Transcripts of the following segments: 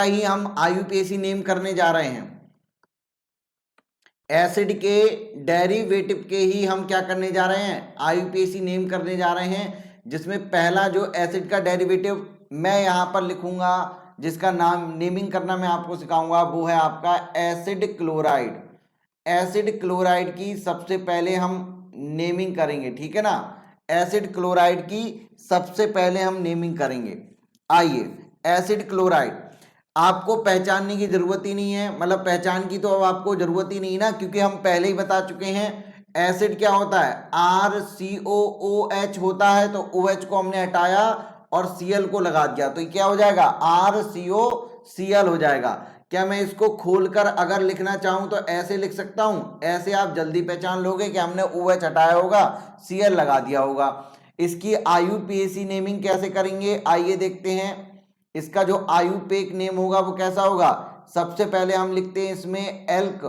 ही हम IUPAC name करने जा रहे हैं। एसिड के डेरिवेटिव के ही हम क्या करने जा रहे हैं, आईयूपीएसी नेम करने जा रहे हैं, जिसमें पहला जो एसिड का डेरिवेटिव मैं यहां पर लिखूंगा, जिसका नाम नेमिंग करना मैं आपको सिखाऊंगा, वो है आपका एसिड क्लोराइड। एसिड क्लोराइड की सबसे पहले हम नेमिंग करेंगे, ठीक है ना। एसिड क्लोराइड की सबसे पहले हम नेमिंग करेंगे। आइए, एसिड क्लोराइड आपको पहचानने की जरूरत ही नहीं है, मतलब पहचान की तो अब आपको जरूरत ही नहीं ना, क्योंकि हम पहले ही बता चुके हैं एसिड क्या होता है, RCOOH होता है। तो OH को हमने हटाया और Cl को लगा दिया, तो ये क्या हो जाएगा, RCOCl हो जाएगा। क्या मैं इसको खोलकर अगर लिखना चाहूं तो ऐसे लिख सकता हूं, ऐसे आप जल्दी पहचान लोगे कि हमने OH हटाया होगा, Cl लगा दिया होगा। इसकी IUPAC नेमिंग कैसे करेंगे, आइए देखते हैं। इसका जो आयुपेक नेम होगा वो कैसा होगा, सबसे पहले हम लिखते हैं इसमें एल्क।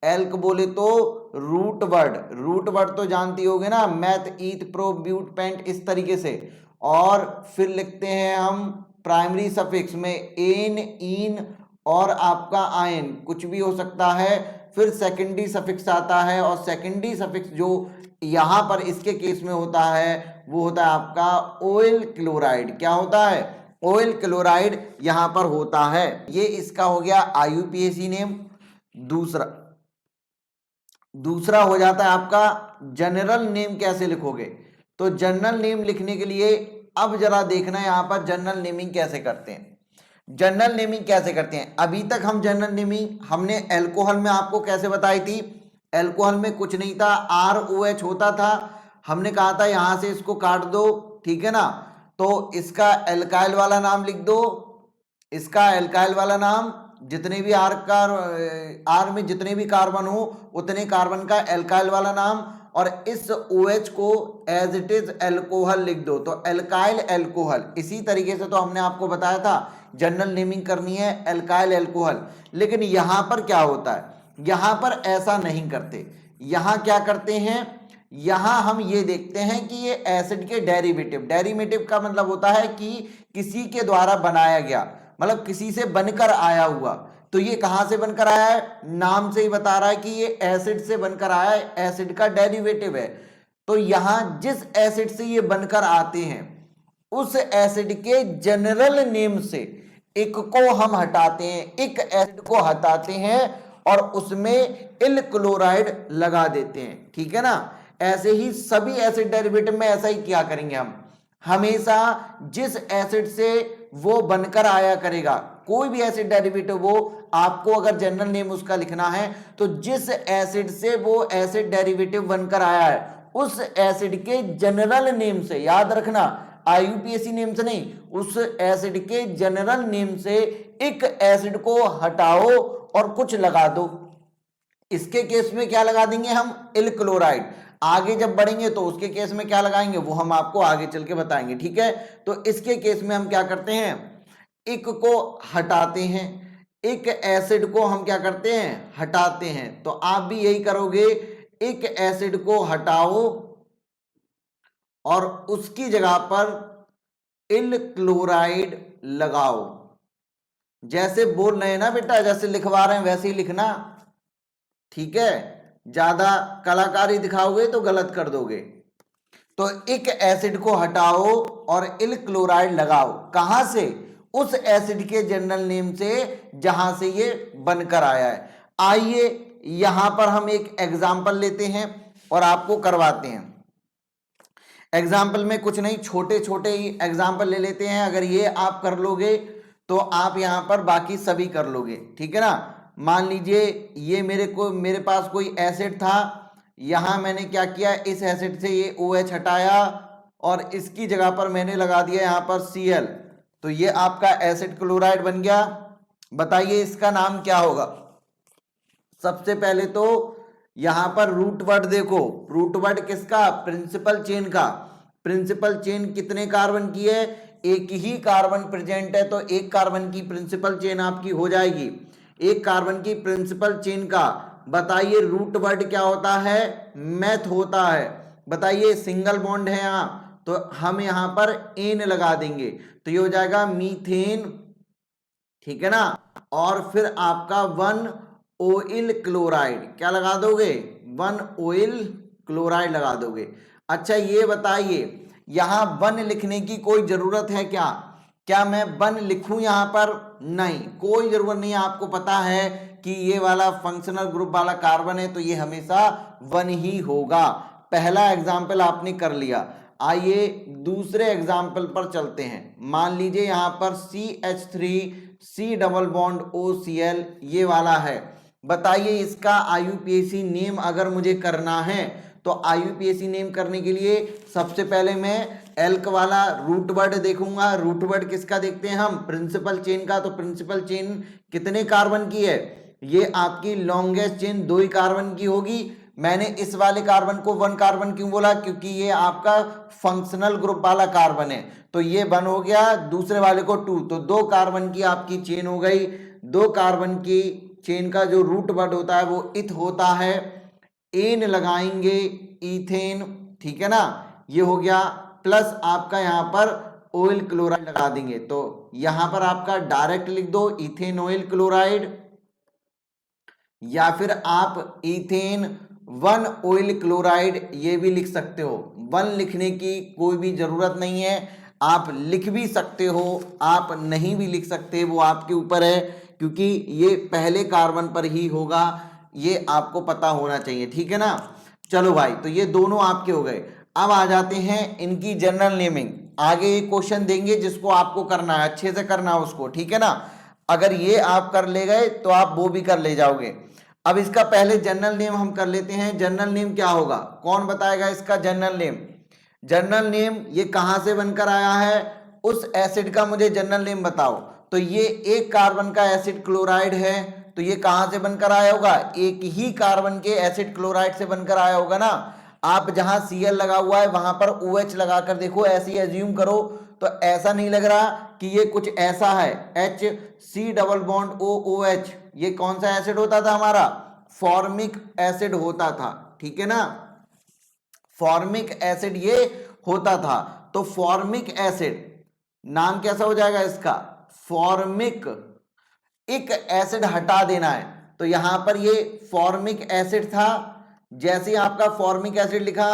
एल्क बोले तो रूट वर्ड, रूट वर्ड तो जानती होगे ना, मैथ ईथ प्रो ब्यूट पेंट, इस तरीके से। और फिर लिखते हैं हम प्राइमरी सफिक्स में एन, इन और आपका आयन, कुछ भी हो सकता है। फिर सेकेंडरी सफिक्स आता है, और सेकेंडरी सफिक्स जो यहां पर इसके केस में होता है वो होता है आपका ऑयल क्लोराइड। क्या होता है, ऑयल क्लोराइड यहां पर होता है। ये इसका हो गया आईयूपीएसी नेम। दूसरा हो जाता है आपका जनरल नेम। कैसे लिखोगे, तो जनरल नेम लिखने के लिए अब जरा देखना है यहां पर जनरल नेमिंग कैसे करते हैं। जनरल नेमिंग कैसे करते हैं, अभी तक हम जनरल नेमिंग हमने एल्कोहल में आपको कैसे बताई थी। एल्कोहल में कुछ नहीं था, ROH होता था। हमने कहा था यहां से इसको काट दो, ठीक है ना। तो इसका एल्काइल वाला नाम लिख दो, इसका एल्काइल वाला नाम, जितने भी आर में जितने भी कार्बन हो उतने कार्बन का एल्काइल वाला नाम, और इस OH को एज इट इज एल्कोहल लिख दो, तो एल्काइल एल्कोहल। इसी तरीके से तो हमने आपको बताया था जनरल नेमिंग करनी है एल्काइल एल्कोहल। लेकिन यहां पर क्या होता है, यहां पर ऐसा नहीं करते। यहां क्या करते हैं, यहां हम ये देखते हैं कि ये एसिड के डेरिवेटिव, डेरिवेटिव का मतलब होता है कि किसी के द्वारा बनाया गया, मतलब किसी से बनकर आया हुआ। तो ये कहां से बनकर आया है, नाम से ही बता रहा है कि ये एसिड से बनकर आया है, एसिड का डेरिवेटिव है। तो यहां जिस एसिड से ये बनकर आते हैं उस एसिड के जनरल नेम से एक को हम हटाते हैं, एक एसिड को हटाते हैं और उसमें इल क्लोराइड लगा देते हैं, ठीक है ना। ऐसे ही सभी एसिड डेरिवेटिव में ऐसा ही क्या करेंगे हम, हमेशा जिस एसिड से वो बनकर आया करेगा, कोई भी एसिड डेरिवेटिव वो, आपको अगर जनरल नेम उसका लिखना है तो जिस एसिड से वो एसिड डेरिवेटिव बनकर आया है उस एसिड के जनरल नेम से, याद रखना आईयूपीएसी नेम से नहीं, उस एसिड के जनरल नेम से एक एसिड को हटाओ और कुछ लगा दो। इसके केस में क्या लगा देंगे हम, इल क्लोराइड। आगे जब बढ़ेंगे तो उसके केस में क्या लगाएंगे वो हम आपको आगे चल के बताएंगे, ठीक है। तो इसके केस में हम क्या करते हैं, एक को हटाते हैं, एक एसिड को हम क्या करते हैं, हटाते हैं। तो आप भी यही करोगे, एक एसिड को हटाओ और उसकी जगह पर इल क्लोराइड लगाओ। जैसे बोल रहे हैं ना बेटा, जैसे लिखवा रहे हैं वैसे ही लिखना, ठीक है। ज्यादा कलाकारी दिखाओगे तो गलत कर दोगे। तो एक एसिड को हटाओ और इल क्लोराइड लगाओ, कहां से, उस एसिड के जनरल नेम से जहां से ये बनकर आया है। आइए यहां पर हम एक एग्जाम्पल लेते हैं और आपको करवाते हैं। एग्जाम्पल में कुछ नहीं, छोटे छोटे ही एग्जाम्पल ले लेते हैं। अगर ये आप कर लोगे तो आप यहां पर बाकी सभी कर लोगे, ठीक है ना। मान लीजिए ये मेरे पास कोई एसिड था, यहां मैंने क्या किया, इस एसिड से ये OH हटाया और इसकी जगह पर मैंने लगा दिया यहां पर Cl। तो ये आपका एसिड क्लोराइड बन गया। बताइए इसका नाम क्या होगा। सबसे पहले तो यहां पर रूट वर्ड देखो, रूट वर्ड किसका, प्रिंसिपल चेन का। प्रिंसिपल चेन कितने कार्बन की है, एक ही कार्बन प्रेजेंट है, तो एक कार्बन की प्रिंसिपल चेन आपकी हो जाएगी। एक कार्बन की प्रिंसिपल चेन का बताइए रूट वर्ड क्या होता है, मेथ होता है। बताइए सिंगल बॉन्ड है यहां, तो हम यहां पर एन लगा देंगे, तो ये हो जाएगा मीथेन, ठीक है ना। और फिर आपका 1 ऑयल क्लोराइड क्या लगा दोगे, 1 ऑयल क्लोराइड लगा दोगे। अच्छा ये बताइए यहां 1 लिखने की कोई जरूरत है क्या, क्या मैं 1 लिखूं यहां पर, नहीं कोई जरूरत नहीं है। आपको पता है कि ये वाला फंक्शनल ग्रुप वाला कार्बन है तो ये हमेशा 1 ही होगा। पहला एग्जाम्पल आपने कर लिया। आइए दूसरे एग्जाम्पल पर चलते हैं। मान लीजिए यहां पर CH3 डबल बॉन्ड OCl ये वाला है। बताइए इसका IUPAC नेम अगर मुझे करना है तो IUPAC नेम करने के लिए सबसे पहले मैं एल्क वाला रूट वर्ड देखूंगा। रूट वर्ड किसका देखते हैं हम, प्रिंसिपल चेन का। तो प्रिंसिपल चेन कितने कार्बन की है, ये आपकी लॉन्गेस्ट चेन 2 ही कार्बन की होगी। मैंने इस वाले कार्बन को 1 कार्बन क्यों बोला, क्योंकि ये आपका फंक्शनल ग्रुप वाला कार्बन है तो ये 1 हो गया, दूसरे वाले को 2, तो 2 कार्बन की आपकी चेन हो गई। 2 कार्बन की चेन का जो रूट वर्ड होता है वो इथ होता है। एन लगाएंगे इथेन, ठीक है ना, ये हो गया। प्लस आपका यहां पर ऑयल क्लोराइड लगा देंगे तो यहां पर आपका डायरेक्ट लिख दो इथेन ऑयल क्लोराइड, या फिर आप इथेन 1 ऑयल क्लोराइड ये भी लिख सकते हो। 1 लिखने की कोई भी जरूरत नहीं है, आप लिख भी सकते हो, आप नहीं भी लिख सकते, वो आपके ऊपर है, क्योंकि ये पहले कार्बन पर ही होगा, ये आपको पता होना चाहिए, ठीक है ना। चलो भाई तो ये दोनों आपके हो गए। अब आ जाते हैं इनकी जनरल नेमिंग। आगे एक क्वेश्चन देंगे जिसको आपको करना है, अच्छे से करना है उसको, ठीक है ना। अगर ये आप कर ले गए तो आप वो भी कर ले जाओगे। अब इसका पहले जनरल नेम हम कर लेते हैं। जनरल नेम क्या होगा, कौन बताएगा इसका जनरल नेम। जनरल नेम ये कहां से बनकर आया है, उस एसिड का मुझे जनरल नेम बताओ। तो ये एक कार्बन का एसिड क्लोराइड है तो ये कहां से बनकर आया होगा, एक ही कार्बन के एसिड क्लोराइड से बनकर आया होगा ना। आप जहां Cl लगा हुआ है वहां पर OH लगाकर देखो, ऐसे ही एज्यूम करो तो ऐसा नहीं लग रहा कि ये कुछ ऐसा है। HC डबल बॉन्ड OOH ये कौन सा एसिड होता था हमारा, फॉर्मिक एसिड होता था, ठीक है ना, फॉर्मिक एसिड ये होता था। तो फॉर्मिक एसिड नाम कैसा हो जाएगा इसका, फॉर्मिक, एक एसिड हटा देना है तो यहां पर ये फॉर्मिक एसिड था। जैसे ही आपका फॉर्मिक एसिड लिखा,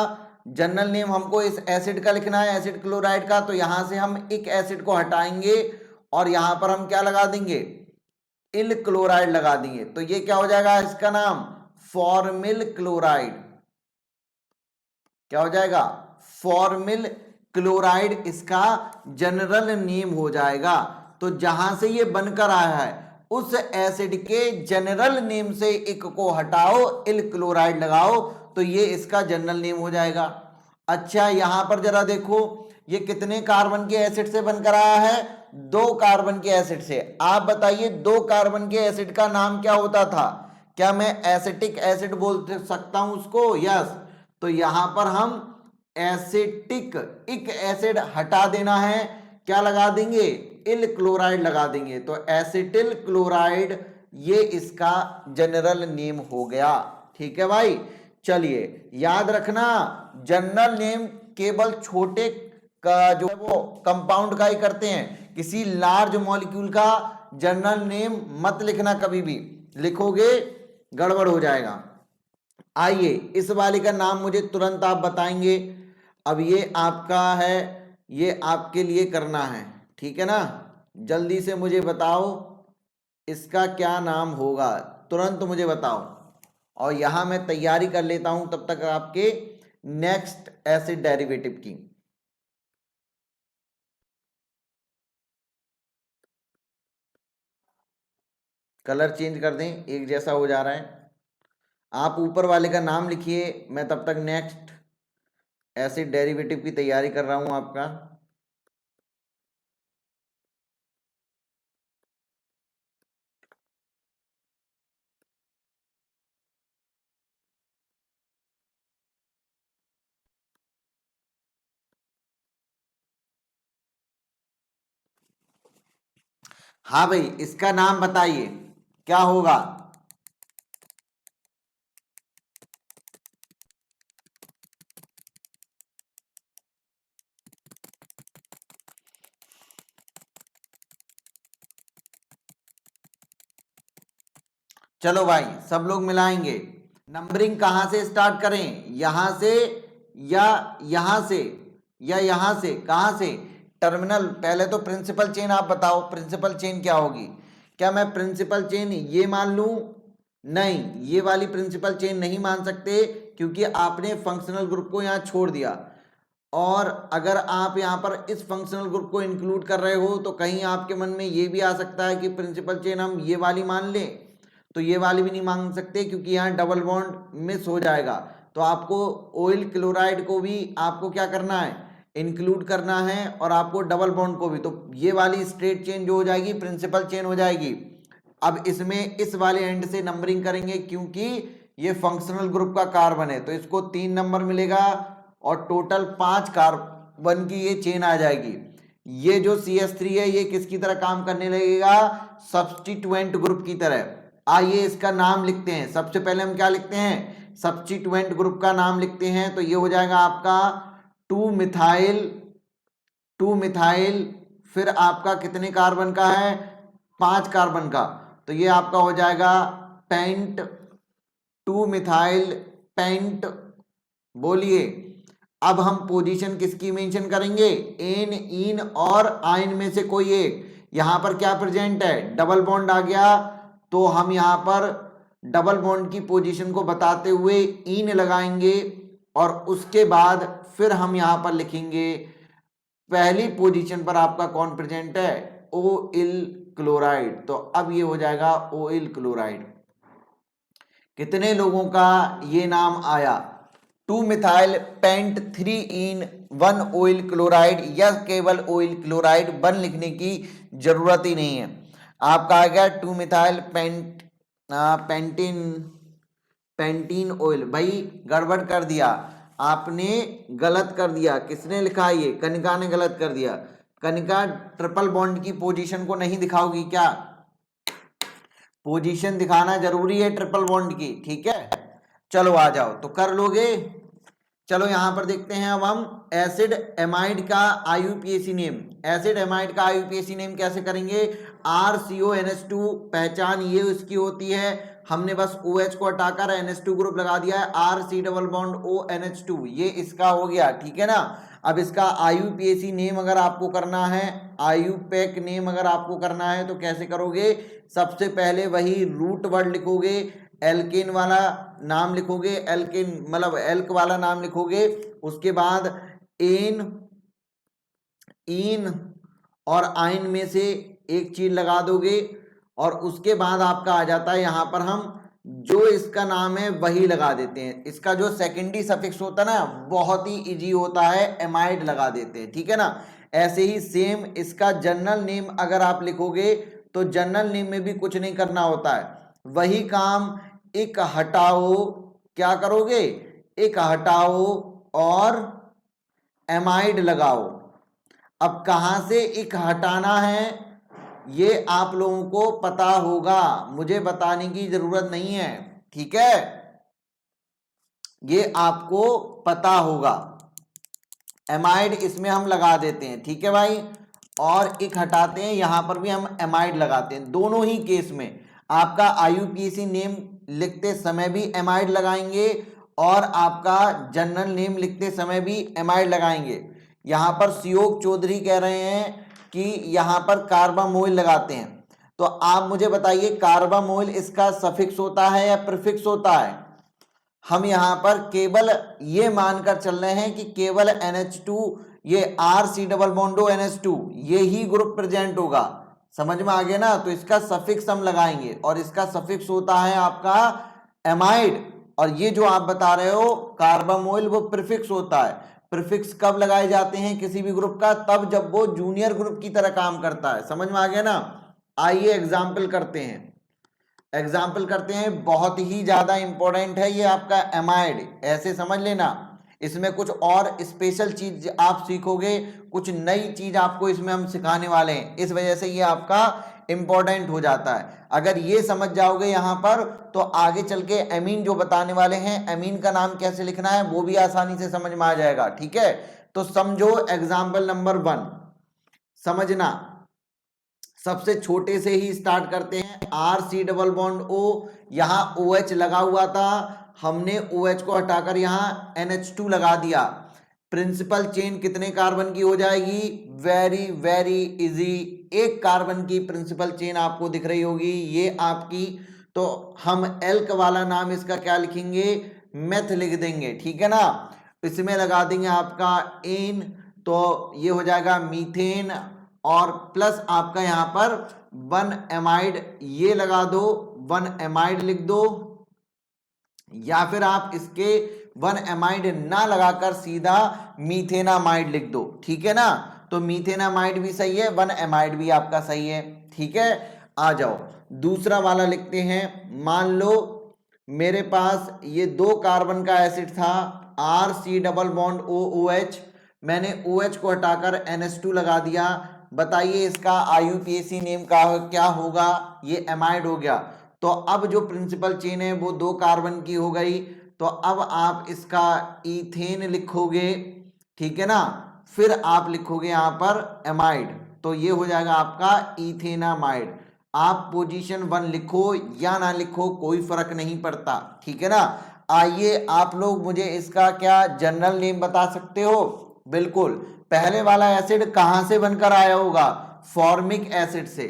जनरल नेम हमको इस एसिड का लिखना है, एसिड क्लोराइड का, तो यहां से हम एक एसिड को हटाएंगे और यहां पर हम क्या लगा देंगे, इल क्लोराइड लगा देंगे। तो ये क्या हो जाएगा इसका नाम, फॉर्मिल क्लोराइड। क्या हो जाएगा, फॉर्मिल क्लोराइड इसका जनरल नेम हो जाएगा। तो जहां से ये बनकर आया है उस एसिड के जनरल नेम से एक को हटाओ, इल क्लोराइड लगाओ, तो ये इसका जनरल नेम हो जाएगा। अच्छा यहां पर जरा देखो ये कितने कार्बन के एसिड से बनकर आया है, 2 कार्बन के एसिड से। आप बताइए 2 कार्बन के एसिड का नाम क्या होता था, क्या मैं एसिटिक एसिड बोल सकता हूं उसको, यस। तो यहां पर हम एसिटिक, इक एसिड हटा देना है, क्या लगा देंगे, इल क्लोराइड लगा देंगे। तो एसिटिल क्लोराइड ये इसका जनरल नेम हो गया, ठीक है भाई। चलिए याद रखना जनरल नेम केवल छोटे का जो वो कंपाउंड का ही करते हैं, किसी लार्ज मॉलिक्यूल का जनरल नेम मत लिखना, कभी भी लिखोगे गड़बड़ हो जाएगा। आइए इस वाले का नाम मुझे तुरंत आप बताएंगे। अब ये आपका है, ये आपके लिए करना है, ठीक है ना। जल्दी से मुझे बताओ इसका क्या नाम होगा, तुरंत मुझे बताओ। और यहां मैं तैयारी कर लेता हूं तब तक आपके नेक्स्ट एसिड डेरिवेटिव की। कलर चेंज कर दें, एक जैसा हो जा रहा है। आप ऊपर वाले का नाम लिखिए, मैं तब तक नेक्स्ट एसिड डेरिवेटिव की तैयारी कर रहा हूं आपका। हाँ भाई इसका नाम बताइए क्या होगा। चलो भाई सब लोग मिलाएंगे। नंबरिंग कहां से स्टार्ट करें, यहां से या यहां से या यहां से, कहां से? टर्मिनल। पहले तो प्रिंसिपल चेन आप बताओ, प्रिंसिपल चेन क्या होगी? क्या मैं प्रिंसिपल चेन ये मान लूं? नहीं, ये वाली प्रिंसिपल चेन नहीं मान सकते, क्योंकि आपने फंक्शनल ग्रुप को यहां छोड़ दिया। और अगर आप यहां पर इस फंक्शनल ग्रुप को इंक्लूड कर रहे हो तो कहीं आपके मन में ये भी आ सकता है कि प्रिंसिपल चेन हम ये वाली मान लें, तो ये वाली भी नहीं मान सकते, क्योंकि यहाँ डबल बॉन्ड मिस हो जाएगा। तो आपको ऑयल क्लोराइड को भी आपको क्या करना है, इंक्लूड करना है, और आपको डबल बॉन्ड को भी। तो ये वाली स्ट्रेट चेन जो हो जाएगी प्रिंसिपल चेन हो जाएगी। अब इसमें इस वाले एंड से नंबरिंग करेंगे, क्योंकि ये फंक्शनल ग्रुप का कार्बन है, तो इसको 3 नंबर मिलेगा और टोटल 5 कार्बन की ये चेन आ जाएगी। ये जो CH3 है ये किसकी तरह काम करने लगेगा, सब्स्टिट्यूएंट ग्रुप की तरह। आइए इसका नाम लिखते हैं। सबसे पहले हम क्या लिखते हैं, सब्स्टिट्यूएंट ग्रुप का नाम लिखते हैं। तो ये हो जाएगा आपका 2 मिथाइल, फिर आपका कितने कार्बन का है, 5 कार्बन का। तो ये आपका हो जाएगा पेंट, 2 मिथाइल पेंट। बोलिए अब हम पोजीशन किसकी मेंशन करेंगे, एन, इन और आयन में से कोई एक। यहां पर क्या प्रेजेंट है, डबल बॉन्ड आ गया, तो हम यहां पर डबल बॉन्ड की पोजीशन को बताते हुए इन लगाएंगे, और उसके बाद फिर हम यहां पर लिखेंगे पहली पोजीशन पर आपका कौन प्रेजेंट है, OL क्लोराइड। तो अब ये हो जाएगा OL क्लोराइड। कितने लोगों का ये नाम आया, 2 मिथाइल पेंट 3 इन 1 ऑयल क्लोराइड, या केवल ऑयल क्लोराइड 1 लिखने की जरूरत ही नहीं है। आपका आ गया 2 मिथाइल पेंटीन ऑयल। भाई गड़बड़ कर दिया आपने, गलत कर दिया। किसने लिखा, ये कनिका ने गलत कर दिया। कनिका ट्रिपल बॉन्ड की पोजीशन को नहीं दिखाओगी क्या, पोजीशन दिखाना जरूरी है ट्रिपल बॉन्ड की, ठीक है। चलो आ जाओ, तो कर लोगे। चलो यहां पर देखते हैं अब हम एसिड एमाइड का IUPAC नेम। एसिड एमाइड का IUPAC नेम कैसे करेंगे, RCONH2, पहचान ये उसकी होती है, हमने बस OH को हटाकर NH2 ग्रुप लगा दिया है, RC डबल बॉन्ड ONH2, ये इसका हो गया, ठीक है ना। अब इसका IUPAC नेम अगर आपको करना है, IUPAC नेम अगर आपको करना है तो कैसे करोगे, सबसे पहले वही रूट वर्ड लिखोगे, एल्केन वाला नाम लिखोगे, एल्केन मतलब एल्क वाला नाम लिखोगे, उसके बाद एन, इन और आइन में से एक चीज लगा दोगे, और उसके बाद आपका आ जाता है यहां पर हम जो इसका नाम है वही लगा देते हैं। इसका जो सेकेंडरी सफिक्स होता है ना बहुत ही इजी होता है, एमाइड लगा देते हैं, ठीक है ना। ऐसे ही सेम इसका जनरल नेम अगर आप लिखोगे तो जनरल नेम में भी कुछ नहीं करना होता है, वही काम एक हटाओ, क्या करोगे, एक हटाओ और एमाइड लगाओ। अब कहां से एक हटाना है ये आप लोगों को पता होगा, मुझे बताने की जरूरत नहीं है, ठीक है, ये आपको पता होगा। एमाइड इसमें हम लगा देते हैं, ठीक है भाई, और एक हटाते हैं, यहां पर भी हम एमाइड लगाते हैं। दोनों ही केस में आपका IUPAC नेम लिखते समय भी एमाइड लगाएंगे और आपका जनरल नेम लिखते समय भी एमाइड लगाएंगे। यहां पर सियोग चौधरी कह रहे हैं कि यहां पर कार्बामोइल लगाते हैं, तो आप मुझे बताइए कार्बामोइल इसका सफिक्स होता है या प्रीफिक्स होता है। हम यहां पर केवल ये मानकर चल रहे हैं कि केवल NH2, ये RC डबल बॉन्डो NH2 ये ही ग्रुप प्रेजेंट होगा, समझ में आ गया ना। तो इसका सफिक्स हम लगाएंगे, और इसका सफिक्स होता है आपका एमाइड, और ये जो आप बता रहे हो कार्बामोइल वो प्रीफिक्स होता है। प्रीफिक्स कब लगाए जाते हैं किसी भी ग्रुप का, तब जब वो जूनियर ग्रुप की तरह काम करता है, समझ में आ गया ना। आइए एग्जाम्पल करते हैं, बहुत ही ज्यादा इंपॉर्टेंट है ये आपका एमाइड, ऐसे समझ लेना। इसमें कुछ और स्पेशल चीज आप सीखोगे, कुछ नई चीज आपको इसमें हम सिखाने वाले हैं, इस वजह से ये आपका इंपॉर्टेंट हो जाता है। अगर ये समझ जाओगे यहां पर तो आगे चल के एमीन जो बताने वाले हैं, एमीन का नाम कैसे लिखना है वो भी आसानी से समझ में आ जाएगा, ठीक है। तो समझो एग्जाम्पल नंबर 1, समझना सबसे छोटे से ही स्टार्ट करते हैं। RC डबल बॉन्ड O, यहाँ OH लगा हुआ था, हमने OH को हटाकर यहाँ NH2 लगा दिया। प्रिंसिपल चेन कितने कार्बन की हो जाएगी? वेरी वेरी इजी, एक कार्बन की प्रिंसिपल चेन आपको दिख रही होगी ये आपकी। तो हम एल्क वाला नाम इसका क्या लिखेंगे? मेथ लिख देंगे, ठीक है ना। इसमें लगा देंगे आपका एन, तो ये हो जाएगा मीथेन, और प्लस आपका यहाँ पर 1 एमाइड ये लगा दो, 1 एमाइड लिख दो, या फिर आप इसके 1 एमाइड ना लगाकर सीधा मीथेनामाइड लिख दो, ठीक है ना। तो मीथेनामाइड भी सही है, 1 एमाइड भी आपका सही है, ठीक है। आ जाओ दूसरा वाला लिखते हैं। मान लो मेरे पास ये 2 कार्बन का एसिड था, RC डबल बॉन्ड OOH, मैंने OH को हटाकर NH2 लगा दिया। बताइए इसका IUPAC नेम का क्या होगा? ये एमाइड हो गया। तो अब जो प्रिंसिपल चेन है वो 2 कार्बन की हो गई, तो अब आप इसका इथेन लिखोगे, ठीक है ना। फिर आप लिखोगे यहाँ पर एमाइड, तो ये हो जाएगा आपका इथेनामाइड। आप पोजीशन 1 लिखो या ना लिखो कोई फर्क नहीं पड़ता, ठीक है ना। आइए आप लोग मुझे इसका क्या जनरल नेम बता सकते हो? बिल्कुल, पहले वाला एसिड कहां से बनकर आया होगा? फॉर्मिक एसिड से।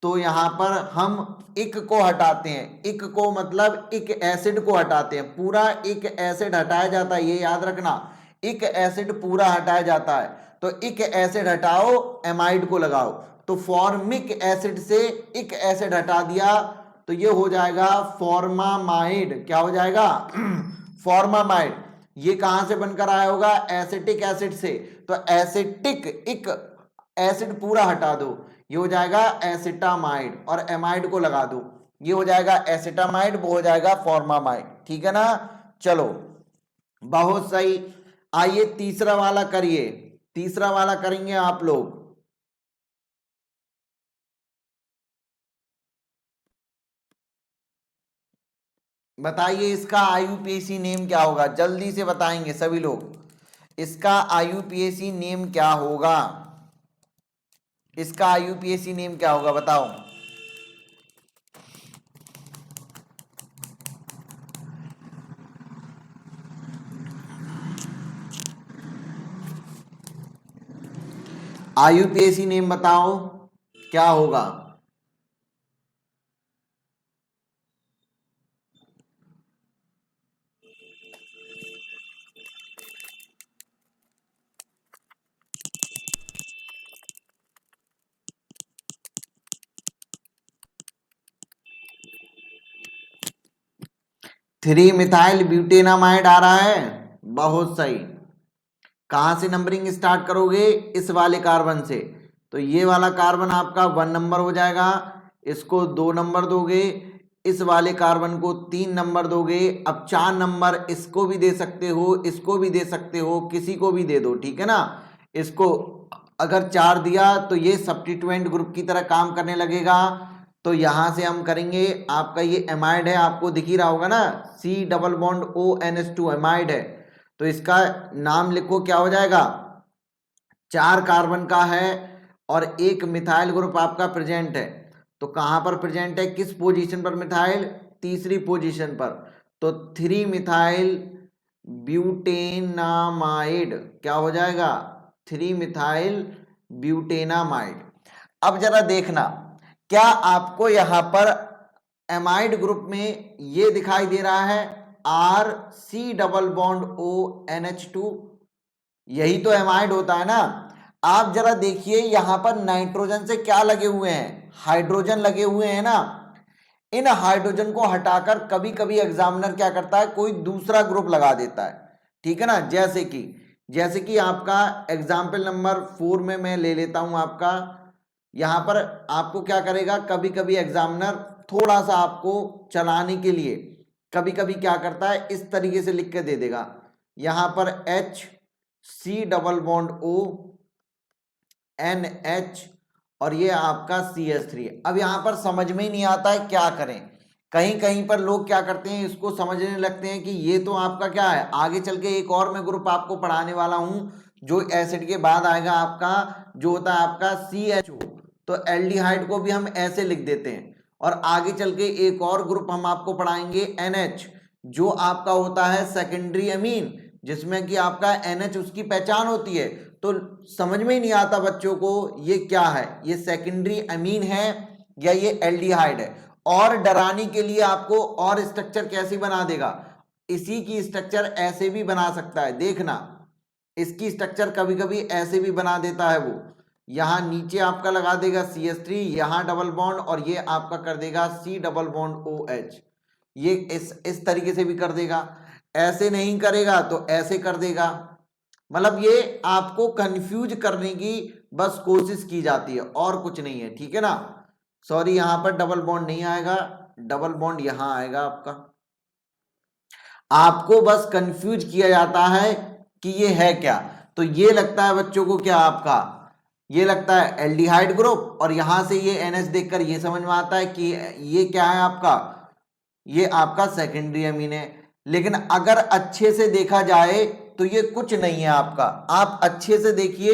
तो यहां पर हम इक को हटाते हैं, इक को मतलब इक एसिड को हटाते हैं, पूरा इक एसिड हटाया जाता है, ये याद रखना, इक एसिड पूरा हटाया जाता है। तो इक एसिड हटाओ, एमाइड को लगाओ, तो फॉर्मिक एसिड से इक एसिड हटा दिया, तो ये हो जाएगा फॉर्मामाइड। क्या हो जाएगा? फॉर्मामाइड। ये कहां से बनकर आया होगा? एसिटिक एसिड से। तो एसिटिक इक एसिड पूरा हटा दो, ये हो जाएगा एसिटामाइड, और एमाइड को लगा दो, ये हो जाएगा एसिटामाइड, वो हो जाएगा फॉर्मामाइड, ठीक है ना। चलो बहुत सही। आइए तीसरा वाला करिए, तीसरा वाला करेंगे आप लोग। बताइए इसका IUPAC नेम क्या होगा? जल्दी से बताएंगे सभी लोग, इसका IUPAC नेम क्या होगा? इसका IUPAC नेम क्या होगा बताओ? IUPAC नेम बताओ क्या होगा? थ्री मिथाइल ब्यूटेनामाइड आ रहा है, बहुत सही। कहां से नंबरिंग स्टार्ट करोगे? इस वाले कार्बन से। तो ये वाला कार्बन आपका 1 नंबर हो जाएगा, इसको 2 नंबर दोगे, इस वाले कार्बन को 3 नंबर दोगे। अब 4 नंबर इसको भी दे सकते हो, इसको भी दे सकते हो, किसी को भी दे दो, ठीक है ना। इसको अगर 4 दिया तो ये सब्स्टिट्यूएंट ग्रुप की तरह काम करने लगेगा। तो यहां से हम करेंगे, आपका ये एमाइड है, आपको दिख ही रहा होगा ना, C double bond ONH2 amide है। तो इसका नाम लिखो, क्या हो जाएगा? 4 कार्बन का है और एक मिथाइल ग्रुप आपका प्रेजेंट है। तो कहां पर प्रेजेंट है? किस पोजीशन पर मिथाइल? तीसरी पोजीशन पर। तो 3 मिथाइल ब्यूटेनामाइड क्या हो जाएगा? 3 मिथाइल ब्यूटेनामाइड। अब जरा देखना, क्या आपको यहां पर एमाइड ग्रुप में ये दिखाई दे रहा है RC डबल बॉन्ड ONH2? यही तो एमाइड होता है ना। आप जरा देखिए यहां पर नाइट्रोजन से क्या लगे हुए हैं? हाइड्रोजन लगे हुए हैं ना। इन हाइड्रोजन को हटाकर कभी कभी एग्जामिनर क्या करता है, कोई दूसरा ग्रुप लगा देता है, ठीक है ना। जैसे कि आपका एग्जाम्पल नंबर 4 में मैं ले लेता हूं आपका, यहां पर आपको क्या करेगा, कभी कभी एग्जामिनर थोड़ा सा आपको चलाने के लिए कभी कभी क्या करता है, इस तरीके से लिख के दे देगा, यहां पर HC डबल बॉन्ड ONH और ये आपका CH3। अब यहां पर समझ में ही नहीं आता है क्या करें। कहीं कहीं पर लोग क्या करते हैं, इसको समझने लगते हैं कि ये तो आपका क्या है, आगे चल के एक और मैं ग्रुप आपको पढ़ाने वाला हूं जो एसिड के बाद आएगा आपका, जो होता है आपका CHO। तो एल्डिहाइड को भी हम ऐसे लिख देते हैं। और आगे चल के एक और ग्रुप हम आपको पढ़ाएंगे NH, जो आपका होता है सेकेंडरी अमीन, जिसमें कि आपका NH उसकी पहचान होती है। तो समझ में ही नहीं आता बच्चों को ये क्या है, ये सेकेंडरी अमीन है या ये एल्डिहाइड है। और डराने के लिए आपको और स्ट्रक्चर कैसी बना देगा, इसी की स्ट्रक्चर ऐसे भी बना सकता है, देखना इसकी स्ट्रक्चर कभी कभी ऐसे भी बना देता है। वो यहां नीचे आपका लगा देगा CH3, यहां डबल बॉन्ड, और ये आपका कर देगा C डबल बॉन्ड OH। ये इस तरीके से भी कर देगा, ऐसे नहीं करेगा तो ऐसे कर देगा। मतलब ये आपको कंफ्यूज करने की बस कोशिश की जाती है और कुछ नहीं है, ठीक है ना। सॉरी, यहां पर डबल बॉन्ड नहीं आएगा, डबल बॉन्ड यहां आएगा आपका। आपको बस कंफ्यूज किया जाता है कि ये है क्या। तो ये लगता है बच्चों को क्या, आपका ये लगता है एल्डिहाइड ग्रुप, और यहां से ये NH देखकर ये समझ में आता है कि ये क्या है आपका, ये आपका सेकेंडरी अमीन है। लेकिन अगर अच्छे से देखा जाए तो ये कुछ नहीं है आपका। आप अच्छे से देखिए,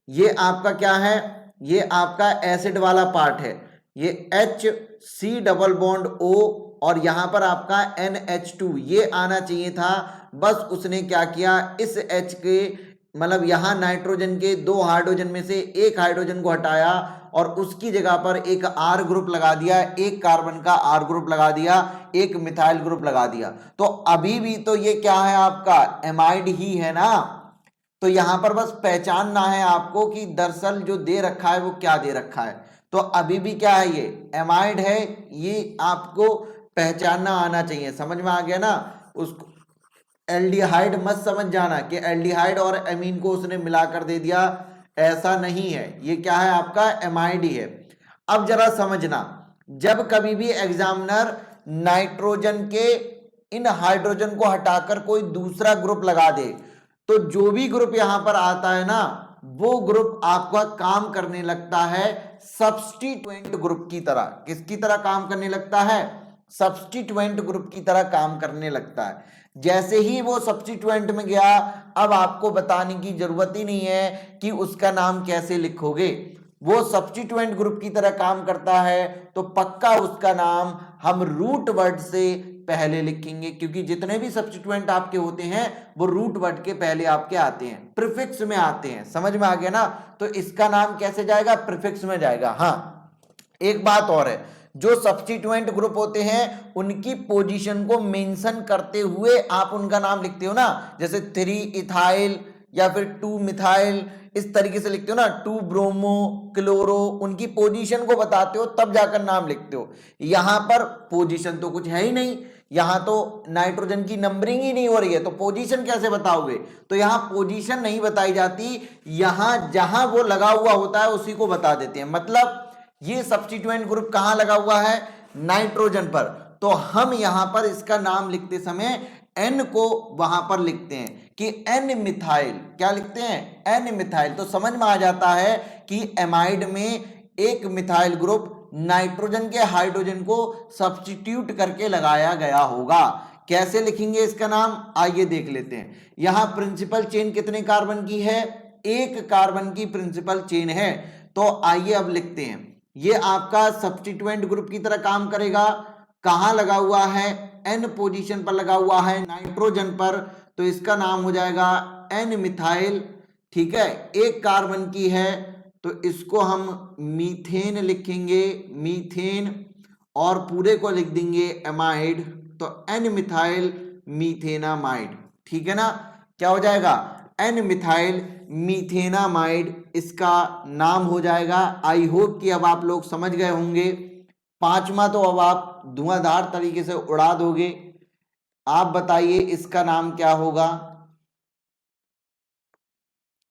ये आपका क्या है, ये आपका एसिड वाला पार्ट है, ये HC डबल बॉन्ड O, और यहां पर आपका NH2 ये आना चाहिए था। बस उसने क्या किया, इस H के मतलब यहां नाइट्रोजन के 2 हाइड्रोजन में से एक हाइड्रोजन को हटाया और उसकी जगह पर एक R ग्रुप लगा दिया, एक कार्बन का R ग्रुप लगा दिया, एक मिथाइल ग्रुप लगा दिया। तो अभी भी तो ये क्या है आपका, एमाइड ही है ना। तो यहां पर बस पहचानना है आपको कि दरअसल जो दे रखा है वो क्या दे रखा है। तो अभी भी क्या है, ये एमाइड है, ये आपको पहचानना आना चाहिए। समझ में आ गया ना। उसको एल्डिहाइड मत समझ जाना कि एल्डिहाइड और एमीन को उसने मिलाकर दे दिया, ऐसा नहीं है। ये क्या है आपका, एमाइड ही है। अब जरा समझना, जब कभी भी एग्जामिनर नाइट्रोजन के इन हाइड्रोजन को हटाकर कोई दूसरा ग्रुप लगा दे, तो जो भी ग्रुप यहां पर आता है ना, वो ग्रुप आपका काम करने लगता है सब्स्टिट्यूएंट ग्रुप की तरह। किसकी तरह काम करने लगता है, सब्स्टिट्यूएंट ग्रुप की तरह काम करने लगता है। जैसे ही वो सब्स्टिट्यूएंट में गया, अब आपको बताने की जरूरत ही नहीं है कि उसका नाम कैसे लिखोगे। वो सब्स्टिट्यूएंट ग्रुप की तरह काम करता है, तो पक्का उसका नाम हम रूट वर्ड से पहले लिखेंगे, क्योंकि जितने भी सब्स्टिट्यूएंट आपके होते हैं वो रूट वर्ड के पहले आपके आते हैं, प्रीफिक्स में आते हैं। समझ में आ गया ना। तो इसका नाम कैसे जाएगा, प्रीफिक्स में जाएगा। हाँ, एक बात और है, जो सब्स्टिट्यूएंट ग्रुप होते हैं उनकी पोजीशन को मेंशन करते हुए आप उनका नाम लिखते हो ना, जैसे 3 इथाइल या फिर 2 मिथाइल, इस तरीके से लिखते हो ना, 2 ब्रोमो क्लोरो, उनकी पोजीशन को बताते हो तब जाकर नाम लिखते हो। यहां पर पोजीशन तो कुछ है ही नहीं, यहां तो नाइट्रोजन की नंबरिंग ही नहीं हो रही है, तो पोजीशन कैसे बताओगे। तो यहां पोजीशन नहीं बताई जाती, यहां जहां वो लगा हुआ होता है उसी को बता देते हैं। मतलब ये सब्स्टिट्यूएंट ग्रुप कहां लगा हुआ है, नाइट्रोजन पर, तो हम यहां पर इसका नाम लिखते समय N को वहां पर लिखते हैं कि N मिथाइल, क्या लिखते हैं, N मिथाइल। तो समझ में आ जाता है कि एमाइड में एक मिथाइल ग्रुप नाइट्रोजन के हाइड्रोजन को सब्स्टिट्यूट करके लगाया गया होगा। कैसे लिखेंगे इसका नाम, आइए देख लेते हैं। यहां प्रिंसिपल चेन कितने कार्बन की है, एक कार्बन की प्रिंसिपल चेन है। तो आइए अब लिखते हैं, ये आपका सब्स्टिट्यूएंट ग्रुप की तरह काम करेगा। कहां लगा हुआ है, N पोजीशन पर लगा हुआ है, नाइट्रोजन पर, तो इसका नाम हो जाएगा N मिथाइल। ठीक है, एक कार्बन की है तो इसको हम मीथेन लिखेंगे, मीथेन, और पूरे को लिख देंगे एमाइड, तो N मिथाइल मीथेनामाइड। ठीक है ना, क्या हो जाएगा, N मिथाइल मीथेनामाइड इसका नाम हो जाएगा। आई होप कि अब आप लोग समझ गए होंगे। पांचवा तो अब आप धुआंधार तरीके से उड़ा दोगे। आप बताइए इसका नाम क्या होगा।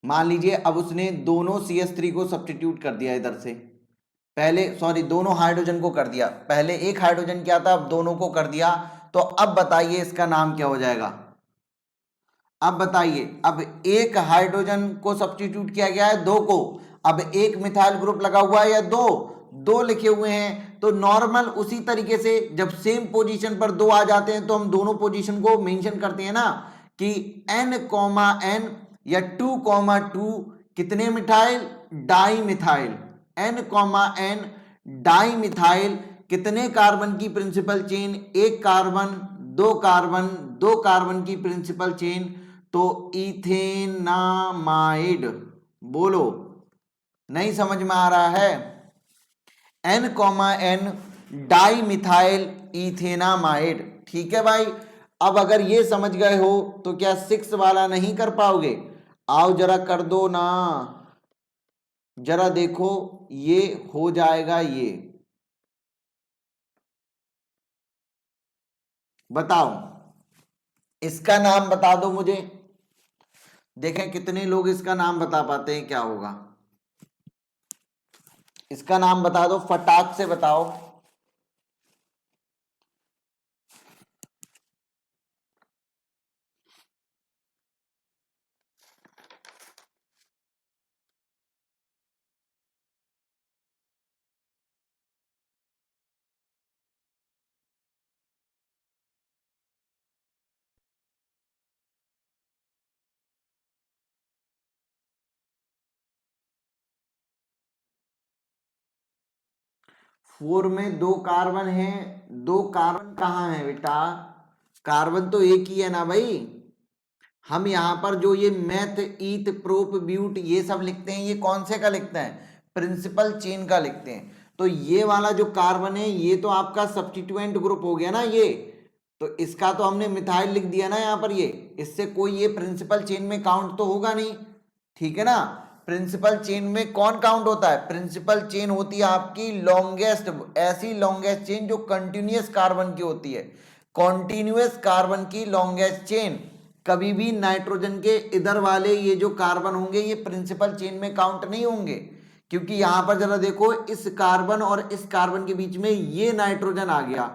मान लीजिए अब उसने दोनों CH3 को सब्स्टिट्यूट कर दिया इधर से, पहले सॉरी दोनों हाइड्रोजन को कर दिया, पहले एक हाइड्रोजन क्या था, अब दोनों को कर दिया। तो अब बताइए इसका नाम क्या हो जाएगा। अब बताइए, अब एक हाइड्रोजन को सब्स्टिट्यूट किया गया है, दो को, अब एक मिथाइल ग्रुप लगा हुआ है या दो लिखे हुए हैं। तो नॉर्मल उसी तरीके से जब सेम पोजीशन पर दो आ जाते हैं तो हम दोनों पोजीशन को मेंशन करते हैं ना कि N, या 2, 2 कितने methyl, di methyl. N comma N di methyl कितने कार्बन की प्रिंसिपल चेन, एक कार्बन, दो कार्बन, दो कार्बन की प्रिंसिपल चेन, तो इथेनामाइड। बोलो, नहीं समझ में आ रहा है? N comma N di methyl ethanamide. ठीक है भाई, अब अगर ये समझ गए हो तो क्या 6 वाला नहीं कर पाओगे? आओ जरा कर दो ना, जरा देखो ये हो जाएगा। ये बताओ, इसका नाम बता दो मुझे, देखें कितने लोग इसका नाम बता पाते हैं, क्या होगा। इसका नाम बता दो, फटाक से बताओ। 4 में दो कार्बन है, दो कार्बन कहाँ है बेटा? कार्बन तो एक ही है ना भाई। हम यहाँ पर जो ये मेथ, ईथ, प्रोप, ब्यूट ये सब लिखते हैं, ये कौन से का लिखते हैं? प्रिंसिपल चेन का लिखते हैं। तो ये वाला जो कार्बन है ये तो आपका सब्स्टिट्यूएंट ग्रुप हो गया ना ये, तो इसका तो हमने मिथाइल लिख दिया ना यहाँ पर। ये इससे कोई ये प्रिंसिपल चेन में काउंट तो होगा नहीं, ठीक है ना। प्रिंसिपल चेन में कौन काउंट होता है? प्रिंसिपल चेन होती है आपकी लॉन्गेस्ट, ऐसी लॉन्गेस्ट चेन जो कंटिन्यूअस कार्बन की होती है। कॉन्टिन्यूअस कार्बन की लॉन्गेस्ट चेन कभी भी नाइट्रोजन के इधर वाले ये जो कार्बन होंगे ये प्रिंसिपल चेन में काउंट नहीं होंगे, क्योंकि यहां पर जरा देखो, इस कार्बन और इस कार्बन के बीच में ये नाइट्रोजन आ गया।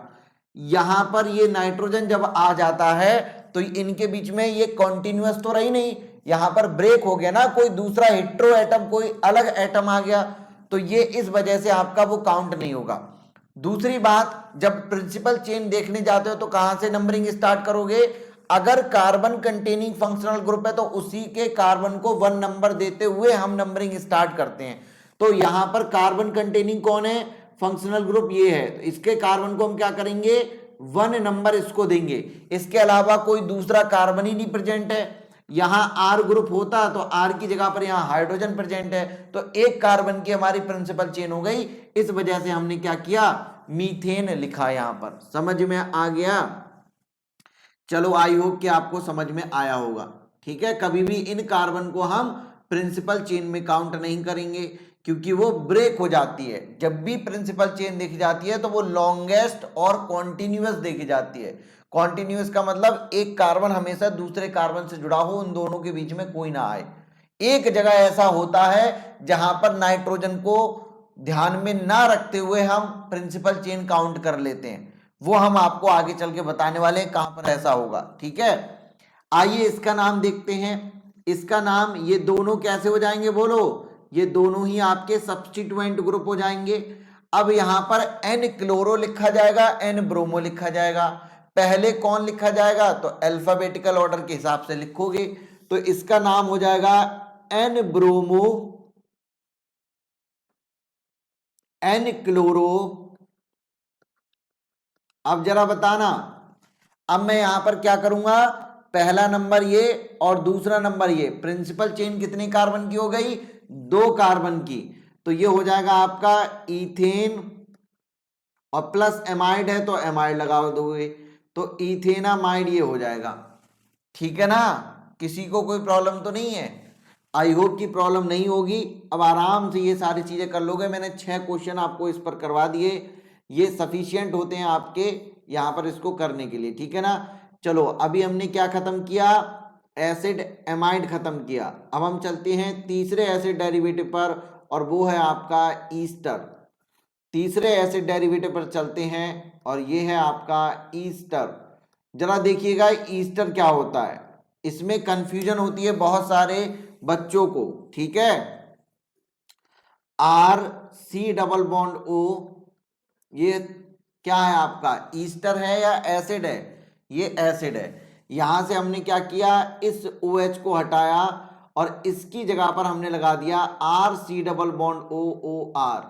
यहां पर ये नाइट्रोजन जब आ जाता है तो इनके बीच में ये कॉन्टिन्यूअस तो रही नहीं, यहां पर ब्रेक हो गया ना, कोई दूसरा हेट्रो एटम, कोई अलग एटम आ गया, तो ये इस वजह से आपका वो काउंट नहीं होगा। दूसरी बात, जब प्रिंसिपल चेन देखने जाते हो तो कहां से नंबरिंग स्टार्ट करोगे? अगर कार्बन कंटेनिंग फंक्शनल ग्रुप है तो उसी के कार्बन को 1 नंबर देते हुए हम नंबरिंग स्टार्ट करते हैं। तो यहां पर कार्बन कंटेनिंग कौन है? फंक्शनल ग्रुप ये है, तो इसके कार्बन को हम क्या करेंगे? 1 नंबर इसको देंगे। इसके अलावा कोई दूसरा कार्बन ही नहीं प्रेजेंट है। यहां आर ग्रुप होता तो आर की जगह पर यहां हाइड्रोजन प्रेजेंट है, तो एक कार्बन की हमारी प्रिंसिपल चेन हो गई। इस वजह से हमने क्या किया? मीथेन लिखा। यहां पर समझ में आ गया? चलो, आई होप कि आपको समझ में आया होगा। ठीक है, कभी भी इन कार्बन को हम प्रिंसिपल चेन में काउंट नहीं करेंगे, क्योंकि वो ब्रेक हो जाती है। जब भी प्रिंसिपल चेन देखी जाती है तो वो लॉन्गेस्ट और कॉन्टिन्यूअस देखी जाती है। कॉन्टिन्यूअस का मतलब एक कार्बन हमेशा दूसरे कार्बन से जुड़ा हो, उन दोनों के बीच में कोई ना आए। एक जगह ऐसा होता है जहां पर नाइट्रोजन को ध्यान में ना रखते हुए हम प्रिंसिपल चेन काउंट कर लेते हैं, वो हम आपको आगे चल के बताने वाले हैं कहां पर ऐसा होगा। ठीक है, आइए इसका नाम देखते हैं। इसका नाम, ये दोनों कैसे हो जाएंगे बोलो? ये दोनों ही आपके सब्स्टिट्यूएंट ग्रुप हो जाएंगे। अब यहां पर एन क्लोरो लिखा जाएगा, एन ब्रोमो लिखा जाएगा। पहले कौन लिखा जाएगा? तो अल्फाबेटिकल ऑर्डर के हिसाब से लिखोगे, तो इसका नाम हो जाएगा एन ब्रोमो, एन क्लोरो। अब जरा बताना, अब मैं यहां पर क्या करूंगा? पहला नंबर ये और दूसरा नंबर ये, प्रिंसिपल चेन कितने कार्बन की हो गई? 2 कार्बन की। तो ये हो जाएगा आपका इथेन, और प्लस एमाइड है तो एमाइड लगा दोगे, तो इथेनामाइड ये हो जाएगा। ठीक है ना, किसी को कोई प्रॉब्लम तो नहीं है? आई होप की प्रॉब्लम नहीं होगी। अब आराम से ये सारी चीजें कर लोगे। मैंने 6 क्वेश्चन आपको इस पर करवा दिए, ये सफिशियंट होते हैं आपके यहां पर इसको करने के लिए। ठीक है ना, चलो अभी हमने क्या खत्म किया? एसिड एमाइड खत्म किया। अब हम चलते हैं तीसरे एसिड डेरिवेटिव पर, और वो है आपका ईस्टर। तीसरे एसिड डेरिवेटिव पर चलते हैं, और ये है आपका ईस्टर। जरा देखिएगा ईस्टर क्या होता है, इसमें कंफ्यूजन होती है बहुत सारे बच्चों को। ठीक है, R C double bond O, ये क्या है आपका? ईस्टर है या एसिड है? ये एसिड है। यहां से हमने क्या किया? इस OH को हटाया और इसकी जगह पर हमने लगा दिया RC डबल बॉन्ड OOR।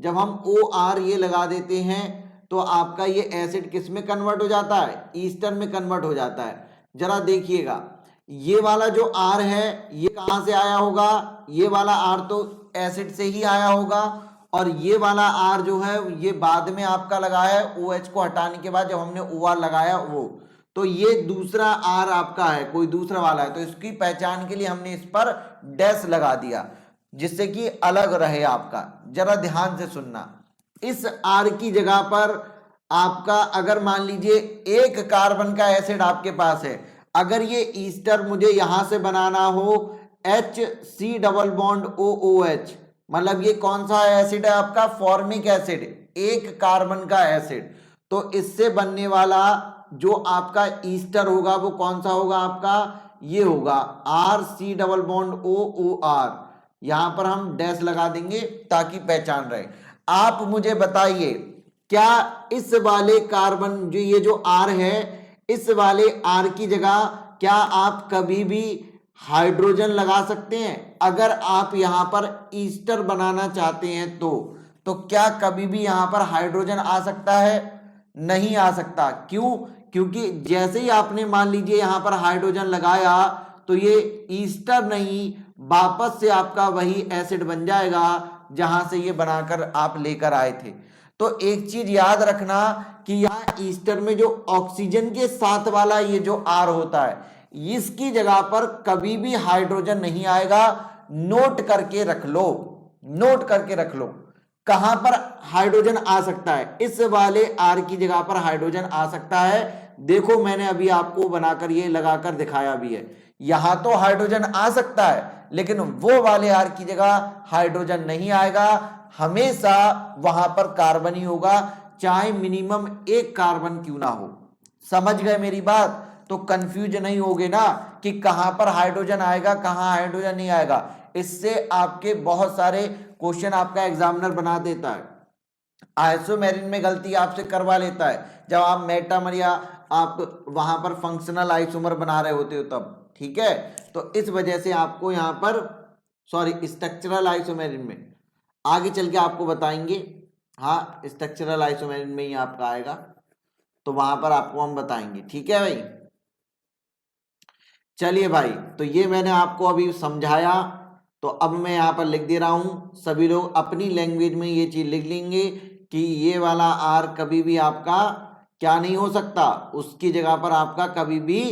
जब हम OR ये लगा देते हैं तो आपका ये एसिड किस में कन्वर्ट हो जाता है, ईस्टर में कन्वर्ट हो जाता है। जरा देखिएगा, ये वाला जो R है ये कहां से आया होगा, ये वाला R तो एसिड से ही आया होगा, और ये वाला R जो है ये बाद में आपका लगा है OH को हटाने के बाद जब हमने OR लगाया वो, तो ये दूसरा R आपका है, कोई दूसरा वाला है, तो इसकी पहचान के लिए हमने इस पर डैश लगा दिया जिससे कि अलग रहे आपका। जरा ध्यान से सुनना, इस R की जगह पर आपका अगर मान लीजिए एक कार्बन का एसिड आपके पास है, अगर ये ईस्टर मुझे यहां से बनाना हो HC डबल बॉन्ड OOH, मतलब ये कौन सा एसिड है आपका, फॉर्मिक एसिड, एक कार्बन का एसिड, तो इससे बनने वाला जो आपका ईस्टर होगा वो कौन सा होगा आपका, ये होगा RC डबल बॉन्ड OOR। यहां पर हम डैश लगा देंगे ताकि पहचान रहे। आप मुझे बताइए क्या इस वाले कार्बन जो ये जो R है, इस वाले R की जगह क्या आप कभी भी हाइड्रोजन लगा सकते हैं? अगर आप यहां पर ईस्टर बनाना चाहते हैं तो क्या कभी भी यहां पर हाइड्रोजन आ सकता है? नहीं आ सकता। क्यों? क्योंकि जैसे ही आपने मान लीजिए यहां पर हाइड्रोजन लगाया तो ये ईस्टर नहीं, वापस से आपका वही एसिड बन जाएगा जहां से ये बनाकर आप लेकर आए थे। तो एक चीज याद रखना कि यहाँ ईस्टर में जो ऑक्सीजन के साथ वाला ये जो R होता है, इसकी जगह पर कभी भी हाइड्रोजन नहीं आएगा। नोट करके रख लो, नोट करके रख लो कहां पर हाइड्रोजन आ सकता है, इस वाले R की जगह पर हाइड्रोजन आ सकता है। देखो मैंने अभी आपको बनाकर ये लगाकर दिखाया भी है, यहां तो हाइड्रोजन आ सकता है लेकिन वो वाले R की जगह हाइड्रोजन नहीं आएगा, हमेशा वहां पर कार्बन ही होगा, चाहे मिनिमम एक कार्बन क्यों ना हो। समझ गए मेरी बात? तो कंफ्यूज नहीं होगे ना कि कहां पर हाइड्रोजन आएगा कहां हाइड्रोजन नहीं आएगा। इससे आपके बहुत सारे क्वेश्चन आपका एग्जामिनर बना देता है, आइसोमेरिन में गलती आपसे करवा लेता है जब आप मेटामर या आप वहां पर फंक्शनल आइसोमर बना रहे होते हो तब, ठीक है। तो इस वजह से आपको यहां पर स्ट्रक्चरल आइसोमेरिन में आगे चल के आपको बताएंगे, हाँ स्ट्रक्चरल आइसोमेरिन में ही आपका आएगा तो वहां पर आपको हम बताएंगे, ठीक है भाई। चलिए भाई, तो ये मैंने आपको अभी समझाया, तो अब मैं यहाँ पर लिख दे रहा हूं, सभी लोग अपनी लैंग्वेज में ये चीज लिख लेंगे कि ये वाला R कभी भी आपका क्या नहीं हो सकता, उसकी जगह पर आपका कभी भी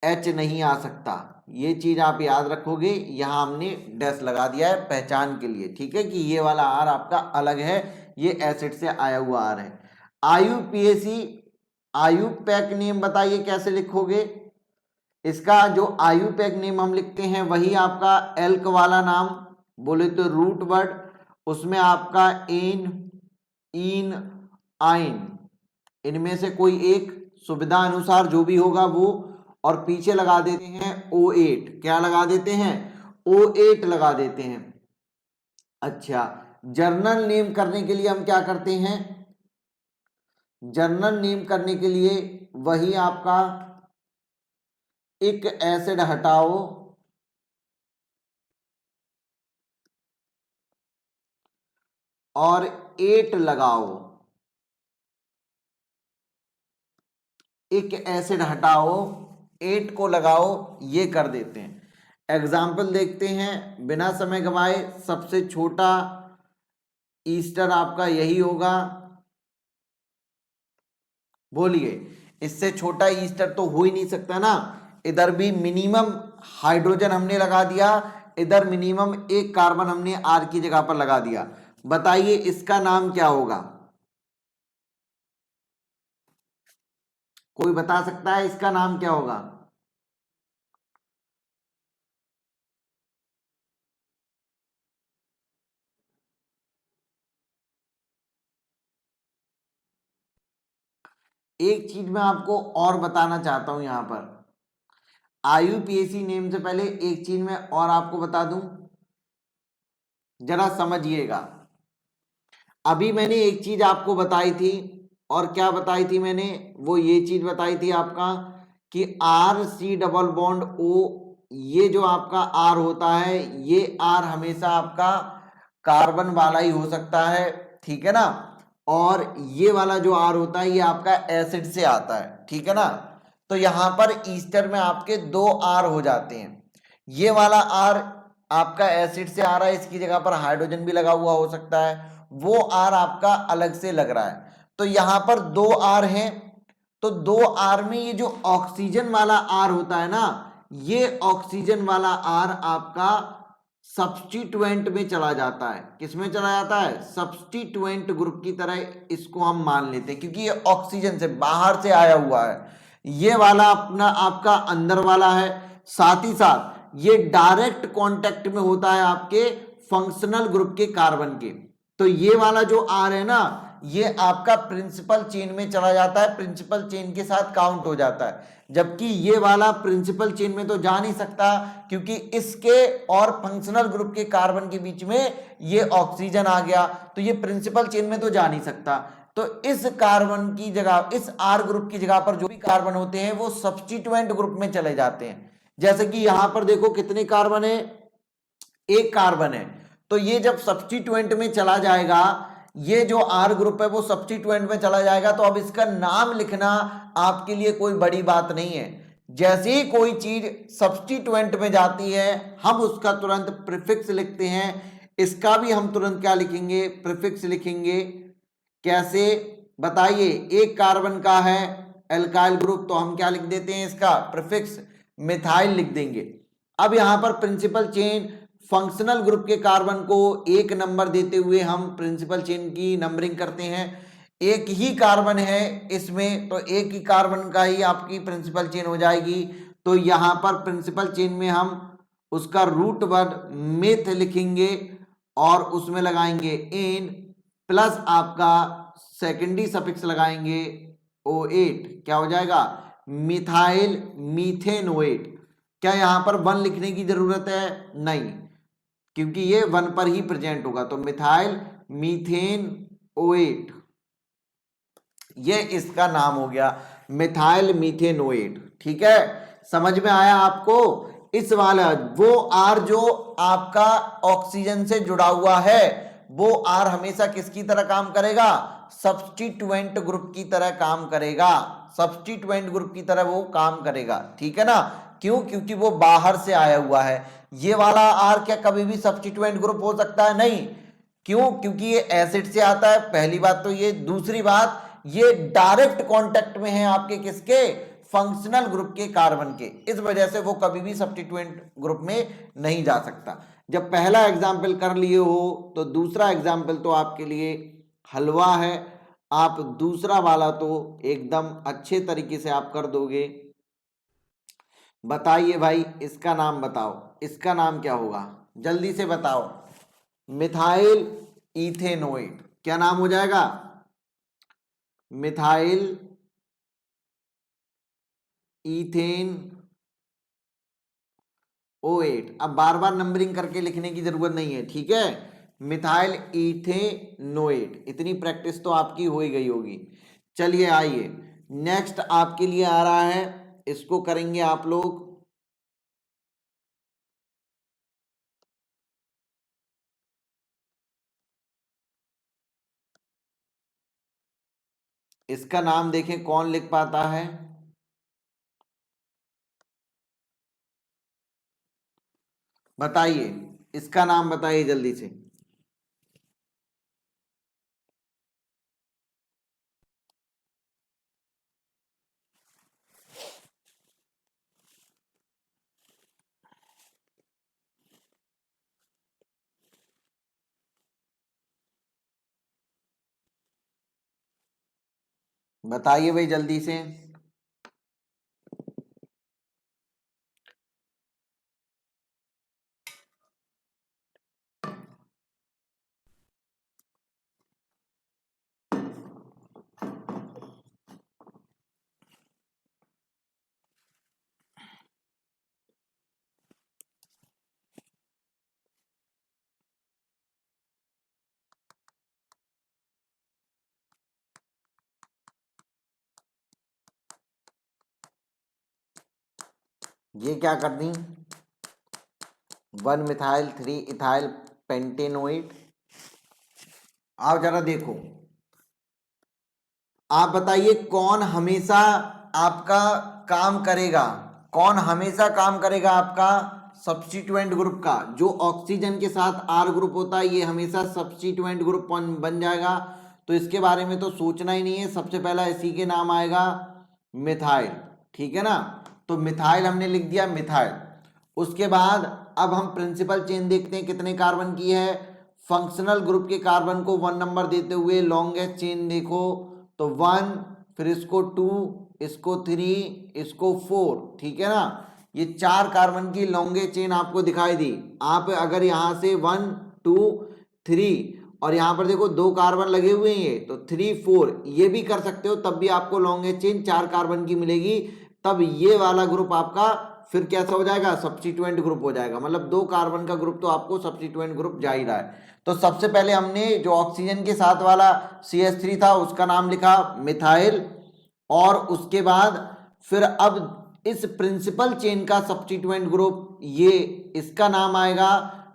H नहीं आ सकता। ये चीज आप याद रखोगे, यहाँ हमने डैश लगा दिया है पहचान के लिए, ठीक है, कि ये वाला R आपका अलग है, ये एसिड से आया हुआ R है। IUPAC, IUPAC नेम बताइए कैसे लिखोगे? इसका जो IUPAC नेम हम लिखते हैं वही आपका एल्क वाला नाम, बोले तो रूट वर्ड, उसमें आपका एन, इन, आइन, इनमें से कोई एक सुविधा अनुसार जो भी होगा वो, और पीछे लगा देते हैं O8। क्या लगा देते हैं? O8 लगा देते हैं। अच्छा, जर्नल नेम करने के लिए हम क्या करते हैं? जर्नल नेम करने के लिए वही आपका एक एसिड हटाओ और 8 लगाओ, एक एसिड हटाओ 8 को लगाओ, ये कर देते हैं। एग्जाम्पल देखते हैं बिना समय गवाए। सबसे छोटा ईस्टर आपका यही होगा, बोलिए इससे छोटा ईस्टर तो हो ही नहीं सकता ना। इधर भी मिनिमम हाइड्रोजन हमने लगा दिया, इधर मिनिमम एक कार्बन हमने R की जगह पर लगा दिया। बताइए इसका नाम क्या होगा? कोई बता सकता है इसका नाम क्या होगा? एक चीज मैं आपको और बताना चाहता हूं, यहां पर IUPAC नेम से पहले एक चीज मैं और आपको बता दूं, जरा समझिएगा। अभी मैंने एक चीज आपको बताई थी, और क्या बताई थी मैंने? वो ये चीज बताई थी आपका कि RC डबल बॉन्ड ये जो आपका आर होता है, ये आर हमेशा आपका कार्बन वाला ही हो सकता है, ठीक है ना। और ये वाला जो आर होता है ये आपका एसिड से आता है, ठीक है ना। तो यहां पर ईस्टर में आपके दो आर हो जाते हैं। ये वाला आर आपका एसिड से आ रहा है, इसकी जगह पर हाइड्रोजन भी लगा हुआ हो सकता है, वो आर आपका अलग से लग रहा है। तो यहां पर दो आर हैं, तो दो आर में ये जो ऑक्सीजन वाला आर होता है ना, ये ऑक्सीजन वाला आर आपका सब्स्टिट्यूएंट में चला जाता है। किसमें चला जाता है? सब्स्टिट्यूएंट ग्रुप की तरह इसको हम मान लेते हैं, क्योंकि ये ऑक्सीजन से बाहर से आया हुआ है। ये वाला अपना आपका अंदर वाला है, साथ ही साथ ये डायरेक्ट कांटेक्ट में होता है आपके फंक्शनल ग्रुप के कार्बन के। तो ये वाला जो आर है ना, ये आपका प्रिंसिपल चेन में चला जाता है, प्रिंसिपल चेन के साथ काउंट हो जाता है। जबकि ये वाला प्रिंसिपल चेन में तो जा नहीं सकता, क्योंकि इसके और फंक्शनल ग्रुप के कार्बन के बीच में ये ऑक्सीजन आ गया, तो ये प्रिंसिपल चेन में तो जा नहीं सकता। तो इस कार्बन की जगह, इस आर ग्रुप की जगह पर जो भी कार्बन होते हैं वो सब्स्टिट्यूएंट ग्रुप में चले जाते हैं। जैसे कि यहां पर देखो कितने कार्बन है, एक कार्बन है। तो ये जब सब्स्टिट्यूएंट में चला जाएगा, ये जो आर ग्रुप है वो सब्स्टिट्यूएंट में चला जाएगा, तो अब इसका नाम लिखना आपके लिए कोई बड़ी बात नहीं है। जैसे ही कोई चीज सब्स्टिट्यूएंट में जाती है, हम उसका तुरंत प्रीफिक्स लिखते हैं। इसका भी हम तुरंत क्या लिखेंगे? प्रीफिक्स लिखेंगे। कैसे बताइए? एक कार्बन का है एल्काइल ग्रुप, तो हम क्या लिख देते हैं? इसका प्रीफिक्स मिथाइल लिख देंगे। अब यहां पर प्रिंसिपल चेन फंक्शनल ग्रुप के कार्बन को एक नंबर देते हुए हम प्रिंसिपल चेन की नंबरिंग करते हैं। एक ही कार्बन है इसमें, तो एक ही कार्बन का ही आपकी प्रिंसिपल चेन हो जाएगी। तो यहां पर प्रिंसिपल चेन में हम उसका रूट वर्ड मेथ लिखेंगे और उसमें लगाएंगे एन, प्लस आपका सेकेंडरी सफिक्स लगाएंगे O8। क्या हो जाएगा? मिथाइल मीथेनोएट। क्या यहां पर वन लिखने की जरूरत है? नहीं, क्योंकि ये वन पर ही प्रेजेंट होगा। तो मिथाइल मीथेन ओएट, ये इसका नाम हो गया, मिथाइल मीथेनोएट। ठीक है, समझ में आया आपको? इस वाला वो आर जो आपका ऑक्सीजन से जुड़ा हुआ है, वो आर हमेशा किसकी तरह काम करेगा? सब्स्टिट्यूएंट ग्रुप की तरह काम करेगा। सब्स्टिट्यूएंट ग्रुप की तरह वो काम करेगा, ठीक है ना। क्यों? क्योंकि वो बाहर से आया हुआ है। ये वाला आर क्या कभी भी सब्स्टिट्यूएंट ग्रुप हो सकता है? नहीं। क्यों? क्योंकि ये एसिड से आता है, पहली बात तो ये। दूसरी बात, ये डायरेक्ट कांटेक्ट में है आपके किसके? फंक्शनल ग्रुप के कार्बन के। इस वजह से वो कभी भी सब्स्टिट्यूएंट ग्रुप में नहीं जा सकता। जब पहला एग्जाम्पल कर लिए हो तो दूसरा एग्जाम्पल तो आपके लिए हलवा है। आप दूसरा वाला तो एकदम अच्छे तरीके से आप कर दोगे। बताइए भाई, इसका नाम बताओ, इसका नाम क्या होगा? जल्दी से बताओ। Methyl ethanoate. क्या नाम हो जाएगा? Methyl ethane O8। अब बार बार नंबरिंग करके लिखने की जरूरत नहीं है, ठीक है। मिथाइल इथेनोएट, इतनी प्रैक्टिस तो आपकी हो ही गई होगी। चलिए आइए, नेक्स्ट आपके लिए आ रहा है, इसको करेंगे आप लोग। इसका नाम देखें कौन लिख पाता है? बताइए, इसका नाम बताइए जल्दी से। बताइए भाई जल्दी से। ये क्या कर दी? 1 मिथाइल 3 इथाइल पेंटेनोइट। आप जरा देखो, आप बताइए कौन हमेशा आपका काम करेगा, कौन हमेशा काम करेगा आपका सब्स्टिट्यूएंट ग्रुप का। जो ऑक्सीजन के साथ आर ग्रुप होता है ये हमेशा सब्स्टिट्यूएंट ग्रुप बन जाएगा, तो इसके बारे में तो सोचना ही नहीं है। सबसे पहला इसी के नाम आएगा मिथाइल, ठीक है ना। तो मिथाइल हमने लिख दिया मिथाइल। उसके बाद अब हम प्रिंसिपल चेन देखते हैं कितने कार्बन की है। फंक्शनल ग्रुप के कार्बन को 1 नंबर देते हुए लॉन्गेस्ट चेन देखो तो 1, फिर इसको 2, इसको 3, इसको 4, ठीक है ना। ये 4 कार्बन की लॉन्गेस्ट चेन आपको दिखाई दी। आप अगर यहाँ से 1 2 3 और यहाँ पर देखो 2 कार्बन लगे हुए हैं ये, तो 3 4 ये भी कर सकते हो, तब भी आपको लॉन्गेस्ट चेन 4 कार्बन की मिलेगी। तब ये वाला ग्रुप आपका फिर कैसा हो जाएगा, सब्स्टिट्यूएंट ग्रुप हो जाएगा। मतलब 2 कार्बन का ग्रुप तो आपको सब्स्टिट्यूएंट ग्रुप जा ही रहा है। तो सबसे पहले हमने जो ऑक्सीजन के साथ वाला CH3 था उसका नाम लिखा मिथाइल, और उसके बाद फिर अब इस प्रिंसिपल चेन का सब्स्टिट्यूएंट ग्रुप ये इसका नाम आएगा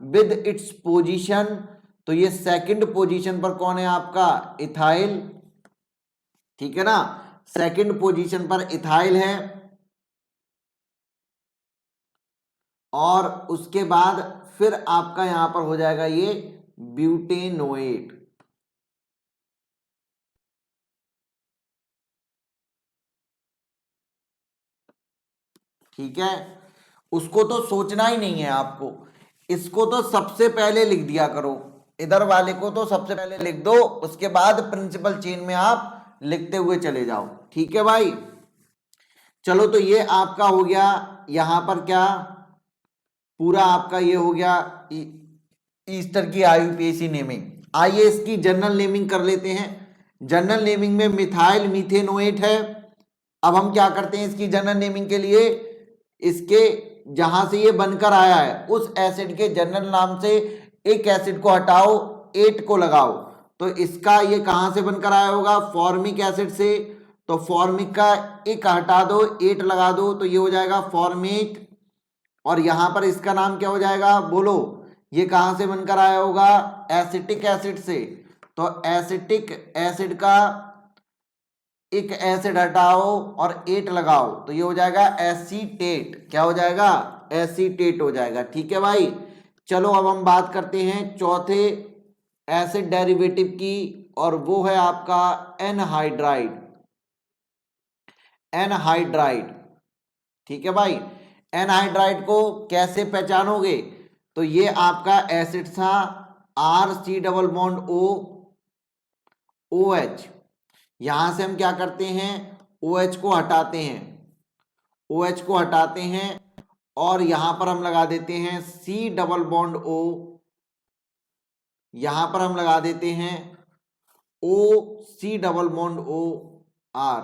विद इट्स पोजीशन। तो ये सेकंड पोजीशन पर कौन है आपका, इथाइल, ठीक है ना। सेकंड पोजीशन पर इथाइल है। और उसके बाद फिर आपका यहां पर हो जाएगा ये ब्यूटेनोएट, ठीक है। उसको तो सोचना ही नहीं है आपको, इसको तो सबसे पहले लिख दिया करो। इधर वाले को तो सबसे पहले लिख दो, उसके बाद प्रिंसिपल चेन में आप लिखते हुए चले जाओ, ठीक है भाई। चलो तो ये आपका हो गया यहां पर क्या, पूरा आपका ये हो गया ईस्टर की IUPAC नेमिंग। आइए इसकी जनरल नेमिंग कर लेते हैं। जनरल नेमिंग में मिथाइल मीथेनोएट है। अब हम क्या करते हैं इसकी जनरल नेमिंग के लिए, इसके जहां से ये बनकर आया है उस एसिड के जनरल नाम से एक एसिड को हटाओ, 8 को लगाओ। तो इसका ये कहां से बनकर आया होगा, फॉर्मिक एसिड से। तो फॉर्मिक का एक हटा दो, 8 लगा दो, तो ये हो जाएगा फॉर्मेट। और यहां पर इसका नाम क्या हो जाएगा, बोलो, ये कहां से बनकर आया होगा, एसिटिक एसिड से। तो एसिटिक एसिड का एक एसिड हटाओ और 8 लगाओ, तो ये हो जाएगा एसीटेट। क्या हो जाएगा, एसीटेट हो जाएगा, ठीक है भाई। चलो अब हम बात करते हैं चौथे एसिड डेरिवेटिव की, और वो है आपका एनहाइड्राइड। एनहाइड्राइड, ठीक है भाई। एनहाइड्राइड को कैसे पहचानोगे, तो ये आपका एसिड था RC double bond O OH। यहां से हम क्या करते हैं, OH को हटाते हैं, OH को हटाते हैं, और यहां पर हम लगा देते हैं C डबल बॉन्ड O। यहां पर हम लगा देते हैं OC double bond O R,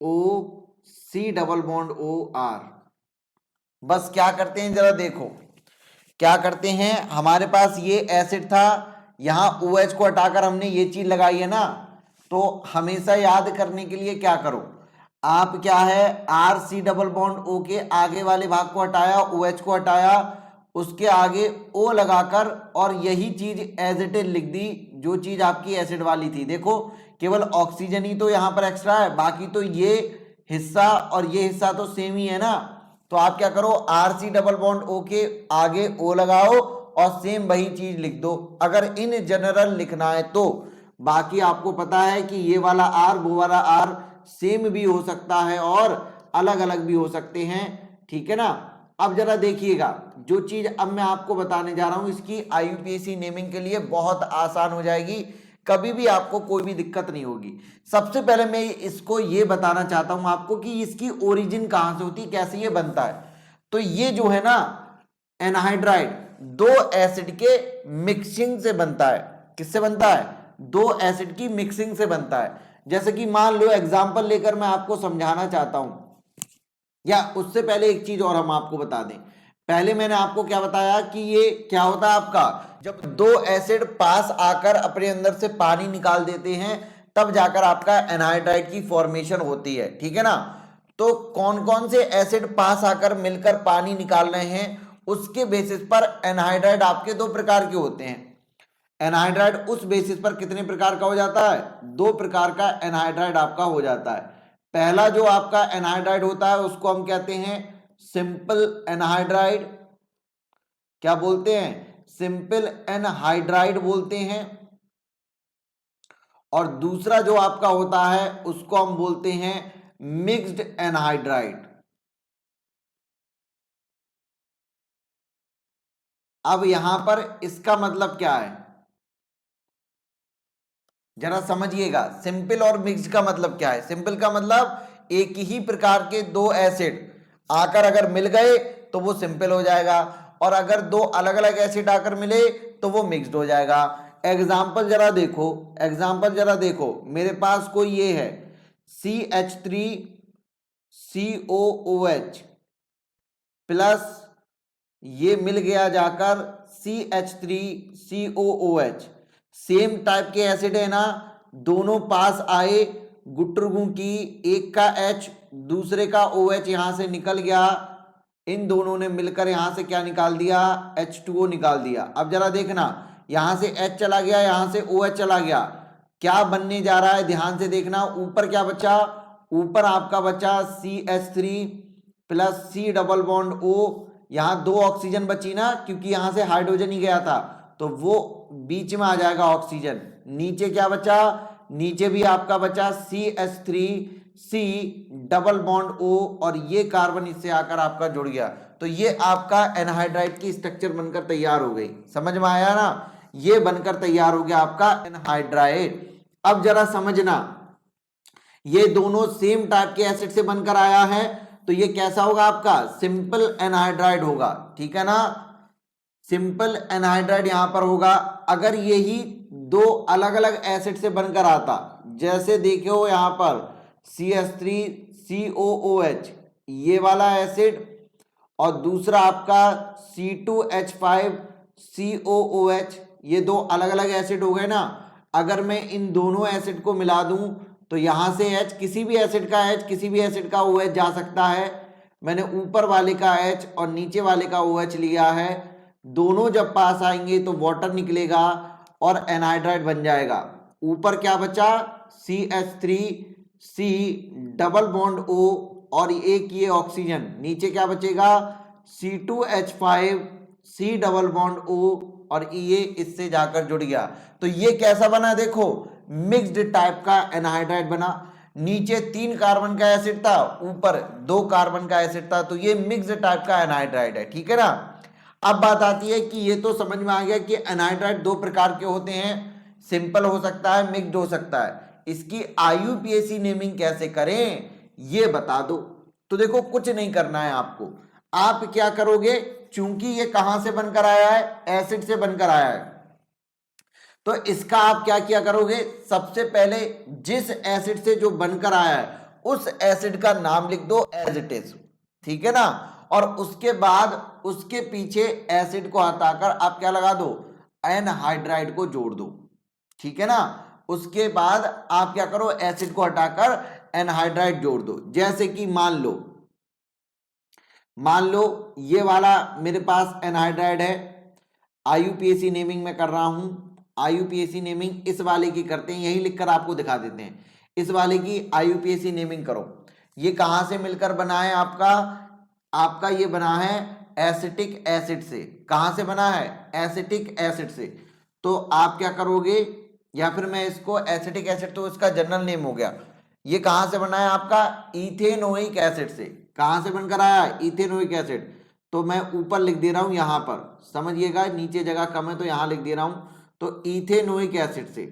OC double bond O R। बस क्या करते हैं जरा देखो, क्या करते हैं, हमारे पास ये एसिड था, यहां OH को हटाकर हमने ये चीज लगाई है ना। तो हमेशा याद करने के लिए क्या करो, आप क्या है RC डबल बॉन्ड O के आगे वाले भाग को हटाया, OH को हटाया, उसके आगे O लगाकर और यही चीज एज इट इज लिख दी जो चीज आपकी एसिड वाली थी। देखो केवल ऑक्सीजन ही तो यहां पर एक्स्ट्रा है, बाकी तो ये हिस्सा और ये हिस्सा तो सेम ही है ना। तो आप क्या करो, RC डबल बॉन्ड O के आगे O लगाओ और सेम वही चीज लिख दो, अगर इन जनरल लिखना है तो। बाकी आपको पता है कि ये वाला R वो वाला R सेम भी हो सकता है और अलग अलग भी हो सकते हैं, ठीक है ना। अब जरा देखिएगा, जो चीज अब मैं आपको बताने जा रहा हूं इसकी IUPAC नेमिंग के लिए बहुत आसान हो जाएगी, कभी भी आपको कोई भी दिक्कत नहीं होगी। सबसे पहले मैं इसको ये बताना चाहता हूं आपको कि इसकी ओरिजिन कहां से होती है, कैसे ये बनता है। तो ये जो है ना एनहाइड्राइड, 2 एसिड के मिक्सिंग से बनता है। किससे बनता है, 2 एसिड की मिक्सिंग से बनता है। जैसे कि मान लो एग्जांपल लेकर मैं आपको समझाना चाहता हूं, या उससे पहले एक चीज और हम आपको बता दें। पहले मैंने आपको क्या बताया कि ये क्या होता है आपका, जब 2 एसिड पास आकर अपने अंदर से पानी निकाल देते हैं तब जाकर आपका एनहाइड्राइड की फॉर्मेशन होती है, ठीक है ना। तो कौन कौन से एसिड पास आकर मिलकर पानी निकाल रहे हैं उसके बेसिस पर एनहाइड्राइड आपके दो प्रकार के होते हैं। एनहाइड्राइड उस बेसिस पर कितने प्रकार का हो जाता है, दो प्रकार का एनहाइड्राइड आपका हो जाता है। पहला जो आपका एनहाइड्राइड होता है उसको हम कहते हैं सिंपल एनहाइड्राइड, क्या बोलते हैं, सिंपल एनहाइड्राइड बोलते हैं। और दूसरा जो आपका होता है उसको हम बोलते हैं मिक्स्ड एनहाइड्राइड। अब यहां पर इसका मतलब क्या है जरा समझिएगा। सिंपल और मिक्स्ड का मतलब क्या है। सिंपल का मतलब एक ही प्रकार के दो एसिड आकर अगर मिल गए तो वो सिंपल हो जाएगा, और अगर दो अलग अलग एसिड आकर मिले तो वो मिक्स्ड हो जाएगा। एग्जाम्पल जरा देखो, एग्जाम्पल जरा देखो, मेरे पास कोई ये है CH3COOH प्लस ये मिल गया जाकर CH3COOH, सेम टाइप के एसिड है ना, दोनों पास आए गुटरगु की, एक का H दूसरे का OH यहां से निकल गया, इन दोनों ने मिलकर यहां से क्या निकाल दिया, H2O निकाल दिया। अब जरा देखना, यहां से H चला गया, यहां से OH चला गया, क्या बनने जा रहा है ध्यान से देखना। ऊपर क्या बचा, ऊपर आपका बचा CH3 plus C double bond O, यहां दो ऑक्सीजन बची ना, क्योंकि यहां से हाइड्रोजन ही गया था तो वो बीच में आ जाएगा ऑक्सीजन। नीचे क्या बचा, नीचे भी आपका बचा CH3C डबल बॉन्ड O, और ये कार्बन इससे आकर आपका जुड़ गया। तो ये आपका एनहाइड्राइड की स्ट्रक्चर बनकर तैयार हो गई। समझ में आया ना, ये बनकर तैयार हो गया आपका एनहाइड्राइड। अब जरा समझना, ये दोनों सेम टाइप के एसिड से बनकर आया है तो ये कैसा होगा आपका, सिंपल एनहाइड्राइड होगा, ठीक है ना, सिंपल एनहाइड्राइड यहां पर होगा। अगर यही दो अलग अलग एसिड से बनकर आता, जैसे देखो यहां पर CH3COOH ये वाला एसिड, और दूसरा आपका C2H5COOH, ये दो अलग अलग एसिड हो गए ना। अगर मैं इन दोनों एसिड को मिला दूं तो यहां से H, किसी भी एसिड का H किसी भी एसिड का OH जा सकता है। मैंने ऊपर वाले का H और नीचे वाले का OH लिया है, दोनों जब पास आएंगे तो वाटर निकलेगा और एनहाइड्राइड बन जाएगा। ऊपर क्या बचा, CH3C डबल बॉन्ड O और एक ये ऑक्सीजन, नीचे क्या बचेगा C2H5C डबल बॉन्ड O, और ये इससे जाकर जुड़ गया। तो ये कैसा बना, देखो मिक्स्ड टाइप का एनहाइड्राइड बना। नीचे 3 कार्बन का एसिड था, ऊपर 2 कार्बन का एसिड था, तो ये मिक्स्ड टाइप का एनहाइड्राइड है, ठीक है ना। अब बात आती है कि ये तो समझ में आ गया कि एनहाइड्राइड दो प्रकार के होते हैं, सिंपल हो सकता है, मिक्स्ड हो सकता है। इसकी IUPAC नेमिंग कैसे करें ये बता दो। तो देखो कुछ नहीं करना है आपको, आप क्या करोगे, चूंकि ये कहां से बनकर आया है, एसिड से बनकर आया है, तो इसका आप क्या किया करोगे, सबसे पहले जिस एसिड से जो बनकर आया है उस एसिड का नाम लिख दो एज इट इज, ठीक है ना। और उसके बाद उसके पीछे एसिड को हटाकर आप क्या लगा दो, एनहाइड्राइड को जोड़ दो, ठीक है ना। उसके बाद आप क्या करो, एसिड को हटाकर एनहाइड्राइड जोड़ दो। जैसे कि मान लो ये वाला मेरे पास एनहाइड्राइड है, IUPAC नेमिंग में कर रहा हूं। IUPAC नेमिंग इस वाले की करते हैं, यही लिखकर आपको दिखा देते हैं, इस वाले की IUPAC नेमिंग करो। ये कहां से मिलकर बना है आपका ये बना है एसिटिक एसिड से। कहां से बना है, एसिटिक एसिड से। तो आप क्या करोगे, या फिर मैं इसको एसिटिक एसिड तो इसका जनरल नेम हो गया, ये कहां से बना है आपका, इथेनोइक एसिड से। कहां से बनकर आया, इथेनोइक एसिड। तो मैं ऊपर लिख दे रहा हूं यहां पर, समझिएगा नीचे जगह कम है तो यहां लिख दे रहा हूं, तो इथेनोइक एसिड से।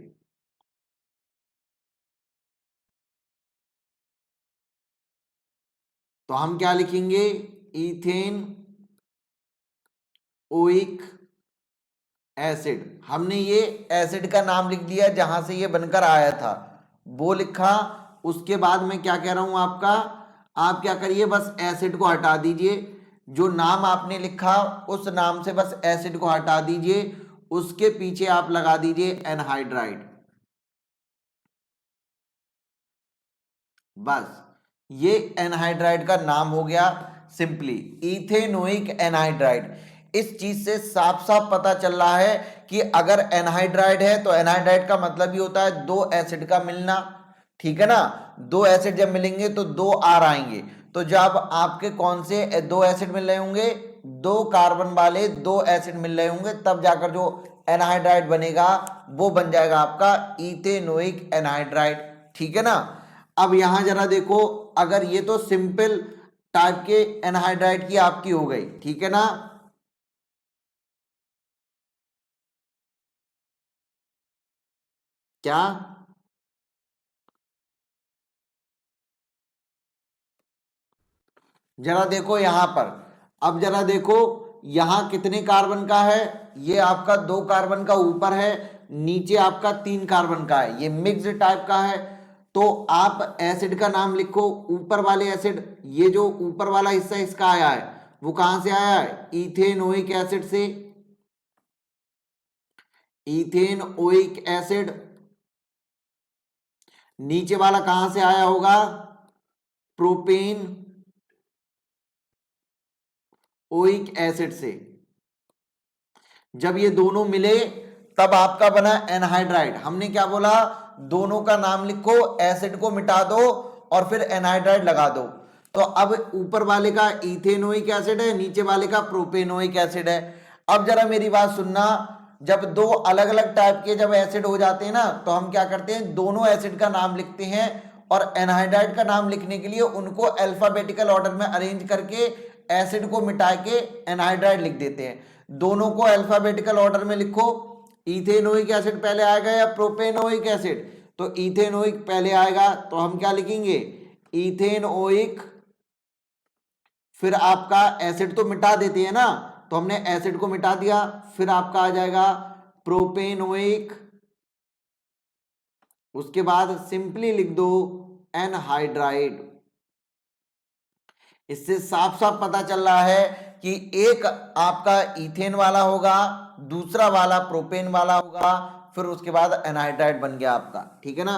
तो हम क्या लिखेंगे, इथेन ओइक एसिड। हमने ये एसिड का नाम लिख दिया जहां से ये बनकर आया था, वो लिखा। उसके बाद मैं क्या कह रहा हूं आपका, आप क्या करिए, बस एसिड को हटा दीजिए, जो नाम आपने लिखा उस नाम से बस एसिड को हटा दीजिए, उसके पीछे आप लगा दीजिए एनहाइड्राइड, बस। ये एनहाइड्राइड का नाम हो गया सिंपली, इथेनोइक एनहाइड्राइड। इस चीज से साफ साफ पता चल रहा है कि अगर एनहाइड्राइड है तो एनहाइड्राइड का मतलब ही होता है दो एसिड का मिलना, ठीक है ना। दो एसिड जब मिलेंगे तो दो आर आएंगे, तो जब आपके कौन से दो एसिड मिल रहे होंगे, दो कार्बन वाले दो एसिड मिल रहे होंगे, तब जाकर जो एनहाइड्राइड बनेगा वो बन जाएगा आपका इथेनोइक एनहाइड्राइड, ठीक है ना। अब यहां जरा देखो, अगर ये तो सिंपल टाइप के एनहाइड्राइड की आपकी हो गई, ठीक है ना। क्या जरा देखो यहां पर, अब जरा देखो यहां कितने कार्बन का है, ये आपका दो कार्बन का ऊपर है, नीचे आपका तीन कार्बन का है, ये मिक्स्ड टाइप का है। तो आप एसिड का नाम लिखो, ऊपर वाले एसिड, ये जो ऊपर वाला हिस्सा इसका आया है वो कहां से आया है, इथेनोइक एसिड से, इथेनोइक एसिड। नीचे वाला कहां से आया होगा, प्रोपेन ओइक एसिड से। जब ये दोनों मिले तब आपका बना एनहाइड्राइड। हमने क्या बोला, दोनों का नाम लिखो, एसिड को मिटा दो और फिर एनहाइड्राइड लगा दो। तो अब ऊपर वाले का इथेनोइक एसिड है, नीचे वाले का प्रोपेनोइक एसिड है। अब जरा मेरी बात सुनना, जब दो अलग अलग टाइप के जब एसिड हो जाते हैं ना, तो हम क्या करते हैं, दोनों एसिड का नाम लिखते हैं और एनहाइड्राइड का नाम लिखने के लिए उनको अल्फाबेटिकल ऑर्डर में अरेंज करके एसिड को मिटा के एनहाइड्राइड लिख देते हैं। दोनों को अल्फाबेटिकल ऑर्डर में लिखो, इथेनोइक एसिड पहले आएगा या प्रोपेनोइक एसिड, तो इथेनोइक पहले आएगा, तो हम क्या लिखेंगे, इथेनोइक। फिर आपका एसिड तो मिटा देते हैं ना, तो हमने एसिड को मिटा दिया, फिर आपका आ जाएगा प्रोपेनोइक, उसके बाद सिंपली लिख दो एनहाइड्राइड। इससे साफ साफ पता चल रहा है कि एक आपका इथेन वाला होगा, दूसरा वाला प्रोपेन वाला होगा, फिर उसके बाद एनहाइड्राइड बन गया आपका, ठीक है ना।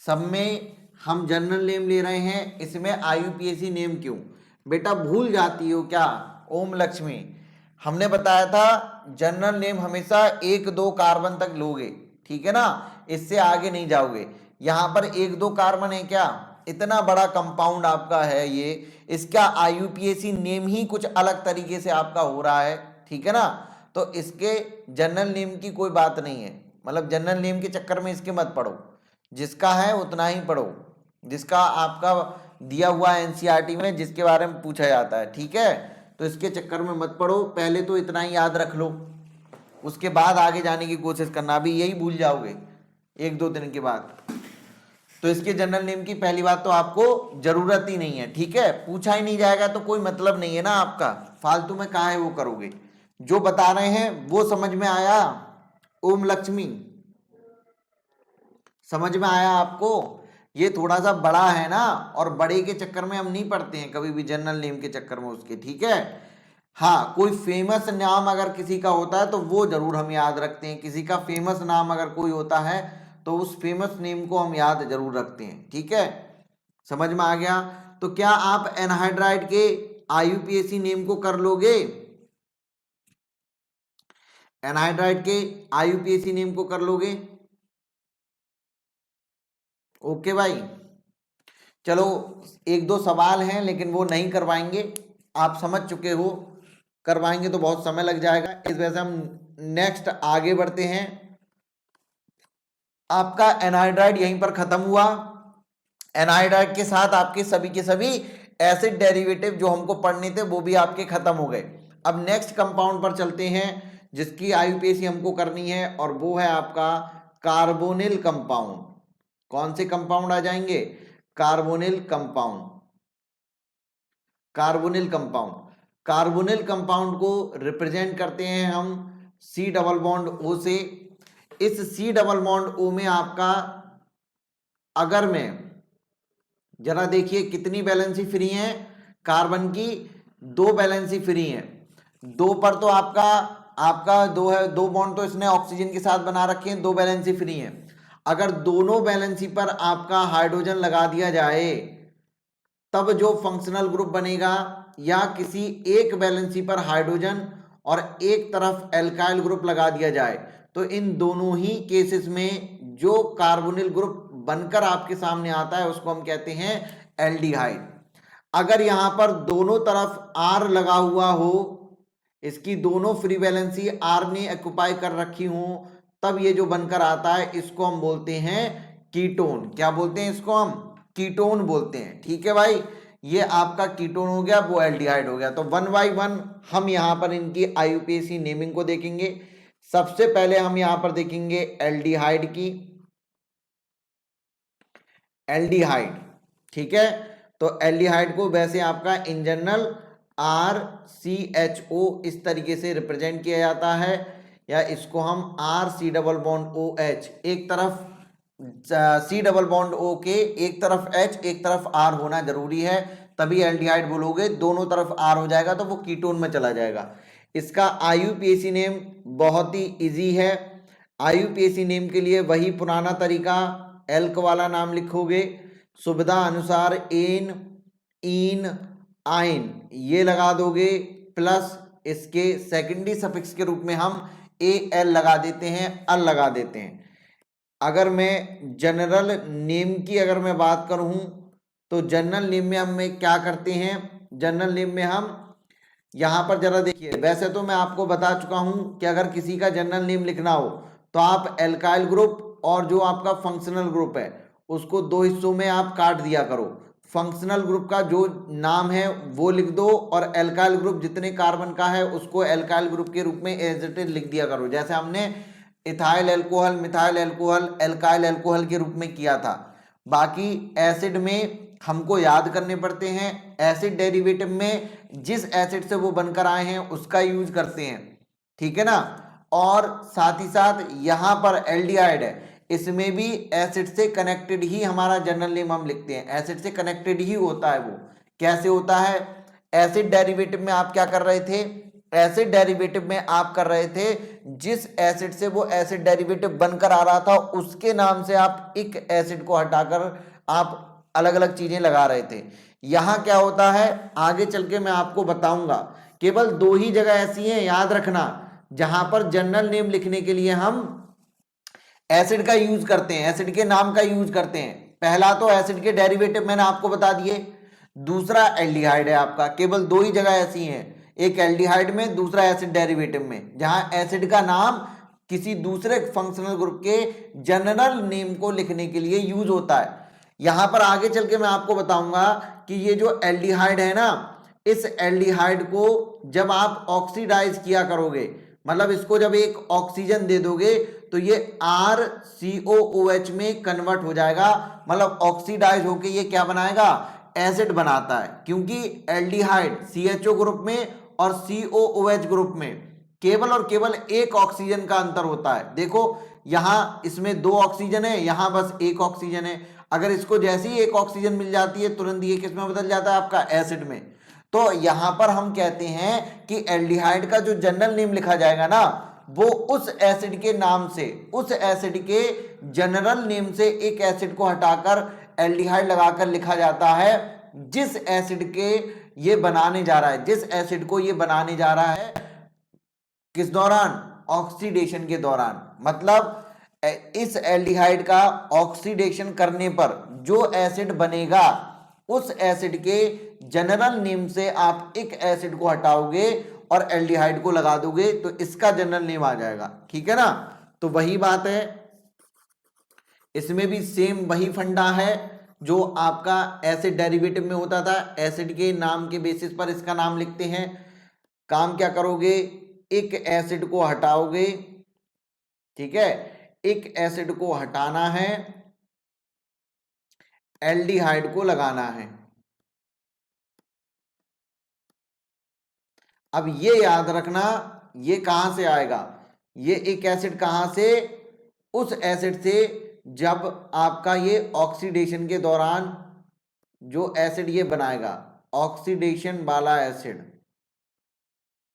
सब में हम जनरल नेम ले रहे हैं, इसमें आईयूपीएसी नेम क्यों, बेटा भूल जाती हो क्या ओम लक्ष्मी। हमने बताया था जनरल नेम हमेशा एक दो कार्बन तक लोगे, ठीक है ना, इससे आगे नहीं जाओगे। यहां पर एक दो कार्बन है क्या, इतना बड़ा कंपाउंड आपका है ये, इसका आईयूपीएसी नेम ही कुछ अलग तरीके से आपका हो रहा है, ठीक है ना। तो इसके जनरल नेम की कोई बात नहीं है, मतलब जनरल नेम के चक्कर में इसके मत पड़ो, जिसका है उतना ही पढ़ो, जिसका आपका दिया हुआ एनसीईआरटी में जिसके बारे में पूछा जाता है, ठीक है। तो इसके चक्कर में मत पढ़ो, पहले तो इतना ही याद रख लो, उसके बाद आगे जाने की कोशिश करना, अभी यही भूल जाओगे एक दो दिन के बाद। तो इसके जनरल नेम की पहली बात तो आपको जरूरत ही नहीं है, ठीक है, पूछा ही नहीं जाएगा तो कोई मतलब नहीं है ना आपका, फालतू में कहाँ है वो करोगे। जो बता रहे हैं वो समझ में आया ओम लक्ष्मी, समझ में आया आपको। ये थोड़ा सा बड़ा है ना, और बड़े के चक्कर में हम नहीं पढ़ते हैं कभी भी, जनरल नेम के चक्कर में उसके, ठीक है। हाँ, कोई फेमस नाम अगर किसी का होता है तो वो जरूर हम याद रखते हैं, किसी का फेमस नाम अगर कोई होता है तो उस फेमस नेम को हम याद जरूर रखते हैं, ठीक है। समझ में आ गया। तो क्या आप एनहाइड्राइड के आईयूपीएसी नेम को कर लोगे, एनहाइड्राइड के आईयूपीएसी नेम को कर लोगे, ओके भाई। चलो एक दो सवाल हैं लेकिन वो नहीं करवाएंगे, आप समझ चुके हो, करवाएंगे तो बहुत समय लग जाएगा, इस वजह से हम नेक्स्ट आगे बढ़ते हैं। आपका एनहाइड्राइड यहीं पर खत्म हुआ। एनहाइड्राइड के साथ आपके सभी के सभी एसिड डेरिवेटिव जो हमको पढ़ने थे वो भी आपके खत्म हो गए। अब नेक्स्ट कंपाउंड पर चलते हैं जिसकी आईयूपीएसी हमको करनी है, और वो है आपका कार्बोनिल कंपाउंड। कौन से कंपाउंड आ जाएंगे, carbonyl compound. Carbonyl compound, carbonyl compound को रिप्रेजेंट करते हैं हम C डबल बॉन्ड O से। इस C डबल बॉन्ड O में आपका, अगर मैं जरा देखिए कितनी वैलेंसी फ्री है कार्बन की, दो वैलेंसी फ्री है, दो पर तो आपका आपका दो है, दो बॉन्ड तो इसने ऑक्सीजन के साथ बना रखे हैं, दो वैलेंसी फ्री हैं। अगर दोनों वैलेंसी पर आपका हाइड्रोजन लगा दिया जाए तब जो फंक्शनल ग्रुप बनेगा, या किसी एक वैलेंसी पर हाइड्रोजन और एक तरफ एल्काइल ग्रुप लगा दिया जाए, तो इन दोनों ही केसेस में जो कार्बोनिल ग्रुप बनकर आपके सामने आता है उसको हम कहते हैं एल्डिहाइड। अगर यहां पर दोनों तरफ आर लगा हुआ हो, इसकी दोनों फ्री वैलेंसी आर ने ऑक्युपाई कर रखी हो, तब ये जो बनकर आता है इसको हम बोलते हैं कीटोन। क्या बोलते हैं इसको? हम कीटोन बोलते हैं। ठीक है भाई, ये आपका कीटोन हो गया, वो एल्डिहाइड हो गया। तो वन बाय वन हम यहां पर इनकी आईयूपीएसी नेमिंग को देखेंगे। सबसे पहले हम यहां पर देखेंगे एल्डिहाइड की, एल्डिहाइड। ठीक है, तो एल्डिहाइड को वैसे आपका इन जनरल RCHO इस तरीके से रिप्रेजेंट किया जाता है, या इसको हम RC डबल बॉन्ड OH, एक तरफ C डबल बॉन्ड O के एक तरफ H एक तरफ R होना जरूरी है, तभी एल्डिहाइड बोलोगे। दोनों तरफ R हो जाएगा तो वो कीटोन में चला जाएगा। इसका IUPAC नेम बहुत ही इजी है। IUPAC नेम के लिए वही पुराना तरीका, एल्क वाला नाम लिखोगे, सुविधा अनुसार एन, इन, आइन ये लगा दोगे, प्लस इसके सेकेंडरी सफिक्स के रूप में हम AL लगा देते हैं, अल लगा देते हैं। अगर मैं जनरल नेम की अगर मैं बात करूं तो जनरल नेम में हम क्या करते हैं, जनरल नेम में हम यहां पर जरा देखिए, वैसे तो मैं आपको बता चुका हूं कि अगर किसी का जनरल नेम लिखना हो तो आप एल्काइल ग्रुप और जो आपका फंक्शनल ग्रुप है उसको दो हिस्सों में आप काट दिया करो। फंक्शनल ग्रुप का जो नाम है वो लिख दो, और एल्काइल ग्रुप जितने कार्बन का है उसको एल्काइल ग्रुप के रूप में एज इट इज लिख दिया करो, जैसे हमने ethyl alcohol, methyl alcohol, alkyl alcohol के रूप में किया था। बाकी एसिड में हमको याद करने पड़ते हैं, एसिड डेरिवेटिव में जिस एसिड से वो बनकर आए हैं उसका यूज करते हैं। ठीक है ना, और साथ ही साथ यहां पर एल्डिहाइड है, इसमें भी एसिड से कनेक्टेड ही हमारा जनरल नेम हम लिखते हैं, एसिड से कनेक्टेड ही होता है। वो कैसे होता है? एसिड डेरिवेटिव में आप क्या कर रहे थे, एसिड डेरिवेटिव में आप कर रहे थे जिस एसिड से वो एसिड डेरिवेटिव बनकर आ रहा था उसके नाम से आप एक एसिड को हटाकर आप अलग अलग चीजें लगा रहे थे। यहां क्या होता है आगे चल के मैं आपको बताऊंगा। केवल दो ही जगह ऐसी हैं, याद रखना, जहां पर जनरल नेम लिखने के लिए हम एसिड का यूज करते हैं, एसिड के नाम का यूज करते हैं। पहला तो एसिड के डेरिवेटिव मैंने आपको बता दिए, दूसरा एल्डिहाइड है आपका। केवल दो ही जगह ऐसी हैं, एक एल्डिहाइड में, दूसरा एसिड डेरिवेटिव में, जहां एसिड का नाम किसी दूसरे फंक्शनल ग्रुप के जनरल नेम को लिखने के लिए यूज होता है। यहां पर आगे चल के मैं आपको बताऊंगा कि ये जो एल्डिहाइड है ना, इस एल्डिहाइड को जब आप ऑक्सीडाइज किया करोगे, मतलब इसको जब एक ऑक्सीजन दे दोगे तो ये RCOOH में कन्वर्ट हो जाएगा, मतलब ऑक्सीडाइज होके ये क्या बनाएगा, एसिड बनाता है। क्योंकि एल्डिहाइड CHO ग्रुप में और COOH ग्रुप में केवल और केवल एक ऑक्सीजन का अंतर होता है। देखो यहां इसमें दो ऑक्सीजन है, यहां बस एक ऑक्सीजन है। अगर इसको जैसे ही एक ऑक्सीजन मिल जाती है तुरंत ये किसमें बदल जाता है, आपका एसिड में। तो यहां पर हम कहते हैं कि एल्डिहाइड का जो जनरल नेम लिखा जाएगा ना, वो उस एसिड के नाम से, उस एसिड के जनरल नेम से एक एसिड को हटाकर एल्डिहाइड लगाकर लिखा जाता है जिस एसिड के ये बनाने जा रहा है, जिस एसिड को ये बनाने जा रहा है किस दौरान, ऑक्सीडेशन के दौरान। मतलब इस एल्डिहाइड का ऑक्सीडेशन करने पर जो एसिड बनेगा उस एसिड के जनरल नेम से आप एक एसिड को हटाओगे और एल्डिहाइड को लगा दोगे तो इसका जनरल नेम आ जाएगा। ठीक है ना, तो वही बात है, इसमें भी सेम वही फंडा है जो आपका एसिड डेरिवेटिव में होता था। एसिड के नाम के बेसिस पर इसका नाम लिखते हैं। काम क्या करोगे, एक एसिड को हटाओगे, ठीक है, एक एसिड को हटाना है, एल्डिहाइड को लगाना है। अब ये याद रखना, ये कहां से आएगा, ये एक एसिड कहां से, उस एसिड से जब आपका ये ऑक्सीडेशन के दौरान जो एसिड ये बनाएगा, ऑक्सीडेशन वाला एसिड,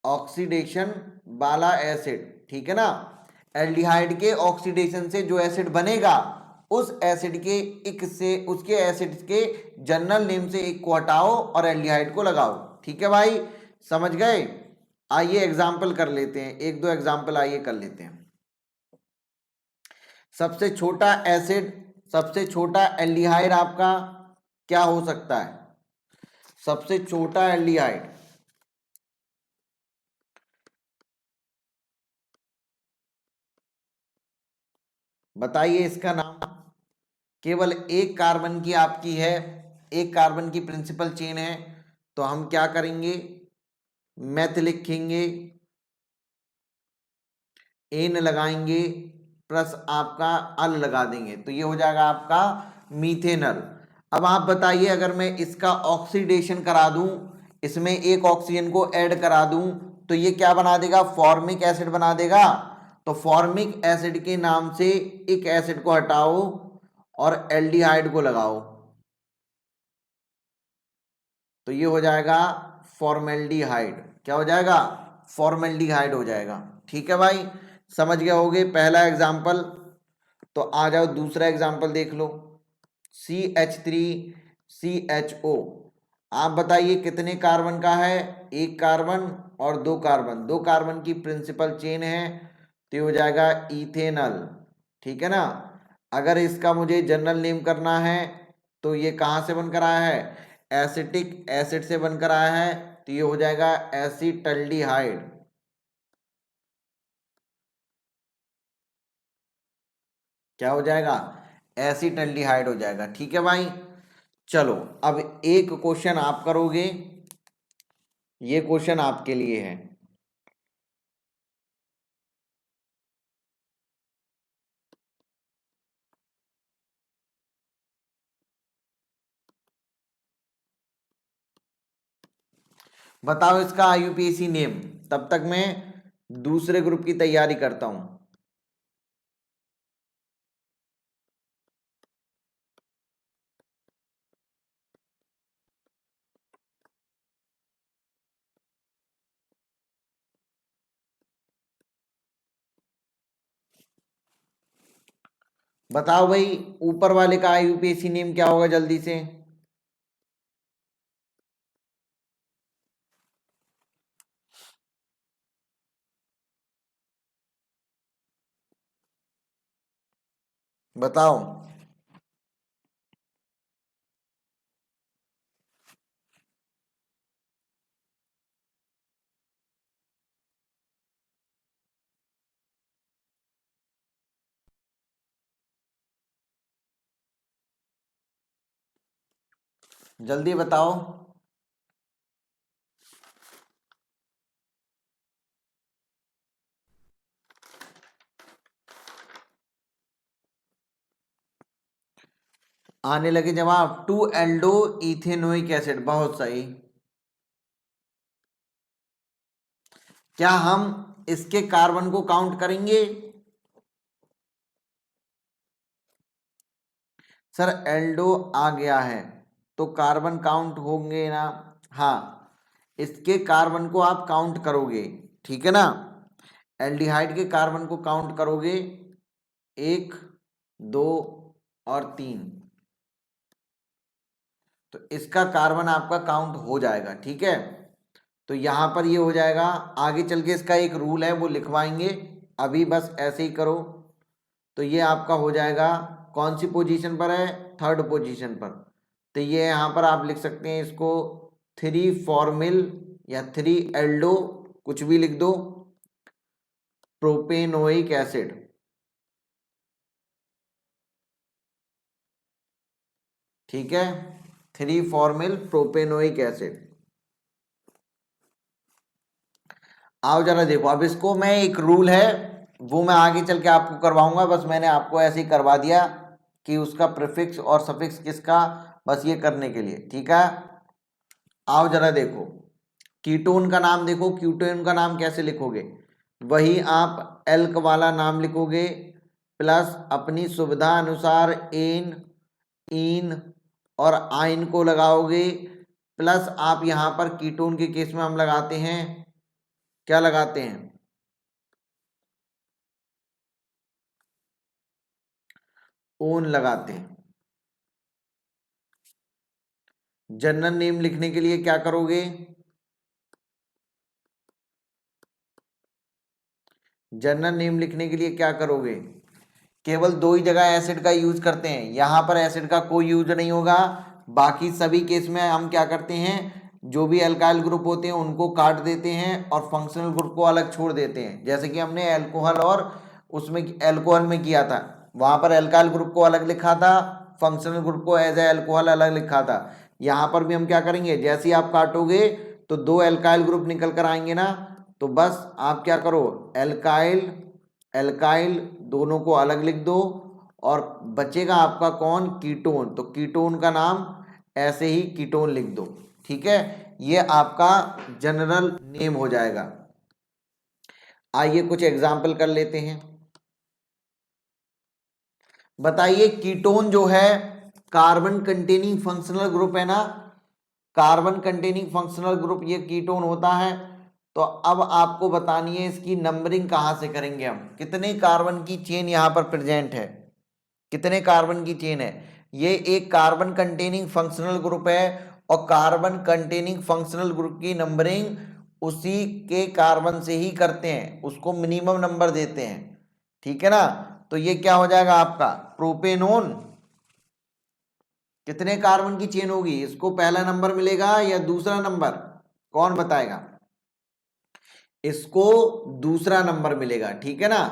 ऑक्सीडेशन वाला एसिड, ठीक है ना। एल्डिहाइड के ऑक्सीडेशन से जो एसिड बनेगा उस एसिड के एक से उसके एसिड के जनरल नेम से एक को हटाओ और एल्डिहाइड को लगाओ, ठीक है भाई, समझ गए। आइए एग्जाम्पल कर लेते हैं, एक दो एग्जाम्पल आइए कर लेते हैं। सबसे छोटा एसिड, सबसे छोटा एल्डिहाइड आपका क्या हो सकता है? सबसे छोटा एल्डिहाइड, बताइए इसका नाम। केवल एक कार्बन की आपकी है, एक कार्बन की प्रिंसिपल चेन है, तो हम क्या करेंगे, मेथ लिखेंगे, एन लगाएंगे प्लस आपका अल लगा देंगे, तो ये हो जाएगा आपका मीथेनल। अब आप बताइए, अगर मैं इसका ऑक्सीडेशन करा दूं, इसमें एक ऑक्सीजन को ऐड करा दूं, तो ये क्या बना देगा, फॉर्मिक एसिड बना देगा। तो फॉर्मिक एसिड के नाम से एक एसिड को हटाओ और एल्डिहाइड को लगाओ, तो ये हो जाएगा फॉर्मेल्डिहाइड। क्या हो जाएगा, फॉर्मेल्डिहाइड हो जाएगा, ठीक है भाई, समझ गए होगे पहला एग्जाम्पल। तो आ जाओ दूसरा एग्जाम्पल देख लो, CH3CHO। आप बताइए कितने कार्बन का है, एक कार्बन और दो कार्बन, दो कार्बन की प्रिंसिपल चेन है, तो ये हो जाएगा इथेनल, ठीक है ना। अगर इसका मुझे जनरल नेम करना है तो ये कहाँ से बनकर आया है, एसिटिक एसिड से बनकर आया है, तो ये हो जाएगा एसिटल्डिहाइड। क्या हो जाएगा, एसिटल्डिहाइड हो जाएगा, ठीक है भाई। चलो अब एक क्वेश्चन आप करोगे, ये क्वेश्चन आपके लिए है। बताओ इसका IUPAC नेम, तब तक मैं दूसरे ग्रुप की तैयारी करता हूं। बताओ भाई, ऊपर वाले का IUPAC नेम क्या होगा, जल्दी से। बताओ। जल्दी बताओ। आने लगे जवाब, 2 एल्डो इथेनोइक एसिड, बहुत सही। क्या हम इसके कार्बन को काउंट करेंगे? सर एल्डो आ गया है तो कार्बन काउंट होंगे ना, हाँ, इसके कार्बन को आप काउंट करोगे, ठीक है ना। एल्डिहाइड के कार्बन को काउंट करोगे, 1 2 और 3, तो इसका कार्बन आपका काउंट हो जाएगा, ठीक है। तो यहां पर ये हो जाएगा, आगे चल के इसका एक रूल है वो लिखवाएंगे, अभी बस ऐसे ही करो। तो ये आपका हो जाएगा, कौन सी पोजीशन पर है, थर्ड पोजीशन पर। तो ये यहाँ पर आप लिख सकते हैं इसको 3 फॉर्मिल या 3 एल्डो, कुछ भी लिख दो, प्रोपेनोइक एसिड, ठीक है, 3 फॉर्मिल प्रोपेनोइक एसिड। आओ जरा देखो, अब इसको मैं एक रूल है वो मैं आगे चल के आपको करवाऊंगा, बस मैंने आपको ऐसे ही करवा दिया कि उसका प्रीफिक्स और सफिक्स किसका, बस ये करने के लिए, ठीक है। आओ जरा देखो, कीटोन का नाम देखो, कीटोन का नाम कैसे लिखोगे, वही आप एल्क वाला नाम लिखोगे प्लस अपनी सुविधा अनुसार एन, इन और आइन को लगाओगे, प्लस आप यहाँ पर कीटोन के केस में हम लगाते हैं क्या लगाते हैं, ओन लगाते हैं। जनरल नेम लिखने के लिए क्या करोगे, जनरल नेम लिखने के लिए क्या करोगे, केवल दो ही जगह एसिड का यूज करते हैं, यहां पर एसिड का कोई यूज नहीं होगा। बाकी सभी केस में हम क्या करते हैं, जो भी अल्काइल ग्रुप होते हैं उनको काट देते हैं और फंक्शनल ग्रुप को अलग छोड़ देते हैं। जैसे कि हमने एल्कोहल और उसमें एल्कोहल में किया था, वहां पर अल्काइल ग्रुप को अलग लिखा था, फंक्शनल ग्रुप को एज ए एल्कोहल अलग लिखा था। यहां पर भी हम क्या करेंगे, जैसे ही आप काटोगे तो दो एल्काइल ग्रुप निकल कर आएंगे ना, तो बस आप क्या करो, एल्काइल एल्काइल दोनों को अलग लिख दो और बचेगा आपका कौन, कीटोन। तो कीटोन का नाम ऐसे ही कीटोन लिख दो, ठीक है। ये आपका जनरल नेम हो जाएगा। आइए कुछ एग्जाम्पल कर लेते हैं। बताइए कीटोन जो है कार्बन कंटेनिंग फंक्शनल ग्रुप है ना, कार्बन कंटेनिंग फंक्शनल ग्रुप ये कीटोन होता है। तो अब आपको बतानी है इसकी नंबरिंग कहां से करेंगे हम, कितने कार्बन की चेन यहां पर प्रेजेंट है, कितने कार्बन की चेन है। ये एक कार्बन कंटेनिंग फंक्शनल ग्रुप है और कार्बन कंटेनिंग फंक्शनल ग्रुप की नंबरिंग उसी के कार्बन से ही करते हैं, उसको मिनिमम नंबर देते हैं, ठीक है ना। तो ये क्या हो जाएगा आपका प्रोपेनोन, कितने कार्बन की चेन होगी, इसको पहला नंबर मिलेगा या दूसरा नंबर, कौन बताएगा, इसको दूसरा नंबर मिलेगा, ठीक है ना।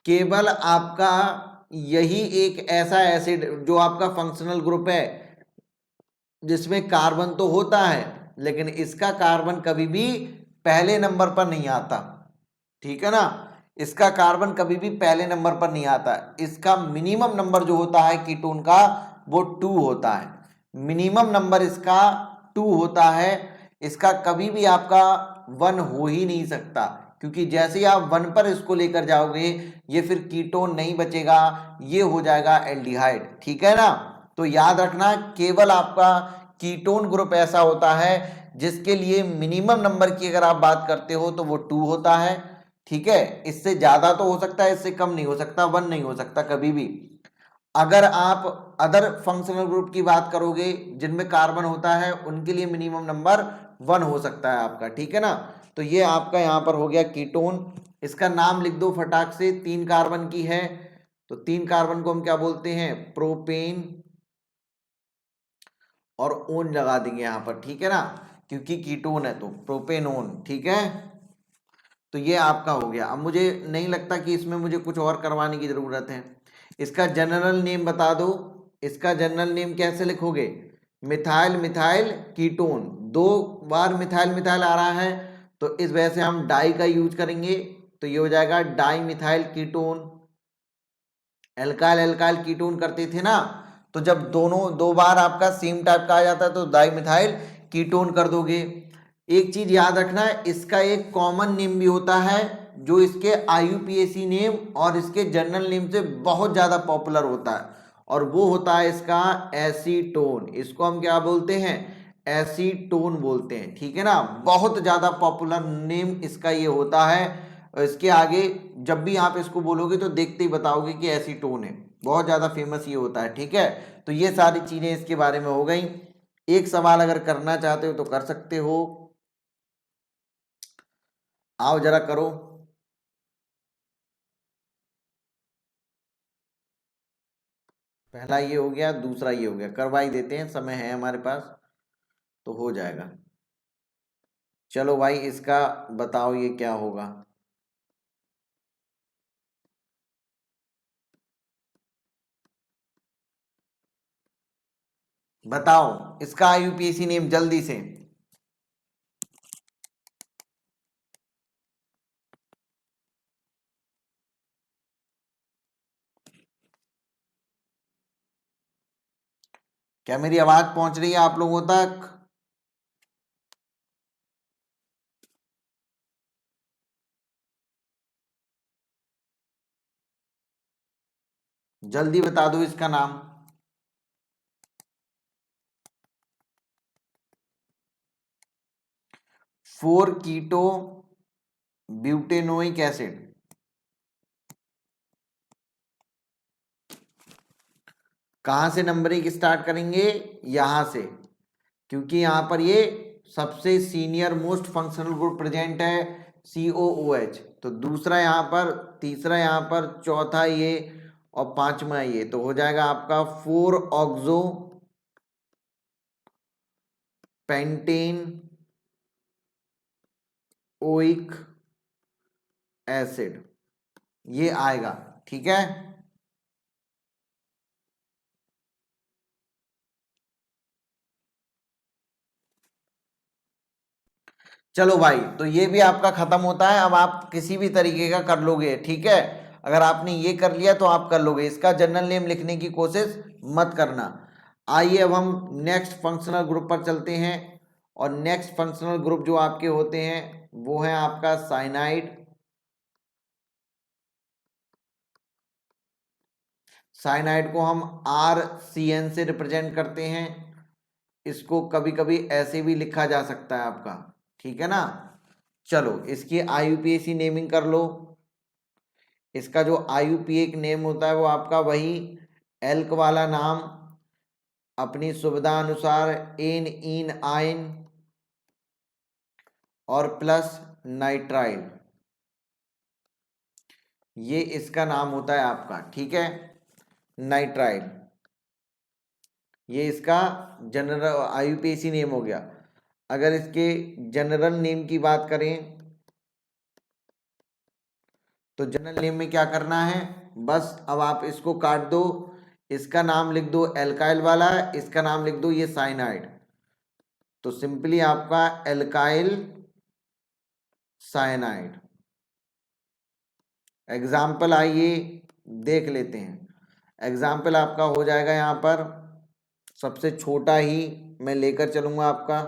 केवल आपका यही एक ऐसा एसिड जो आपका फंक्शनल ग्रुप है जिसमें कार्बन तो होता है लेकिन इसका कार्बन कभी भी पहले नंबर पर नहीं आता, ठीक है ना। इसका कार्बन कभी भी पहले नंबर पर नहीं आता, इसका मिनिमम नंबर जो होता है कीटोन का वो 2 होता है, मिनिमम नंबर इसका 2 होता है। इसका कभी भी आपका 1 हो ही नहीं सकता, क्योंकि जैसे ही आप 1 पर इसको लेकर जाओगे ये फिर कीटोन नहीं बचेगा, ये हो जाएगा एल्डिहाइड, ठीक है ना। तो याद रखना केवल आपका कीटोन ग्रुप ऐसा होता है जिसके लिए मिनिमम नंबर की अगर आप बात करते हो तो वो 2 होता है, ठीक है। इससे ज्यादा तो हो सकता है, इससे कम नहीं हो सकता, 1 नहीं हो सकता कभी भी। अगर आप अदर फंक्शनल ग्रुप की बात करोगे जिनमें कार्बन होता है उनके लिए मिनिमम नंबर 1 हो सकता है आपका, ठीक है ना। तो ये आपका यहां पर हो गया कीटोन। इसका नाम लिख दो फटाक से, 3 कार्बन की है तो 3 कार्बन को हम क्या बोलते हैं, प्रोपेन, और ओन लगा देंगे यहां पर, ठीक है ना, क्योंकि कीटोन है तो प्रोपेनोन, ठीक है। तो ये आपका हो गया। अब मुझे नहीं लगता कि इसमें मुझे कुछ और करवाने की जरूरत है। इसका जनरल नेम बता दो, इसका जनरल नेम कैसे लिखोगे, मिथाइल मिथाइल कीटोन, 2 बार मिथाइल मिथाइल आ रहा है तो इस वजह से हम डाई का यूज करेंगे, तो ये हो जाएगा di methyl ketone. Alkyl alkyl ketone करते थे ना, तो जब दोनों 2 बार आपका सेम टाइप का आ जाता है तो डाई मिथाइल कीटोन कर दोगे। एक चीज याद रखना है, इसका एक कॉमन नेम भी होता है जो इसके IUPAC नेम और इसके जनरल नेम से बहुत ज्यादा पॉपुलर होता है, और वो होता है इसका एसीटोन। इसको हम क्या बोलते हैं, एसीटोन बोलते हैं, ठीक है ना। बहुत ज्यादा पॉपुलर नेम इसका ये होता है। इसके आगे जब भी आप इसको बोलोगे तो देखते ही बताओगे कि एसीटोन है, बहुत ज्यादा फेमस ये होता है, ठीक है। तो ये सारी चीजें इसके बारे में हो गई। एक सवाल अगर करना चाहते हो तो कर सकते हो, आओ जरा करो। पहला ये हो गया, दूसरा ये हो गया, करवा ही देते हैं, समय है हमारे पास तो हो जाएगा। चलो भाई इसका बताओ ये क्या होगा, बताओ इसका IUPAC नेम जल्दी से। क्या मेरी आवाज पहुंच रही है आप लोगों तक, जल्दी बता दो इसका नाम। 4 कीटो ब्यूटेनोइक एसिड। कहां से नंबरिंग स्टार्ट करेंगे? यहां से, क्योंकि यहां पर ये सबसे senior most functional group present है COOH। तो दूसरा यहां पर, तीसरा यहां पर, चौथा ये और पांचवा ये, तो हो जाएगा आपका 4 ऑक्सो पेंटेन ओइक एसिड, ये आएगा। ठीक है, चलो भाई, तो ये भी आपका खत्म होता है। अब आप किसी भी तरीके का कर लोगे, ठीक है। अगर आपने ये कर लिया तो आप कर लोगे, इसका जनरल नेम लिखने की कोशिश मत करना। आइए अब हम नेक्स्ट फंक्शनल ग्रुप पर चलते हैं। और नेक्स्ट फंक्शनल ग्रुप जो आपके होते हैं वो है आपका साइनाइड। साइनाइड को हम RCN से रिप्रेजेंट करते हैं। इसको कभी कभी ऐसे भी लिखा जा सकता है आपका, ठीक है ना। चलो इसकी IUPAC नेमिंग कर लो। इसका जो IUPAC नेम होता है वो आपका वही एल्क वाला नाम, अपनी सुविधा अनुसार एन इन आइन और प्लस नाइट्राइल, ये इसका नाम होता है आपका, ठीक है। नाइट्राइल, ये इसका जनरल IUPAC नेम हो गया। अगर इसके जनरल नेम की बात करें तो जनरल नेम में क्या करना है, बस अब आप इसको काट दो, इसका नाम लिख दो एल्काइल वाला, इसका नाम लिख दो ये साइनाइड। तो सिंपली आपका एल्काइल साइनाइड। एग्जाम्पल आइए देख लेते हैं। एग्जाम्पल आपका हो जाएगा यहाँ पर, सबसे छोटा ही मैं लेकर चलूंगा आपका।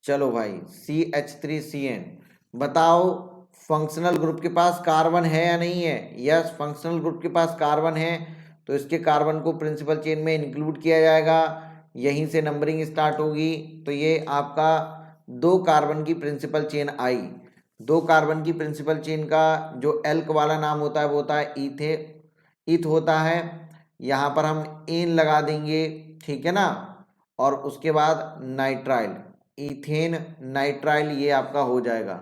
चलो भाई, CH3CN, बताओ फंक्शनल ग्रुप के पास कार्बन है या नहीं है? यस, फंक्शनल ग्रुप के पास कार्बन है, तो इसके कार्बन को प्रिंसिपल चेन में इंक्लूड किया जाएगा, यहीं से नंबरिंग स्टार्ट होगी। तो ये आपका 2 कार्बन की प्रिंसिपल चेन आई। 2 कार्बन की प्रिंसिपल चेन का जो एल्क वाला नाम होता है वो होता है ईथ होता है। यहाँ पर हम एन लगा देंगे, ठीक है ना। और उसके बाद नाइट्राइल, इथेन नाइट्राइल, ये आपका हो जाएगा।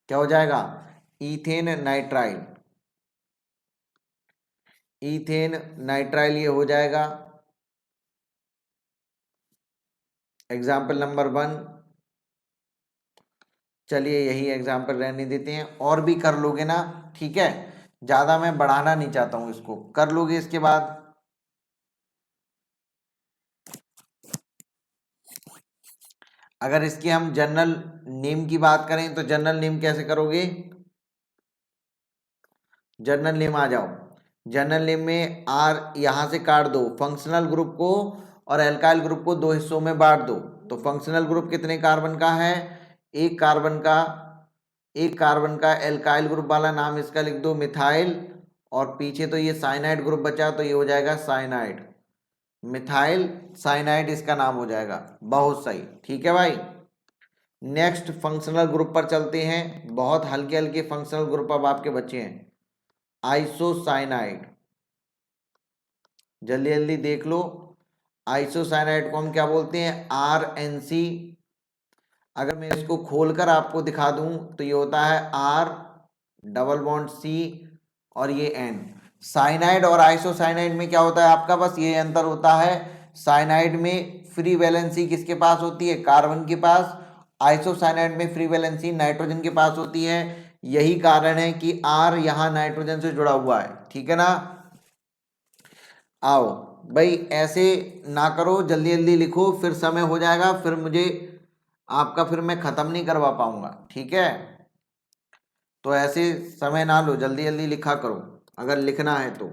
क्या हो जाएगा? Ethane nitrile. इथेन नाइट्राइल ये हो जाएगा। Example number 1। चलिए यही एग्जाम्पल रहने देते हैं, और भी कर लोगे ना, ठीक है। ज्यादा मैं बढ़ाना नहीं चाहता हूं, इसको कर लोगे। इसके बाद अगर इसके हम जनरल नेम की बात करें तो जनरल नेम कैसे करोगे? जनरल नेम आ जाओ। जनरल नेम में आर यहां से काट दो, फंक्शनल ग्रुप को और एल्काइल ग्रुप को 2 हिस्सों में बांट दो। तो फंक्शनल ग्रुप कितने कार्बन का है? एक कार्बन का। एक कार्बन का एल्काइल ग्रुप वाला नाम इसका लिख दो मिथाइल, और पीछे तो ये साइनाइड ग्रुप बचा, तो ये हो जाएगा साइनाइड, मिथाइल साइनाइड इसका नाम हो जाएगा। बहुत सही, ठीक है भाई। नेक्स्ट फंक्शनल ग्रुप पर चलते हैं। बहुत हल्के हल्के फंक्शनल ग्रुप अब आपके बचे हैं। आइसोसाइनाइड, जल्दी जल्दी देख लो। आइसोसाइनाइड को हम क्या बोलते हैं? RNC। अगर मैं इसको खोलकर आपको दिखा दूं तो ये होता है R डबल बॉन्ड C और ये N। साइनाइड और आइसोसाइनाइड में क्या होता है आपका? बस ये अंतर होता है, साइनाइड में फ्री वैलेंसी किसके पास होती है? कार्बन के पास। आइसोसाइनाइड में फ्री वैलेंसी नाइट्रोजन के पास होती है। यही कारण है कि R यहाँ नाइट्रोजन से जुड़ा हुआ है, ठीक है ना। आओ भाई, ऐसे ना करो, जल्दी जल्दी लिखो, फिर समय हो जाएगा, फिर मुझे आपका फिर मैं खत्म नहीं करवा पाऊंगा, ठीक है। तो ऐसे समय ना लो, जल्दी जल्दी लिखा करो अगर लिखना है तो।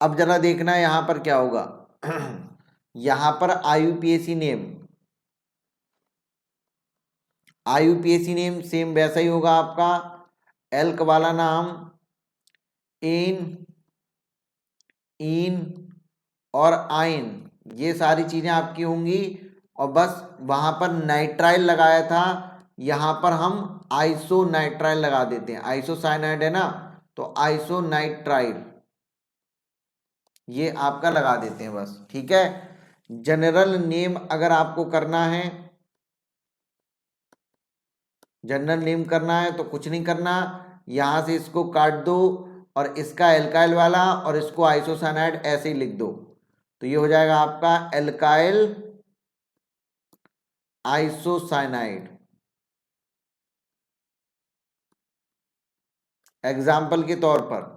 अब जरा देखना है यहां पर क्या होगा। यहां पर IUPAC name, IUPAC name same वैसा ही होगा आपका। एल्क वाला नाम एन इन और आइन, ये सारी चीजें आपकी होंगी, और बस वहां पर नाइट्राइल लगाया था, यहां पर हम आइसोनाइट्राइल लगा देते हैं। आइसोसाइनाइड है ना, तो आइसोनाइट्राइल ये आपका लगा देते हैं बस, ठीक है। जनरल नेम अगर आपको करना है, जनरल नेम करना है तो कुछ नहीं करना, यहां से इसको काट दो और इसका एल्काइल वाला और इसको आइसोसाइनाइड ऐसे ही लिख दो, तो ये हो जाएगा आपका एल्काइल आइसोसाइनाइड। एग्जाम्पल के तौर पर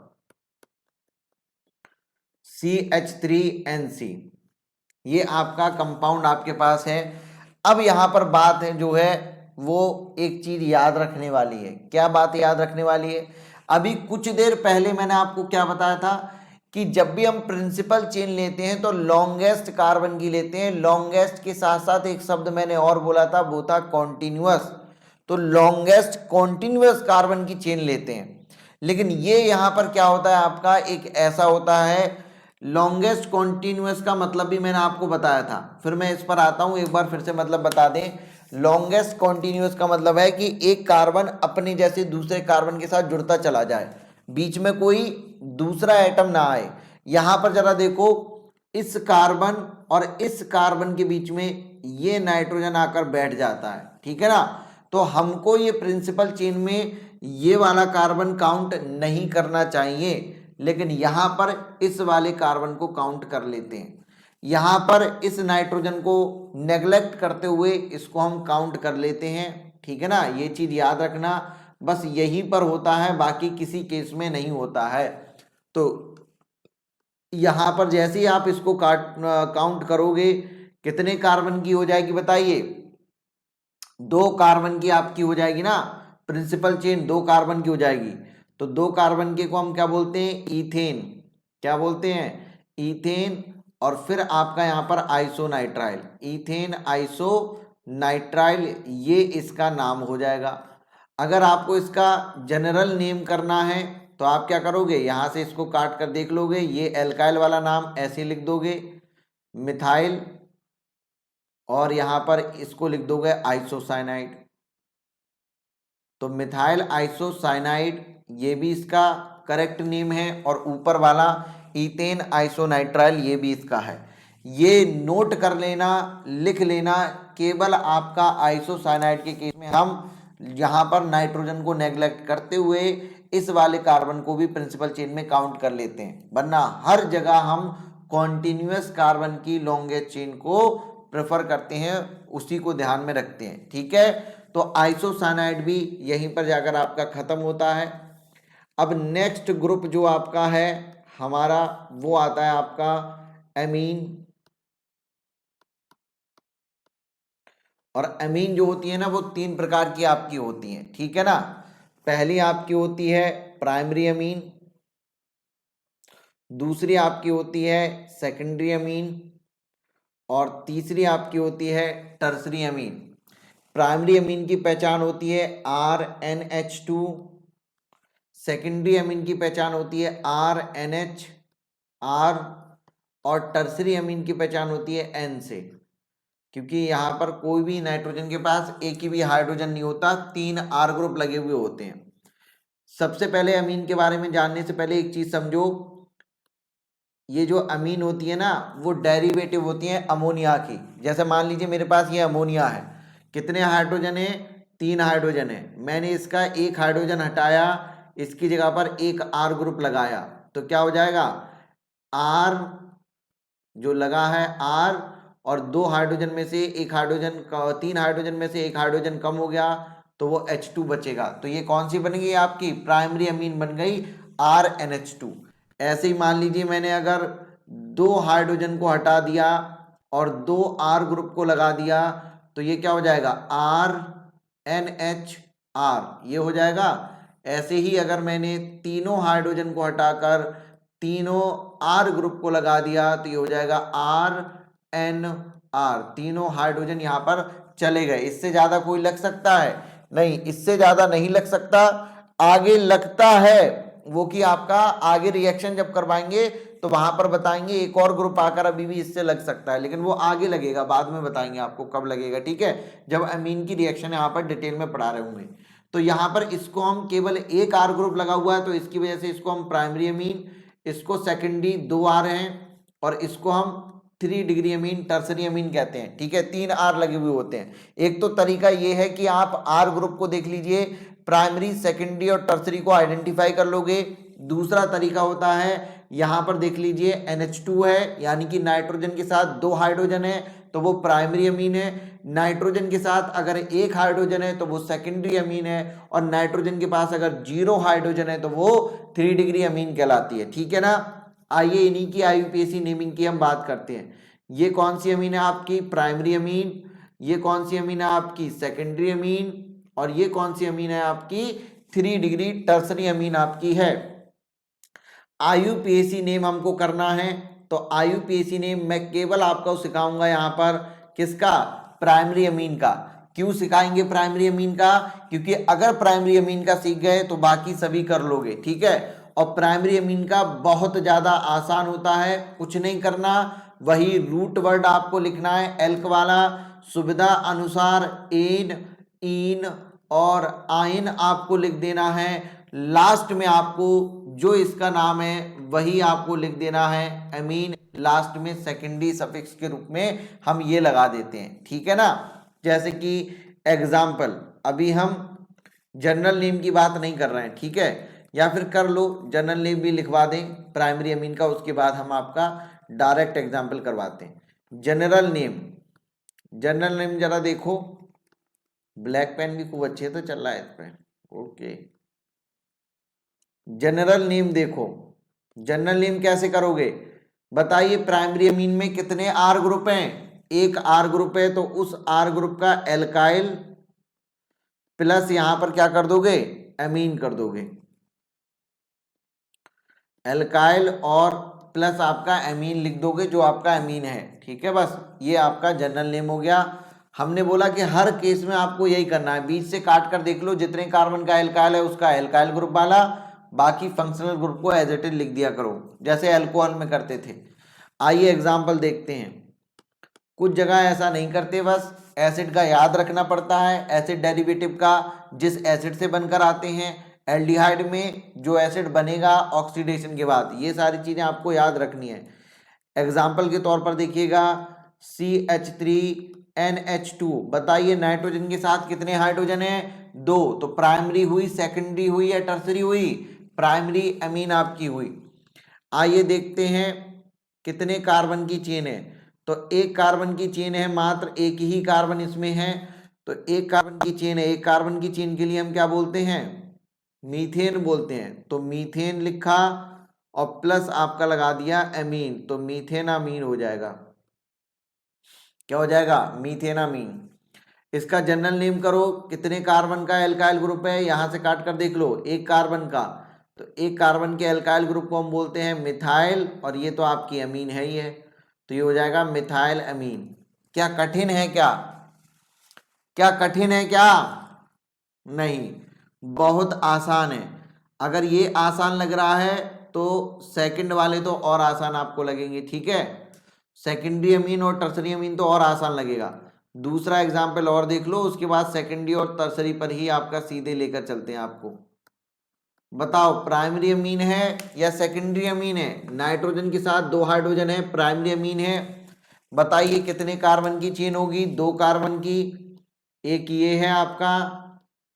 CH3NC, ये आपका कंपाउंड आपके पास है। अब यहां पर बात है जो है वो एक चीज याद रखने वाली है। क्या बात याद रखने वाली है? अभी कुछ देर पहले मैंने आपको क्या बताया था कि जब भी हम प्रिंसिपल चेन लेते हैं तो लॉन्गेस्ट कार्बन की लेते हैं। लॉन्गेस्ट के साथ साथ एक शब्द मैंने और बोला था, वो था कॉन्टिन्यूअस। तो लॉन्गेस्ट कॉन्टिन्यूअस कार्बन की चेन लेते हैं। लेकिन ये यहां पर क्या होता है आपका, एक ऐसा होता है लॉन्गेस्ट कॉन्टिन्यूअस का मतलब भी मैंने आपको बताया था, फिर मैं इस पर आता हूं, एक बार फिर से मतलब बता दें। लॉन्गेस्ट कॉन्टिन्यूअस का मतलब है कि एक कार्बन अपने जैसे दूसरे कार्बन के साथ जुड़ता चला जाए, बीच में कोई दूसरा एटम ना आए। यहां पर जरा देखो, इस कार्बन और इस कार्बन के बीच में ये नाइट्रोजन आकर बैठ जाता है, ठीक है ना। तो हमको ये प्रिंसिपल चेन में ये वाला कार्बन काउंट नहीं करना चाहिए, लेकिन यहां पर इस वाले कार्बन को काउंट कर लेते हैं। यहां पर इस नाइट्रोजन को नेग्लेक्ट करते हुए इसको हम काउंट कर लेते हैं, ठीक है ना। ये चीज याद रखना, बस यहीं पर होता है, बाकी किसी केस में नहीं होता है। तो यहां पर जैसे ही आप इसको काउंट करोगे, कितने कार्बन की हो जाएगी बताइए? 2 कार्बन की आपकी हो जाएगी ना, प्रिंसिपल चेन 2 कार्बन की हो जाएगी। तो 2 कार्बन के को हम क्या बोलते हैं? ईथेन। क्या बोलते हैं? ईथेन। और फिर आपका यहां पर आइसोनाइट्राइल, ईथेन आइसोनाइट्राइल, ये इसका नाम हो जाएगा। अगर आपको इसका जनरल नेम करना है तो आप क्या करोगे, यहां से इसको काट कर देख लोगे, ये एल्काइल वाला नाम ऐसे लिख दोगे मिथाइल, और यहां पर इसको लिख दोगे आइसोसाइनाइड। तो मिथाइल आइसोसाइनाइड ये भी इसका करेक्ट नेम है, और ऊपर वाला ईथेन आइसोनाइट्राइल ये भी इसका है। ये नोट कर लेना, लिख लेना। केवल आपका आइसोसाइनाइड के केस में हम यहां पर नाइट्रोजन को नेग्लेक्ट करते हुए इस वाले कार्बन को भी प्रिंसिपल चेन में काउंट कर लेते हैं, वरना हर जगह हम कॉन्टिन्यूअस कार्बन की लॉन्गेस्ट चेन को प्रेफर करते हैं, उसी को ध्यान में रखते हैं, ठीक है। तो आइसोसाइनाइड भी यहीं पर जाकर आपका खत्म होता है। अब नेक्स्ट ग्रुप जो आपका है हमारा, वो आता है आपका एमीन। और एमीन जो होती है ना, वो 3 प्रकार की आपकी होती हैं, ठीक है ना। पहली आपकी होती है प्राइमरी अमीन, दूसरी आपकी होती है सेकेंडरी अमीन, और तीसरी आपकी होती है टर्सरी अमीन। प्राइमरी अमीन की पहचान होती है RNH2, सेकेंडरी अमीन की पहचान होती है RNHR, और टर्सरी अमीन की पहचान होती है N से। क्योंकि यहाँ पर कोई भी नाइट्रोजन के पास एक ही भी हाइड्रोजन नहीं होता, 3 R ग्रुप लगे हुए होते हैं। सबसे पहले अमीन के बारे में जानने से पहले एक चीज समझो, ये जो अमीन होती है ना, वो डेरिवेटिव होती है अमोनिया की। जैसे मान लीजिए मेरे पास ये अमोनिया है, कितने हाइड्रोजन है? 3 हाइड्रोजन है। मैंने इसका एक हाइड्रोजन हटाया, इसकी जगह पर एक R ग्रुप लगाया, तो क्या हो जाएगा? R जो लगा है R, और 2 हाइड्रोजन में से एक हाइड्रोजन, 3 हाइड्रोजन में से एक हाइड्रोजन कम हो गया, तो वो H2 बचेगा। तो ये कौन सी बन गई आपकी? प्राइमरी अमीन बन गई RNH2। ऐसे ही मान लीजिए मैंने अगर 2 हाइड्रोजन को हटा दिया और 2 R ग्रुप को लगा दिया, तो ये क्या हो जाएगा? RNHR, ये हो जाएगा। ऐसे ही अगर मैंने तीनों हाइड्रोजन को हटाकर तीनों R ग्रुप को लगा दिया, तो ये हो जाएगा RNR। तीनों हाइड्रोजन यहां पर चले गए। इससे ज्यादा कोई लग सकता है? नहीं, इससे ज्यादा नहीं लग सकता। आगे लगता है वो कि आपका आगे रिएक्शन जब करवाएंगे तो तो वहां पर बताएंगे एक और ग्रुप आकर अभी भी इससे लग सकता है, लेकिन वो आगे लगेगा, बाद में बताएंगे आपको कब लगेगा, ठीक है, जब अमीन की रिएक्शन यहाँ पर डिटेल में पढ़ा रहे होंगे। तो यहाँ पर इसको हम केवल एक आर ग्रुप लगा हुआ है तो इसकी वजह से इसको हम प्राइमरी अमीन, इसको सेकेंडरी 2 आर हैं, और इसको हम 3 डिग्री अमीन टर्सरी अमीन कहते हैं, ठीक है, 3 आर लगे हुए होते हैं। एक तो तरीका ये है कि आप आर ग्रुप को देख लीजिए, प्राइमरी सेकेंडरी और टर्सरी को आइडेंटिफाई कर लोगे। दूसरा तरीका होता है यहां पर देख लीजिए NH2 है, यानी कि नाइट्रोजन के साथ 2 हाइड्रोजन है तो वो प्राइमरी अमीन है, नाइट्रोजन के साथ अगर 1 हाइड्रोजन है तो वो सेकेंडरी अमीन है, और नाइट्रोजन के पास अगर 0 हाइड्रोजन है तो वो 3 डिग्री अमीन कहलाती है, ठीक है ना। आइए इन्हीं की IUPAC नेमिंग की हम बात करते हैं। ये कौन सी अमीन है आपकी, प्राइमरी अमीन, ये कौन सी अमीन है आपकी, सेकेंडरी अमीन, और ये कौन सी अमीन है आपकी, 3 डिग्री टर्सरी अमीन आपकी है। IUPAC नेम हमको करना है, तो IUPAC नेम मैं केवल आपको सिखाऊंगा यहाँ पर किसका, प्राइमरी अमीन का। क्यों सिखाएंगे प्राइमरी अमीन का, क्योंकि अगर प्राइमरी अमीन का सीख गए तो बाकी सभी कर लोगे, ठीक है। और प्राइमरी अमीन का बहुत ज्यादा आसान होता है, कुछ नहीं करना, वही रूट वर्ड आपको लिखना है एल्क वाला, सुविधा अनुसार एन, इन और आइन आपको लिख देना है। लास्ट में आपको जो इसका नाम है वही आपको लिख देना है अमीन, लास्ट में सेकेंडरी सफिक्स के रूप में हम ये लगा देते हैं, ठीक है ना। जैसे कि एग्जाम्पल, अभी हम जनरल नेम की बात नहीं कर रहे हैं, ठीक है, या फिर कर लो जनरल नेम भी लिखवा दें प्राइमरी अमीन का, उसके बाद हम आपका डायरेक्ट एग्जाम्पल करवाते हैं। जनरल नेम, जनरल नेम जरा देखो, ब्लैक पेन भी खूब अच्छे तो चल रहा है इस पे, ओके। जनरल नेम देखो, जनरल नेम कैसे करोगे बताइए, प्राइमरी अमीन में कितने आर ग्रुप हैं, एक आर ग्रुप है, तो उस आर ग्रुप का एल्काइल प्लस यहां पर क्या कर दोगे, अमीन कर दोगे, एल्काइल और प्लस आपका अमीन लिख दोगे जो आपका अमीन है, ठीक है। बस ये आपका जनरल नेम हो गया। हमने बोला कि हर केस में आपको यही करना है, बीच से काट कर देख लो, जितने कार्बन का एल्काइल है उसका एल्काइल ग्रुप वाला, बाकी फंक्शनल ग्रुप को एज इट इज लिख दिया करो जैसे अल्कोहल में करते थे। आइए एग्जाम्पल देखते हैं। कुछ जगह ऐसा नहीं करते, बस एसिड का याद रखना पड़ता है, एसिड डेरिवेटिव का, जिस एसिड से बनकर आते हैं, एल्डिहाइड में जो एसिड बनेगा ऑक्सीडेशन के बाद, ये सारी चीजें आपको याद रखनी है। एग्जाम्पल के तौर पर देखिएगा CH3NH2, बताइए नाइट्रोजन के साथ कितने हाइड्रोजन है, 2, तो प्राइमरी हुई, सेकेंडरी हुई या टर्सरी हुई, प्राइमरी अमीन आपकी हुई। आइए देखते हैं कितने कार्बन की चेन है, तो एक कार्बन की चेन है, मात्र एक ही कार्बन इसमें है, तो एक कार्बन की चेन है, एक कार्बन की चेन के लिए हम क्या बोलते हैं, मीथेन बोलते हैं, तो मीथेन लिखा और प्लस आपका लगा दिया अमीन, तो मीथेन अमीन हो जाएगा, क्या हो जाएगा, मीथेन अमीन। इसका जनरल नेम करो, कितने कार्बन का एल्काइल ग्रुप है, यहां से काट कर देख लो, एक कार्बन का, तो एक कार्बन के एल्काइल ग्रुप को हम बोलते हैं मिथाइल, और ये तो आपकी अमीन है ही है, तो ये हो जाएगा मिथाइल अमीन। क्या कठिन है क्या, क्या कठिन है क्या, नहीं, बहुत आसान है। अगर ये आसान लग रहा है तो सेकंड वाले तो और आसान आपको लगेंगे, ठीक है, सेकेंडरी अमीन और टर्सरी अमीन तो और आसान लगेगा। दूसरा एग्जाम्पल और देख लो, उसके बाद सेकेंडरी और टर्सरी पर ही आपका सीधे लेकर चलते हैं आपको। बताओ प्राइमरी अमीन है या सेकेंडरी अमीन है, नाइट्रोजन के साथ 2 हाइड्रोजन है, प्राइमरी अमीन है, बताइए कितने कार्बन की चेन होगी, 2 कार्बन की, एक ये है आपका,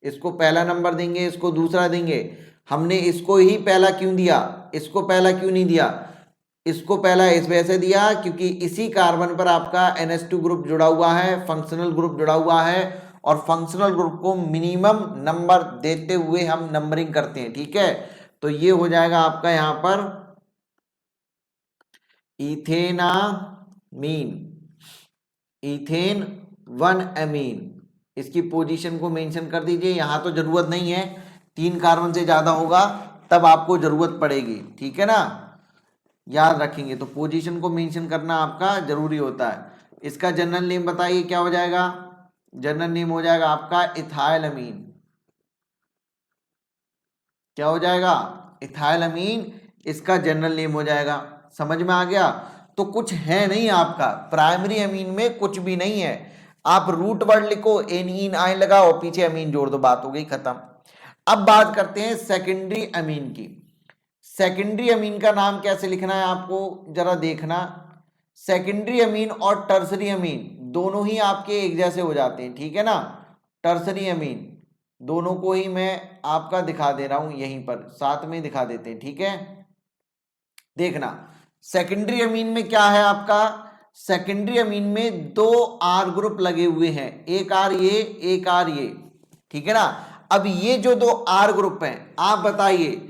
इसको पहला नंबर देंगे, इसको दूसरा देंगे। हमने इसको ही पहला क्यों दिया, इसको पहला क्यों नहीं दिया, इसको पहला इस वजह से दिया क्योंकि इसी कार्बन पर आपका NH2 ग्रुप जुड़ा हुआ है, फंक्शनल ग्रुप जुड़ा हुआ है, और फंक्शनल ग्रुप को मिनिमम नंबर देते हुए हम नंबरिंग करते हैं, ठीक है। तो ये हो जाएगा आपका यहां पर इथेनामीन, इथेन 1 अमीन, इसकी पोजीशन को मेंशन कर दीजिए, यहां तो जरूरत नहीं है, 3 कार्बन से ज्यादा होगा तब आपको जरूरत पड़ेगी, ठीक है ना, याद रखेंगे, तो पोजीशन को मेंशन करना आपका जरूरी होता है। इसका जनरल नेम बताइए क्या हो जाएगा, जनरल नेम हो जाएगा आपका इथाइल अमीन, क्या हो जाएगा, इथाइल अमीन इसका जनरल नेम हो जाएगा, समझ में आ गया? तो कुछ है नहीं आपका प्राइमरी अमीन में, कुछ भी नहीं है। आप रूट वर्ड लिखो, एन इन आइन लगाओ, पीछे अमीन जोड़ दो, बात हो गई खत्म। अब बात करते हैं सेकेंडरी अमीन की। सेकेंडरी अमीन का नाम कैसे लिखना है आपको जरा देखना। सेकेंडरी अमीन और टर्सरी अमीन दोनों ही आपके एक जैसे हो जाते हैं, ठीक है ना। टर्सरी अमीन दोनों को ही मैं आपका दिखा दे रहा हूं, यहीं पर साथ में दिखा देते हैं, ठीक है। देखना सेकेंडरी अमीन में क्या है आपका, सेकेंडरी अमीन में दो आर ग्रुप लगे हुए हैं, एक आर ये, एक आर ये, ठीक है ना। अब ये जो दो आर ग्रुप हैं, आप बताइए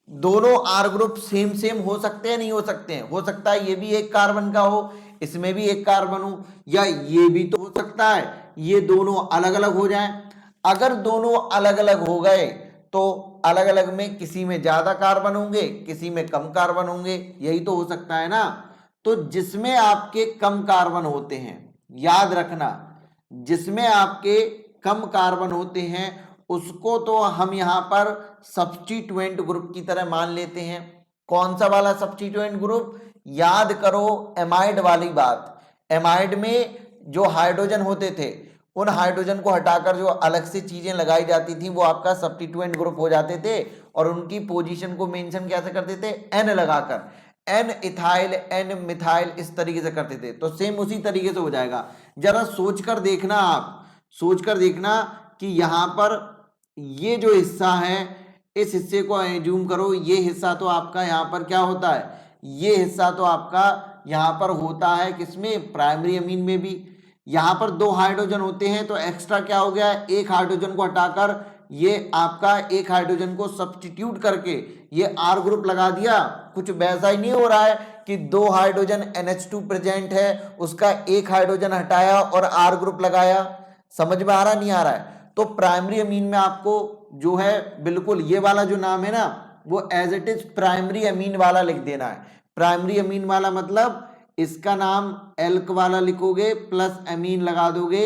दोनों आर ग्रुप सेम सेम हो सकते हैं नहीं हो सकते हैं? हो सकता है ये भी एक कार्बन का हो, इसमें भी एक कार्बन हो, या ये भी तो हो सकता है ये दोनों अलग अलग हो जाएं। अगर दोनों अलग अलग हो गए तो अलग अलग में किसी में ज्यादा कार्बन होंगे, किसी में कम कार्बन होंगे, यही तो हो सकता है ना। तो जिसमें आपके कम कार्बन होते हैं, याद रखना, जिसमें आपके कम कार्बन होते हैं उसको तो हम यहां पर सब्स्टिट्यूएंट ग्रुप की तरह मान लेते हैं। कौन सा वाला सब्स्टिट्यूएंट ग्रुप? याद करो एमाइड वाली बात। एमाइड में जो हाइड्रोजन होते थे उन हाइड्रोजन को हटाकर जो अलग से चीजें लगाई जाती थी वो आपका सब्स्टिट्यूएंट ग्रुप हो जाते थे, और उनकी पोजीशन को मेंशन कैसे करते थे? एन लगाकर, एन इथाइल, एन मिथाइल, इस तरीके से करते थे। तो सेम उसी तरीके से हो जाएगा। जरा सोचकर देखना, आप सोचकर देखना कि यहां पर ये जो हिस्सा है, इस हिस्से को एज्यूम करो, ये हिस्सा तो आपका यहां पर क्या होता है, ये हिस्सा तो आपका यहां पर होता है किसमें? प्राइमरी अमीन में भी। यहां पर दो हाइड्रोजन होते हैं तो एक्स्ट्रा क्या हो गया, एक हाइड्रोजन को हटाकर ये आपका एक हाइड्रोजन को सब्स्टिट्यूट करके ये आर ग्रुप लगा दिया। कुछ वैसा ही नहीं हो रहा है कि दो हाइड्रोजन NH2 प्रेजेंट है, उसका एक हाइड्रोजन हटाया और आर ग्रुप लगाया। समझ में आ रहा नहीं आ रहा है? तो प्राइमरी अमीन में आपको जो है बिल्कुल ये वाला जो नाम है ना, वो as it is primary amine वाला लिख देना है। प्राइमरी अमीन वाला मतलब इसका नाम एल्क वाला लिखोगे प्लस अमीन लगा दोगे,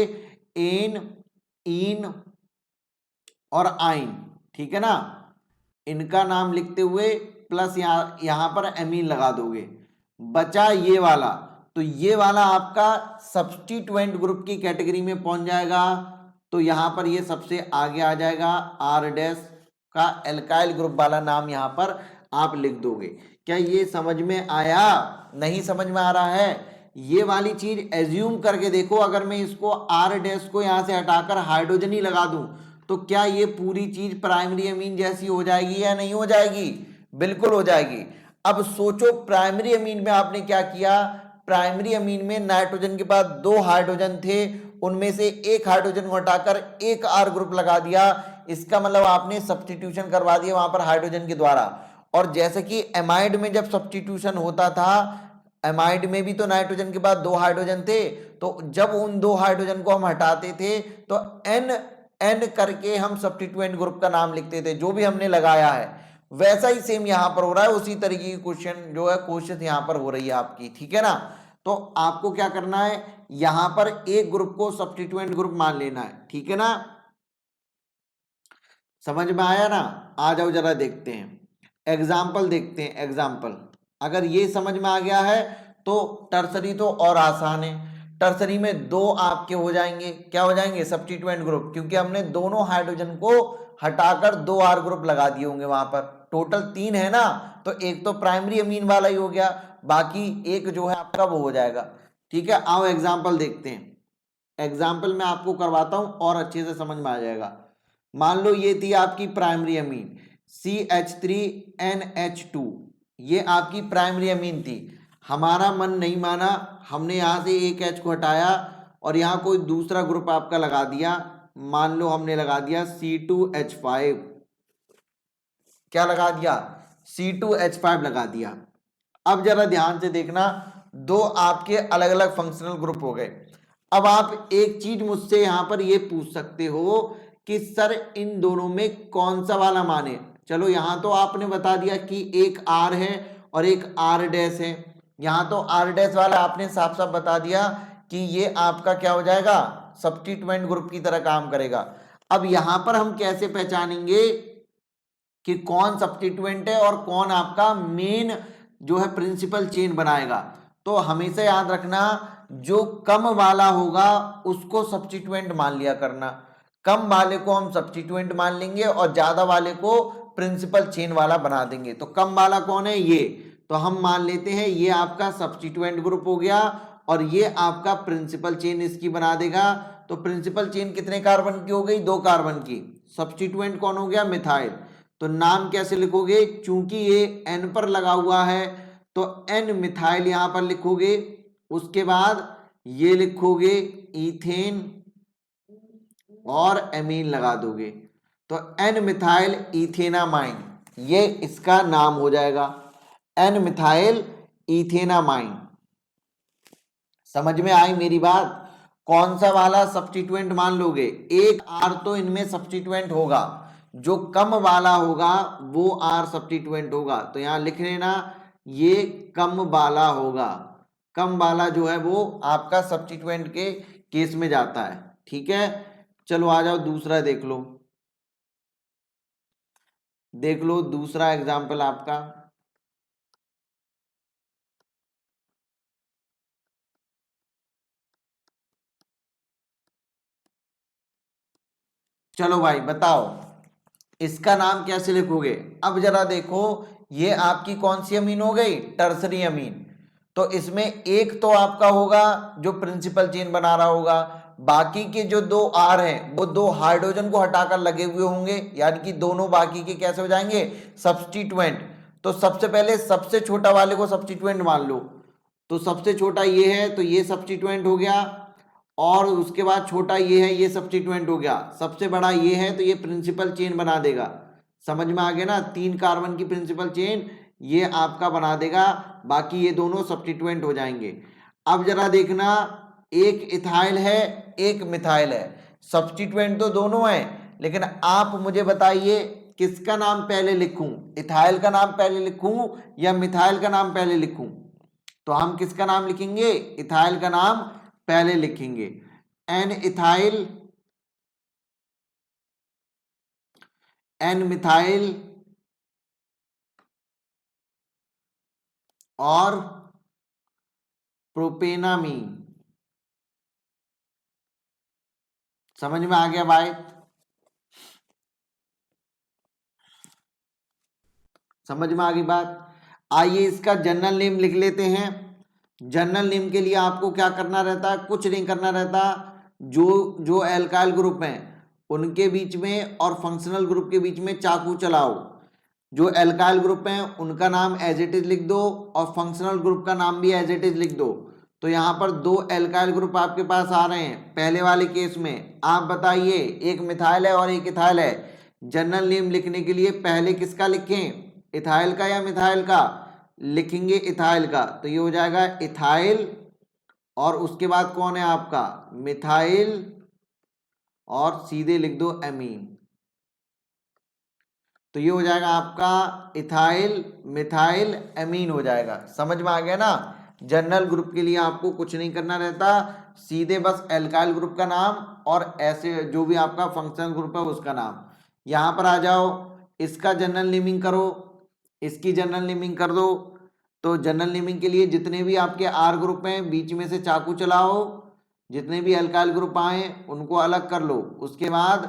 एन, इन और आइन, ठीक है ना। इनका नाम लिखते हुए प्लस यहां पर अमीन लगा दोगे। बचा ये वाला, तो ये वाला आपका सब्स्टिट्यूएंट ग्रुप की कैटेगरी में पहुंच जाएगा। तो यहां पर ये सबसे आगे आ जाएगा, आर डैश का एल्काइल ग्रुप वाला नाम यहां पर आप लिख दोगे। क्या ये समझ में आया? नहीं समझ में आ रहा है? ये वाली चीज एज्यूम करके देखो, अगर मैं इसको आर डैश को यहां से हटाकर हाइड्रोजन ही लगा दूं तो क्या ये पूरी चीज प्राइमरी अमीन जैसी हो जाएगी या नहीं हो जाएगी? बिल्कुल हो जाएगी। अब सोचो प्राइमरी अमीन में आपने क्या किया, प्राइमरी अमीन में नाइट्रोजन के पास दो हाइड्रोजन थे, उनमें से एक हाइड्रोजन को हटाकर एक आर ग्रुप लगा दिया। इसका मतलब आपने सब्स्टिट्यूशन करवा दिया वहां पर हाइड्रोजन के द्वारा। और जैसे कि एमाइड में जब सब्स्टिट्यूशन होता था, एमाइड में भी तो नाइट्रोजन के बाद दो हाइड्रोजन थे, तो जब उन दो हाइड्रोजन को हम हटाते थे तो एन एन करके हम सब्स्टिट्यूएंट ग्रुप का नाम लिखते थे, जो भी हमने लगाया है। वैसा ही सेम यहां पर हो रहा है, उसी तरीके की क्वेश्चन जो है कोशिश यहां पर हो रही है आपकी, ठीक है ना। तो आपको क्या करना है, यहां पर एक ग्रुप को सब्स्टिट्यूएंट ग्रुप मान लेना है, ठीक है ना। समझ में आया ना? आ जाओ जरा देखते हैं एग्जाम्पल, देखते हैं एग्जाम्पल। अगर ये समझ में आ गया है तो टर्सरी तो और आसान है। टर्सरी में दो आपके हो जाएंगे, क्या हो जाएंगे? सब्स्टिट्यूएंट ग्रुप, क्योंकि हमने दोनों हाइड्रोजन को हटाकर दो आर ग्रुप लगा दिए होंगे वहां पर। टोटल तीन है ना, तो एक तो प्राइमरी अमीन वाला ही हो गया, बाकी एक जो है आपका वो हो जाएगा, ठीक है। आओ एग्जाम्पल देखते हैं। एग्जाम्पल मैं आपको करवाता हूं और अच्छे से समझ में आ जाएगा। मान लो ये थी आपकी प्राइमरी अमीन CH3NH2, ये आपकी प्राइमरी अमीन थी। हमारा मन नहीं माना, हमने यहां से एक H को हटाया और यहां कोई दूसरा ग्रुप आपका लगा दिया। मान लो हमने लगा दिया C2H5, क्या लगा दिया? C2H5 लगा दिया। अब जरा ध्यान से देखना, दो आपके अलग अलग फंक्शनल ग्रुप हो गए। अब आप एक चीज मुझसे यहां पर ये पूछ सकते हो कि सर इन दोनों में कौन सा वाला माने। चलो यहां तो आपने बता दिया कि एक आर है और एक आर डैश है। यहां तो आर डैश वाला आपने साफ साफ बता दिया कि ये आपका क्या हो जाएगा, सब्स्टिट्यूएंट ग्रुप की तरह काम करेगा। अब यहां पर हम कैसे पहचानेंगे कि कौन सब्स्टिट्यूएंट है और कौन आपका मेन जो है प्रिंसिपल चेन बनाएगा। तो हमेशा याद रखना, जो कम वाला होगा उसको सब्स्टिट्यूएंट मान लिया करना। कम वाले को हम सब्स्टिट्यूएंट मान लेंगे और ज्यादा वाले को प्रिंसिपल चेन वाला बना देंगे। तो कम वाला कौन है, ये, तो हम मान लेते हैं ये आपका सब्स्टिट्यूएंट ग्रुप हो गया और ये आपका प्रिंसिपल चेन इसकी बना देगा। तो प्रिंसिपल चेन कितने कार्बन की हो गई, 2 कार्बन की। सब्स्टिट्यूएंट कौन हो गया, मिथाइल। तो नाम कैसे लिखोगे, चूंकि ये एन पर लगा हुआ है तो एन मिथाइल यहां पर लिखोगे। उसके बाद ये लिखोगे इथेन और एमीन लगा दोगे, तो एन मिथाइल इथेनामाइन, ये इसका नाम हो जाएगा, एन मिथाइल इथेनामाइन। समझ में आई मेरी बात। कौन सा वाला सब्स्टिट्यूएंट मान लोगे, एक आर तो इनमें सब्स्टिट्यूएंट होगा, जो कम वाला होगा वो आर सब्स्टिट्यूएंट होगा। तो यहां लिख लेना ये कम वाला होगा, कम वाला जो है वो आपका सब्स्टिट्यूएंट के केस में जाता है। ठीक है, चलो आ जाओ दूसरा देख लो। देख लो दूसरा एग्जाम्पल आपका। चलो भाई बताओ इसका नाम कैसे लिखोगे। अब जरा देखो, ये आपकी कौन सी अमीन हो गई, टर्सरी अमीन। तो इसमें एक तो आपका होगा जो प्रिंसिपल चेन बना रहा होगा, बाकी के जो 2 आर हैं वो 2 हाइड्रोजन को हटाकर लगे हुए होंगे, यानी कि दोनों बाकी के कैसे हो जाएंगे, सब्स्टिट्यूएंट। तो सबसे पहले सबसे छोटा वाले को सब्स्टिट्यूएंट मान लो। तो सबसे छोटा ये है तो ये सब्स्टिट्यूएंट हो गया, और उसके बाद छोटा ये है, ये सब्स्टिट्यूएंट हो गया। सबसे बड़ा ये है तो ये प्रिंसिपल चेन बना देगा। समझ में आ गया ना, 3 कार्बन की प्रिंसिपल चेन ये आपका बना देगा, बाकी ये दोनों सब्स्टिट्यूएंट हो जाएंगे। अब जरा देखना, एक इथाइल है एक मिथाइल है, सब्स्टिट्यूएंट तो दोनों है, लेकिन आप मुझे बताइए किसका नाम पहले लिखूं, इथाइल का नाम पहले लिखूं या मिथाइल का नाम पहले लिखूं। तो हम किसका नाम लिखेंगे, इथाइल का नाम पहले लिखेंगे। एन इथाइल, एन मिथाइल और प्रोपेनामीन। समझ में आ गया भाई, समझ में आ गई बात। आइए इसका जनरल नेम लिख लेते हैं। जनरल नेम के लिए आपको क्या करना रहता है, कुछ नहीं करना रहता। जो जो एल्काइल ग्रुप हैं उनके बीच में और फंक्शनल ग्रुप के बीच में चाकू चलाओ। जो एल्काइल ग्रुप हैं उनका नाम एज इट इज लिख दो और फंक्शनल ग्रुप का नाम भी एज इट इज लिख दो। तो यहाँ पर 2 एल्काइल ग्रुप आपके पास आ रहे हैं। पहले वाले केस में आप बताइए, एक मिथाइल है और एक इथाइल है, जनरल नेम लिखने के लिए पहले किसका लिखें, इथाइल का या मिथाइल का, लिखेंगे इथाइल का। तो ये हो जाएगा इथाइल और उसके बाद कौन है आपका, मिथाइल, और सीधे लिख दो एमीन। तो ये हो जाएगा आपका इथाइल मिथाइल एमीन हो जाएगा। समझ में आ गया ना। जनरल ग्रुप के लिए आपको कुछ नहीं करना रहता, सीधे बस एल्काइल ग्रुप का नाम और ऐसे जो भी आपका फंक्शनल ग्रुप है उसका नाम। यहां पर आ जाओ, इसका जनरल नेमिंग करो, इसकी जनरल नेमिंग कर दो। तो जनरल नेमिंग के लिए जितने भी आपके आर ग्रुप हैं बीच में से चाकू चलाओ, जितने भी एल्काइल ग्रुप आए उनको अलग कर लो। उसके बाद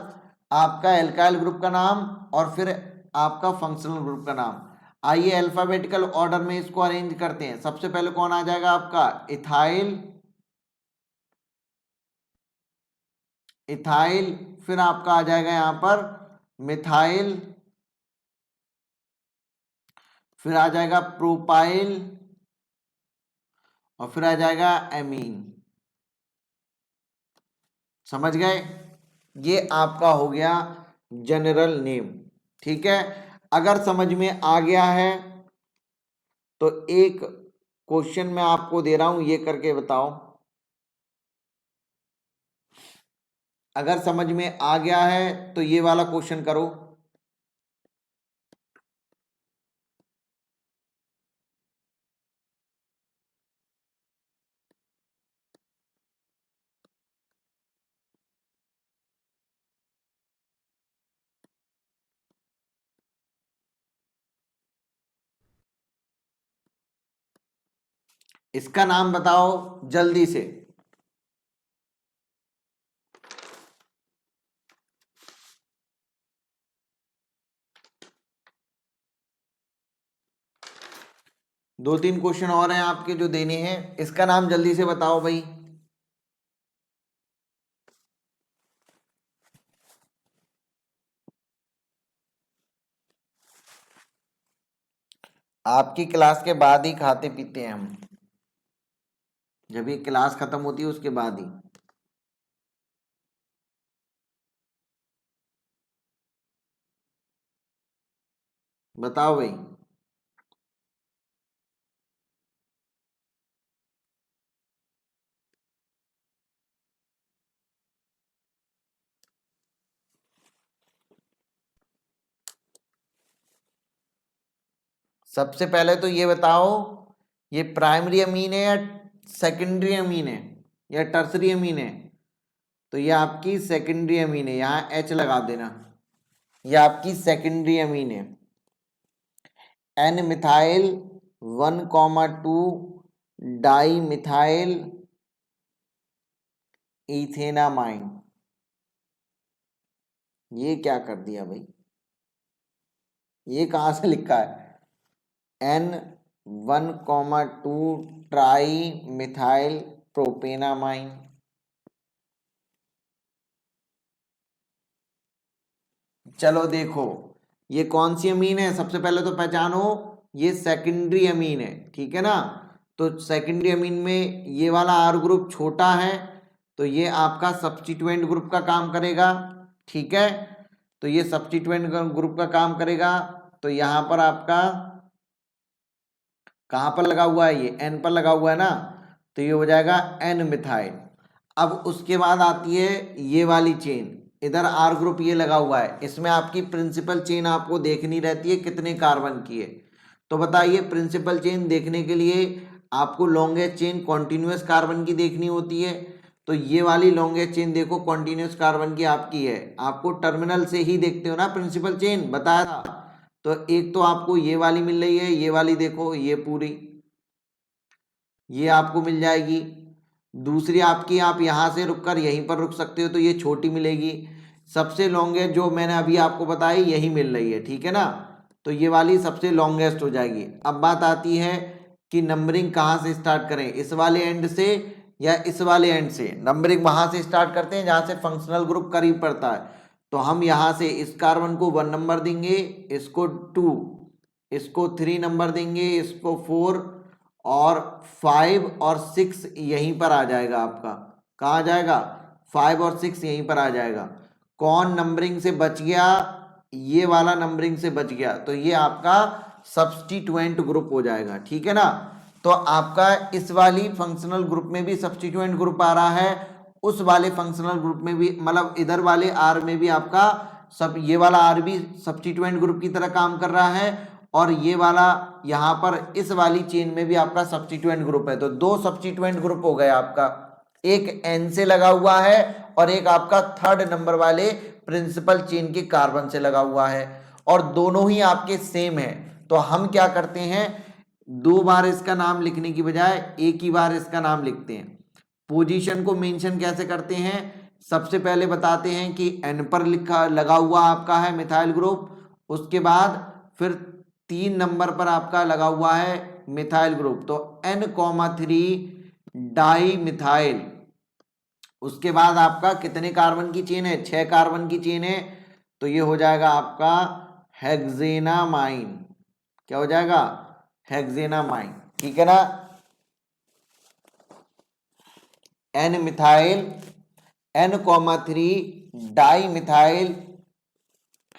आपका एल्काइल ग्रुप का नाम और फिर आपका फंक्शनल ग्रुप का नाम। आइए अल्फाबेटिकल ऑर्डर में इसको अरेंज करते हैं। सबसे पहले कौन आ जाएगा आपका, इथाइल, इथाइल, फिर आपका आ जाएगा यहां पर मिथाइल, फिर आ जाएगा प्रोपाइल और फिर आ जाएगा एमीन। समझ गए, ये आपका हो गया जनरल नेम। ठीक है, अगर समझ में आ गया है तो एक क्वेश्चन मैं आपको दे रहा हूं, ये करके बताओ। अगर समझ में आ गया है तो ये वाला क्वेश्चन करो। इसका नाम बताओ जल्दी से। दो तीन क्वेश्चन और हैं आपके जो देने हैं, इसका नाम जल्दी से बताओ भाई। आपकी क्लास के बाद ही खाते पीते हैं हम, जब ये क्लास खत्म होती है उसके बाद ही। बताओ भाई। सबसे पहले तो ये बताओ, ये प्राइमरी अमीन है या सेकेंडरी अमीन है या टर्सरी अमीन है? तो ये आपकी सेकेंडरी अमीन है, यहाँ एच लगा देना। ये आपकी सेकेंडरी अमीन है। N methyl 1,2 di methyl ethanamine. ये क्या कर दिया भाई, ये कहाँ से लिखा है? N1,2 tri methyl propanamine. चलो देखो, ये कौन सी अमीन है? सबसे पहले तो पहचानो, ये सेकेंडरी अमीन है, ठीक है ना। तो सेकेंडरी अमीन में ये वाला आर ग्रुप छोटा है, तो ये आपका सब्स्टिट्यूएंट ग्रुप का काम करेगा, ठीक है। तो ये सब्स्टिट्यूएंट ग्रुप का काम करेगा। तो यहां पर आपका कहां पर लगा हुआ है? ये एन पर लगा हुआ है ना, तो ये हो जाएगा एन मिथाइल। अब उसके बाद आती है ये वाली चेन, इधर आर ग्रुप ये लगा हुआ है, इसमें आपकी प्रिंसिपल चेन आपको देखनी रहती है कितने कार्बन की है। तो बताइए, प्रिंसिपल चेन देखने के लिए आपको लॉन्गेस्ट चेन कॉन्टिन्यूस कार्बन की देखनी होती है। तो ये वाली लॉन्गेस्ट चेन देखो कॉन्टिन्यूस कार्बन की आपकी है, आपको टर्मिनल से ही देखते हो ना प्रिंसिपल चेन, बताया था। तो एक तो आपको ये वाली मिल रही है, ये वाली देखो, ये पूरी ये आपको मिल जाएगी। दूसरी आपकी, आप यहां से रुककर यहीं पर रुक सकते हो, तो ये छोटी मिलेगी। सबसे लॉन्गेस्ट जो मैंने अभी आपको बताई यही मिल रही है, ठीक है ना। तो ये वाली सबसे लॉन्गेस्ट हो जाएगी। अब बात आती है कि नंबरिंग कहाँ से स्टार्ट करें, इस वाले एंड से या इस वाले एंड से? नंबरिंग वहां से स्टार्ट करते हैं जहां से फंक्शनल ग्रुप करीब पड़ता है। तो हम यहां से इस कार्बन को 1 नंबर देंगे, इसको 2, इसको 3 नंबर देंगे, इसको 4 और 5 और 6 यहीं पर आ जाएगा आपका। कहाँ आ जाएगा? 5 और 6 यहीं पर आ जाएगा। कौन नंबरिंग से बच गया? ये वाला नंबरिंग से बच गया, तो ये आपका सब्स्टिट्यूएंट ग्रुप हो जाएगा, ठीक है ना। तो आपका इस वाली फंक्शनल ग्रुप में भी सब्स्टिट्यूएंट ग्रुप आ रहा है, उस वाले फंक्शनल ग्रुप में भी, मतलब इधर वाले आर में भी आपका सब, ये वाला आर भी सब्स्टिट्यूएंट ग्रुप की तरह काम कर रहा है, और ये वाला यहां पर इस वाली चेन में भी आपका सब्स्टिट्यूएंट ग्रुप है। तो दो सब्स्टिट्यूएंट ग्रुप हो गए आपका, एक एन से लगा हुआ है और एक आपका थर्ड नंबर वाले प्रिंसिपल चेन के कार्बन से लगा हुआ है, और दोनों ही आपके सेम है। तो हम क्या करते हैं, 2 बार इसका नाम लिखने की बजाय एक ही बार इसका नाम लिखते हैं। पोजीशन को मेंशन कैसे करते हैं? सबसे पहले बताते हैं कि एन पर लिखा लगा हुआ आपका है मिथाइल ग्रुप, उसके बाद फिर 3 नंबर पर आपका लगा हुआ है मिथाइल ग्रुप, तो N,3 डाई मिथाइल। उसके बाद आपका कितने कार्बन की चेन है? 6 कार्बन की चेन है, तो ये हो जाएगा आपका हेक्सेनामाइन। क्या हो जाएगा? हेक्सेनामाइन, ठीक है ना। N methyl N,3 di methyl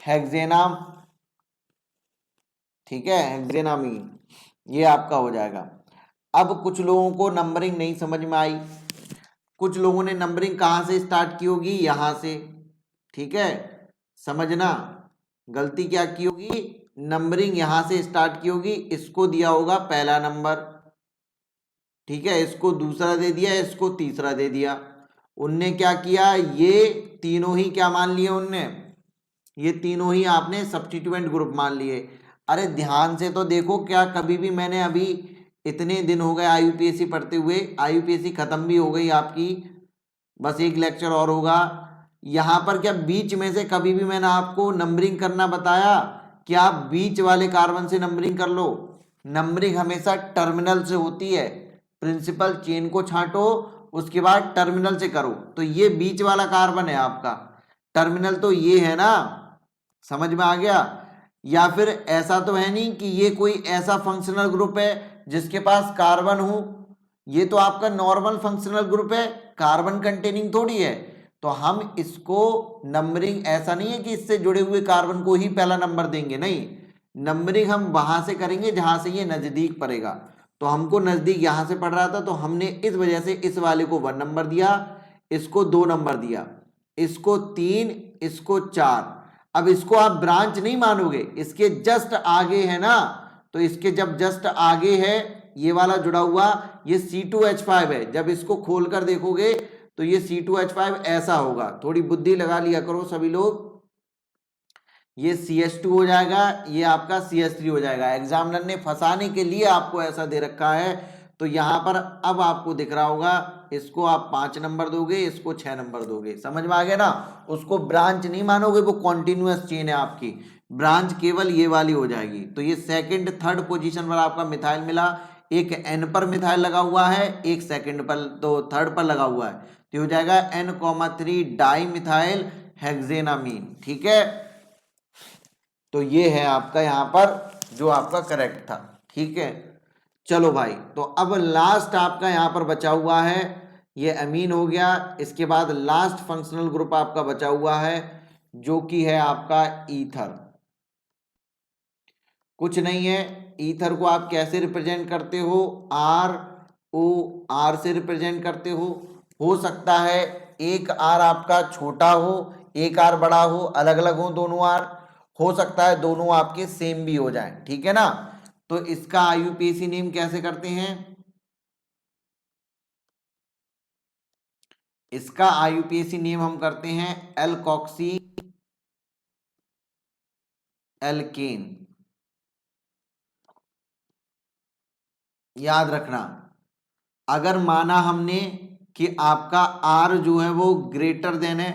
हेक्सेनाम, ठीक है, हेक्सेनामीन, ये आपका हो जाएगा। अब कुछ लोगों को नंबरिंग नहीं समझ में आई, कुछ लोगों ने नंबरिंग कहां से स्टार्ट की होगी? यहां से, ठीक है। समझना, गलती क्या की होगी, नंबरिंग यहां से स्टार्ट की होगी, इसको दिया होगा पहला नंबर, ठीक है, इसको दूसरा दे दिया, इसको तीसरा दे दिया। उनने क्या किया, ये तीनों ही क्या मान लिए उनने? ये तीनों ही आपने सब्स्टिट्यूएंट ग्रुप मान लिए। अरे ध्यान से तो देखो, क्या कभी भी मैंने अभी इतने दिन हो गए आईयूपीएससी पढ़ते हुए, आईयूपीएससी खत्म भी हो गई आपकी, बस एक लेक्चर और होगा। यहाँ पर क्या बीच में से कभी भी मैंने आपको नंबरिंग करना बताया कि आप बीच वाले कार्बन से नंबरिंग कर लो? नंबरिंग हमेशा टर्मिनल से होती है। प्रिंसिपल चेन को छांटो, उसके बाद टर्मिनल से करो। तो ये बीच वाला कार्बन है आपका, टर्मिनल तो ये है ना, समझ में आ गया? या फिर ऐसा तो है नहीं कि ये कोई ऐसा फंक्शनल ग्रुप है जिसके पास कार्बन हो, ये तो आपका नॉर्मल फंक्शनल ग्रुप है, कार्बन कंटेनिंग थोड़ी है। तो हम इसको नंबरिंग ऐसा नहीं है कि इससे जुड़े हुए कार्बन को ही पहला नंबर देंगे, नहीं, नंबरिंग हम वहां से करेंगे जहां से ये नजदीक पड़ेगा। तो हमको नजदीक यहां से पड़ रहा था, तो हमने इस वजह से इस वाले को 1 नंबर दिया, इसको 2 नंबर दिया, इसको 3, इसको 4। अब इसको आप ब्रांच नहीं मानोगे, इसके जस्ट आगे है ना, तो इसके जब जस्ट आगे है ये वाला जुड़ा हुआ, ये C2H5 है। जब इसको खोलकर देखोगे तो ये C2H5 ऐसा होगा। थोड़ी बुद्धि लगा लिया करो सभी लोग। ये CH2 हो जाएगा, ये आपका CH3 हो जाएगा। एग्जामिनर ने फंसाने के लिए आपको ऐसा दे रखा है। तो यहां पर अब आपको दिख रहा होगा, इसको आप 5 नंबर दोगे, इसको 6 नंबर दोगे। समझ में आ गया ना? उसको ब्रांच नहीं मानोगे, वो कॉन्टिन्यूअस चेन है आपकी, ब्रांच केवल ये वाली हो जाएगी। तो ये सेकंड थर्ड पोजीशन पर आपका मिथाइल मिला। एक N पर मिथाइल लगा हुआ है, एक सेकंड पर तो थर्ड पर लगा हुआ है, तो हो जाएगा N,3 डाई मिथाइल हेक्सेनामीन। ठीक है, तो ये है आपका यहां पर जो आपका करेक्ट था। ठीक है, चलो भाई, तो अब लास्ट आपका यहां पर बचा हुआ है, ये अमीन हो गया। इसके बाद लास्ट फंक्शनल ग्रुप आपका बचा हुआ है जो कि है आपका ईथर। कुछ नहीं है, ईथर को आप कैसे रिप्रेजेंट करते हो? ROR से रिप्रेजेंट करते हो सकता है एक R आपका छोटा हो, एक R बड़ा हो, अलग अलग हो दोनों R, हो सकता है दोनों आपके सेम भी हो जाएं। ठीक है ना? तो इसका आईयूपीएसी नेम कैसे करते हैं? इसका आईयूपीएसी नेम हम करते हैं एल्कोक्सी एल्केन। याद रखना, अगर माना हमने कि आपका R जो है वो ग्रेटर देन है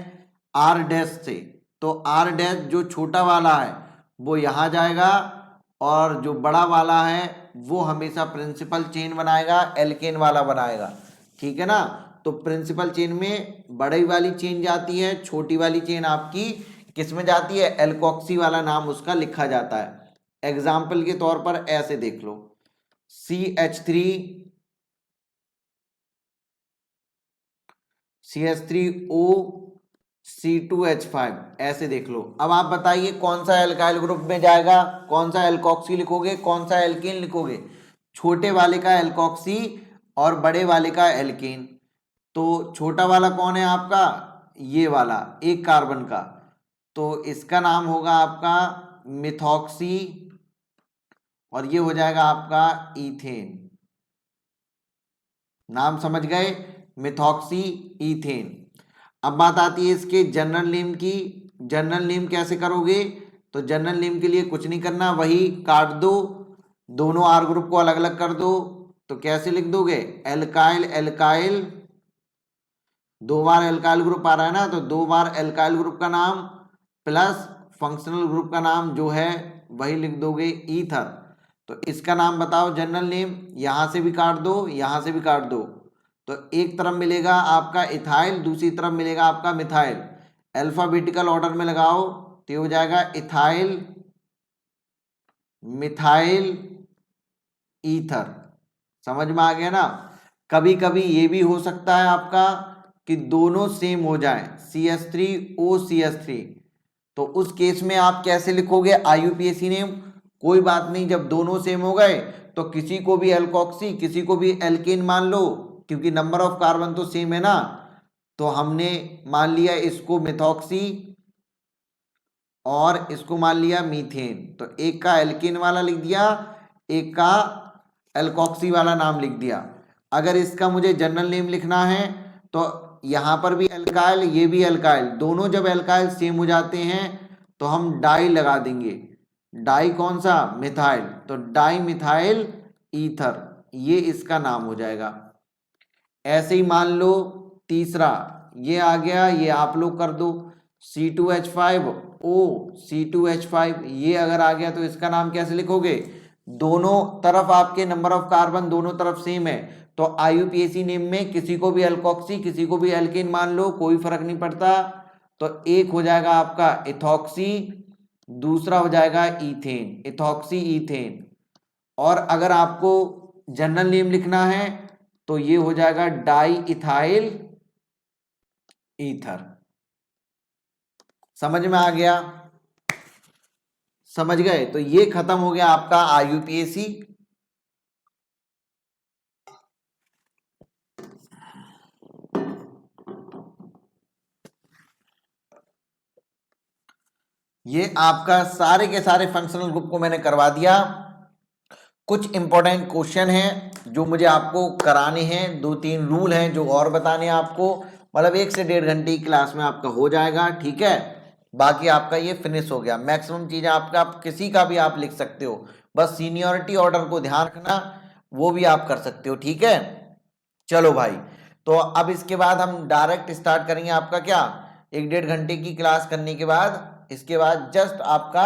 R डैश से, तो R डैश जो छोटा वाला है वो यहां जाएगा, और जो बड़ा वाला है वो हमेशा प्रिंसिपल चेन बनाएगा, एल्केन वाला बनाएगा। ठीक है ना? तो प्रिंसिपल चेन में बड़ी वाली चेन जाती है, छोटी वाली चेन आपकी किस में जाती है? एल्कोक्सी वाला नाम उसका लिखा जाता है। एग्जाम्पल के तौर पर ऐसे देख लो, CH3 CH3O C2H5, ऐसे देख लो। अब आप बताइए कौन सा एल्काइल ग्रुप में जाएगा, कौन सा एल्कोक्सी लिखोगे, कौन सा एल्केन लिखोगे? छोटे वाले का एल्कोक्सी और बड़े वाले का एल्केन। तो छोटा वाला कौन है आपका? ये वाला, एक कार्बन का, तो इसका नाम होगा आपका मिथॉक्सी, और ये हो जाएगा आपका इथेन। नाम समझ गए? Methoxy ethane. अब बात आती है इसके जनरल नेम की। जनरल नेम कैसे करोगे? तो जनरल नेम के लिए कुछ नहीं करना, वही काट दो, दोनों आर ग्रुप को अलग अलग कर दो। तो कैसे लिख दोगे? एल्काइल एल्काइल, 2 बार एल्काइल ग्रुप आ रहा है ना, तो 2 बार एल्काइल ग्रुप का नाम प्लस फंक्शनल ग्रुप का नाम जो है वही लिख दोगे, ईथर। तो इसका नाम बताओ जनरल नेम, यहां से भी काट दो, यहां से भी काट दो। तो एक तरफ मिलेगा आपका इथाइल, दूसरी तरफ मिलेगा आपका मिथाइल। अल्फाबेटिकल ऑर्डर में लगाओ तो हो जाएगा इथाइल मिथाइल ईथर। समझ में आ गया ना? कभी कभी ये भी हो सकता है आपका कि दोनों सेम हो जाए, CH3O CH3, तो उस केस में आप कैसे लिखोगे आईयूपीएसी नेम? कोई बात नहीं, जब दोनों सेम हो गए तो किसी को भी एल्कोक्सी किसी को भी एल्केन मान लो, क्योंकि नंबर ऑफ कार्बन तो सेम है ना। तो हमने मान लिया इसको मिथॉक्सी और इसको मान लिया मीथेन, तो एक का एल्केन वाला लिख दिया, एक का एल्कोक्सी वाला नाम लिख दिया। अगर इसका मुझे जनरल नेम लिखना है तो यहां पर भी एल्काइल, ये भी एल्काइल, दोनों जब एल्काइल सेम हो जाते हैं तो हम डाई लगा देंगे। डाई कौन सा? मिथाइल, तो डाई मिथाइल ईथर। ये इसका नाम हो जाएगा। ऐसे ही मान लो तीसरा ये आ गया, ये आप लोग कर दो C2H5O C2H5, ये अगर आ गया तो इसका नाम कैसे लिखोगे? दोनों तरफ आपके नंबर ऑफ कार्बन दोनों तरफ सेम है, तो IUPAC नेम में किसी को भी एल्कोक्सी किसी को भी एल्केन मान लो, कोई फर्क नहीं पड़ता। तो एक हो जाएगा आपका इथॉक्सी, दूसरा हो जाएगा इथेन, इथॉक्सी इथेन। और अगर आपको जनरल नेम लिखना है तो ये हो जाएगा डाई इथाइल ईथर। समझ में आ गया? समझ गए? तो ये खत्म हो गया आपका IUPAC। ये आपका सारे के सारे फंक्शनल ग्रुप को मैंने करवा दिया। कुछ इंपॉर्टेंट क्वेश्चन हैं जो मुझे आपको कराने हैं, 2-3 रूल हैं जो और बताने हैं आपको, मतलब 1 से 1.5 घंटे की क्लास में आपका हो जाएगा, ठीक है। बाकी आपका ये फिनिश हो गया। मैक्सिमम चीजें आपका आप किसी का भी आप लिख सकते हो, बस सीनियरिटी ऑर्डर को ध्यान रखना, वो भी आप कर सकते हो, ठीक है। चलो भाई, तो अब इसके बाद हम डायरेक्ट स्टार्ट करेंगे आपका क्या, 1-1.5 घंटे की क्लास करने के बाद इसके बाद जस्ट आपका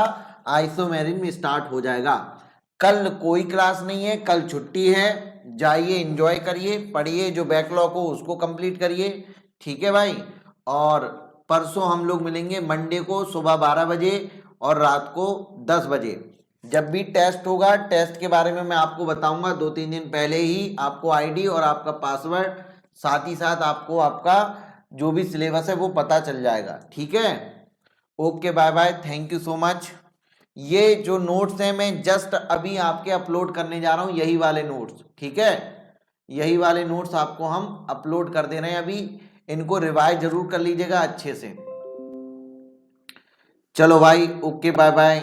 आइसोमेरिज्म स्टार्ट हो जाएगा। कल कोई क्लास नहीं है, कल छुट्टी है, जाइए एंजॉय करिए, पढ़िए, जो बैकलॉग हो उसको कंप्लीट करिए, ठीक है भाई। और परसों हम लोग मिलेंगे मंडे को सुबह 12 बजे और रात को 10 बजे। जब भी टेस्ट होगा, टेस्ट के बारे में मैं आपको बताऊंगा 2-3 दिन पहले ही, आपको ID और आपका पासवर्ड, साथ ही साथ आपको आपका जो भी सिलेबस है वो पता चल जाएगा, ठीक है। Okay, bye bye, thank you so much. ये जो नोट्स हैं मैं जस्ट अभी आपके अपलोड करने जा रहा हूं, यही वाले नोट्स, ठीक है। यही वाले नोट्स आपको हम अपलोड कर दे रहे हैं अभी, इनको रिवाइज जरूर कर लीजिएगा अच्छे से। चलो भाई, ओके, बाय बाय।